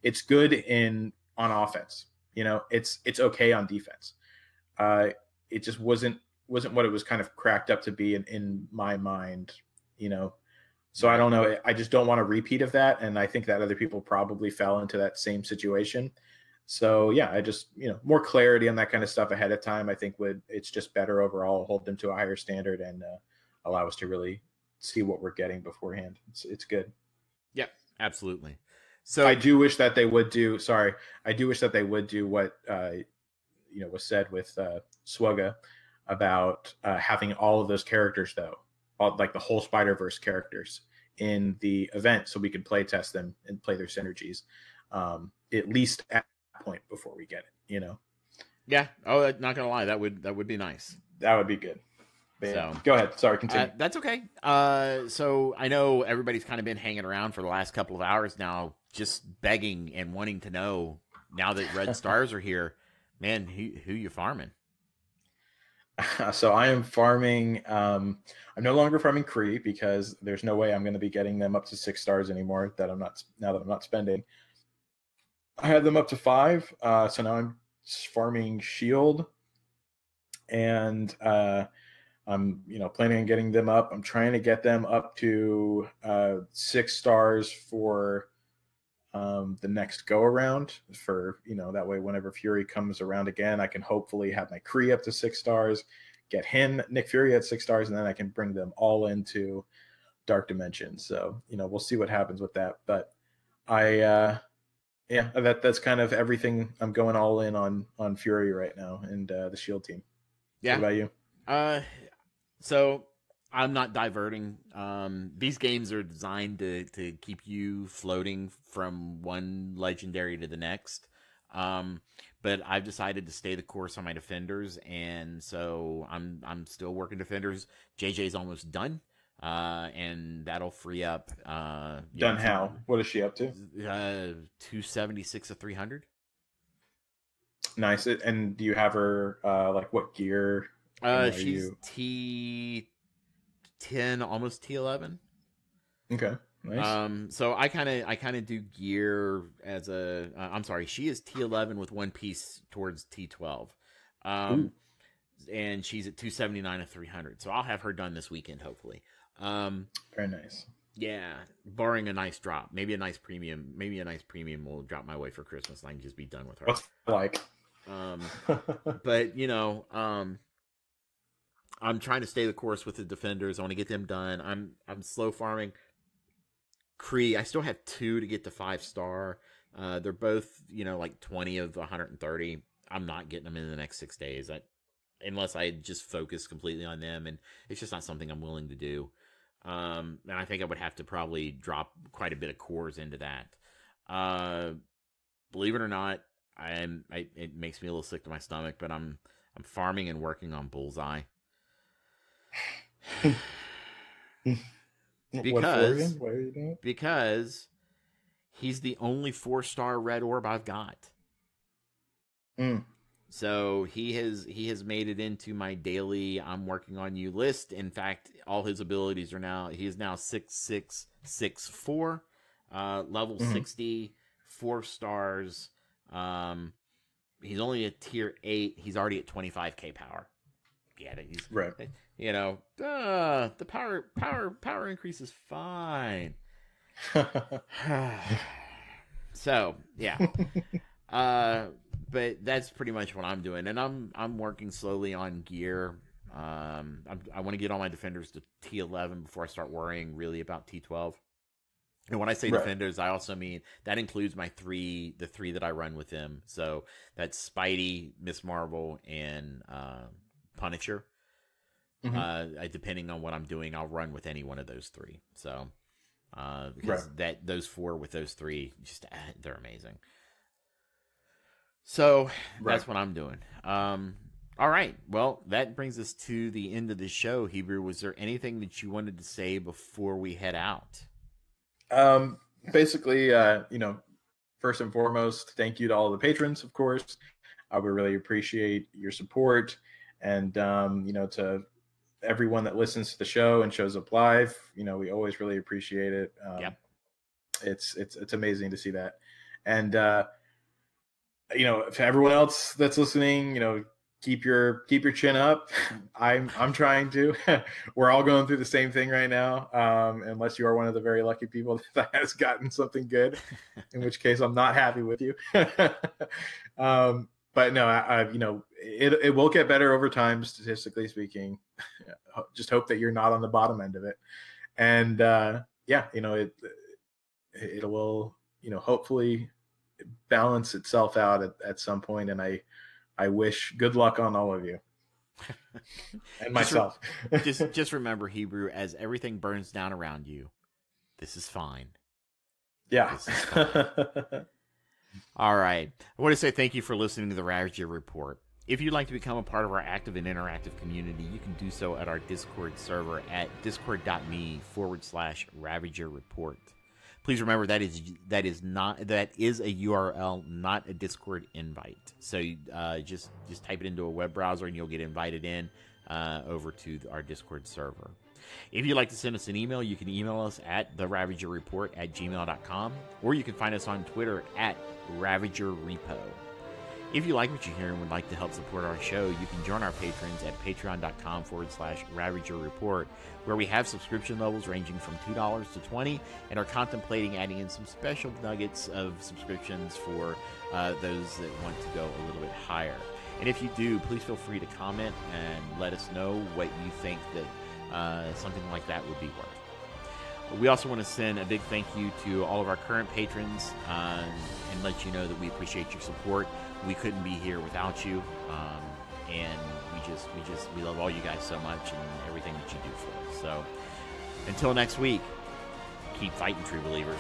It's good on offense. It's okay on defense. It just wasn't what it was kind of cracked up to be in my mind. So I don't know. I just don't want a repeat of that, and I think that other people probably fell into that same situation. So I just more clarity on that kind of stuff ahead of time. I think it's just better overall, hold them to a higher standard and allow us to really see what we're getting beforehand. It's good. Yeah, absolutely. So I do wish that they would do. Sorry, I do wish that they would do what was said with Swugga about having all of those characters, though, like the whole Spider-Verse characters in the event, so we could play test them and play their synergies, at least at that point before we get it. Yeah. Oh, not gonna lie, that would be nice. That would be good. So go ahead. Sorry, continue. That's okay. So I know everybody's kind of been hanging around for the last couple of hours now, just begging and wanting to know, now that Red Stars are here, man, who you farming? So I am farming. I'm no longer farming Kree because there's no way I'm going to be getting them up to 6 stars anymore. Now that I'm not spending. I had them up to 5. So now I'm farming Shield, and I'm planning on getting them up. I'm trying to get them up to 6 stars for the next go around, for that way whenever Fury comes around again, I can hopefully have my Kree up to 6 stars, get Nick Fury at 6 stars, and then I can bring them all into Dark Dimension. So we'll see what happens with that. But that's kind of everything. I'm going all in on Fury right now and the Shield team. Yeah. What about you? So I'm not diverting. These games are designed to keep you floating from one legendary to the next. But I've decided to stay the course on my defenders, and so I'm still working defenders. JJ's almost done, and that'll free up. Done how? What is she up to? 276 of 300. Nice. And do you have her like what gear? She's T10, almost T11. Okay, nice. So I kind of do gear as a. I'm sorry, she is T11 with one piece towards T12. And she's at 279 of 300. So I'll have her done this weekend, hopefully. Very nice. Yeah, barring a nice drop, maybe a nice premium will drop my way for Christmas, and I can just be done with her. What's it like? But I'm trying to stay the course with the defenders. I want to get them done. I'm slow farming Kree. I still have 2 to get to 5-star. They're both, like 20 of 130. I'm not getting them in the next 6 days. Unless I just focus completely on them, and it's just not something I'm willing to do. And I think I would have to probably drop quite a bit of cores into that. Believe it or not, it makes me a little sick to my stomach, but I'm farming and working on Bullseye. Because Why are you doing it? Because he's the only 4-star red orb I've got. So he has made it into my daily I'm working on you list. In fact, all his abilities he is now 6664, level 60, 4 stars. He's only a tier 8. He's already at 25k power. Yeah, he's right. The power increase is fine. So yeah. But that's pretty much what I'm doing, and I'm working slowly on gear. I want to get all my defenders to T11 before I start worrying really about T12. And when I say defenders, I also mean that includes the 3 that I run with them. So that's Spidey, Miss Marvel, and Punisher. Depending on what I'm doing, I'll run with any one of those 3. So because those 4 with those 3, just they're amazing. So that's what I'm doing. All right. Well, that brings us to the end of the show. Hebrew, was there anything that you wanted to say before we head out? Basically, first and foremost, thank you to all the patrons, of course. I would really appreciate your support, and to everyone that listens to the show and shows up live. We always really appreciate it. It's amazing to see that, and for everyone else that's listening, keep your chin up. I'm trying to. We're all going through the same thing right now, unless you are one of the very lucky people that has gotten something good, in which case I'm not happy with you. But no, it will get better over time, statistically speaking. Just hope that you're not on the bottom end of it, and it will hopefully balance itself out at some point, and I wish good luck on all of you and myself. just remember, Hebrew, as everything burns down around you, this is fine. Yeah. This is fine. All right. I want to say thank you for listening to the Ravager Report. If you'd like to become a part of our active and interactive community, you can do so at our Discord server at discord.me/Ravager Report. Please remember that is a URL, not a Discord invite. So just type it into a web browser and you'll get invited in over to our Discord server. If you'd like to send us an email, you can email us at theravagerreport@gmail.com, or you can find us on Twitter at RavagerRepo. If you like what you hear and would like to help support our show, you can join our patrons at patreon.com/Ravager Report, where we have subscription levels ranging from $2 to $20 and are contemplating adding in some special nuggets of subscriptions for those that want to go a little bit higher. And if you do, please feel free to comment and let us know what you think that something like that would be worth. We also want to send a big thank you to all of our current patrons and let you know that we appreciate your support. We couldn't be here without you, and we love all you guys so much and everything that you do for us. So until next week, keep fighting, true believers.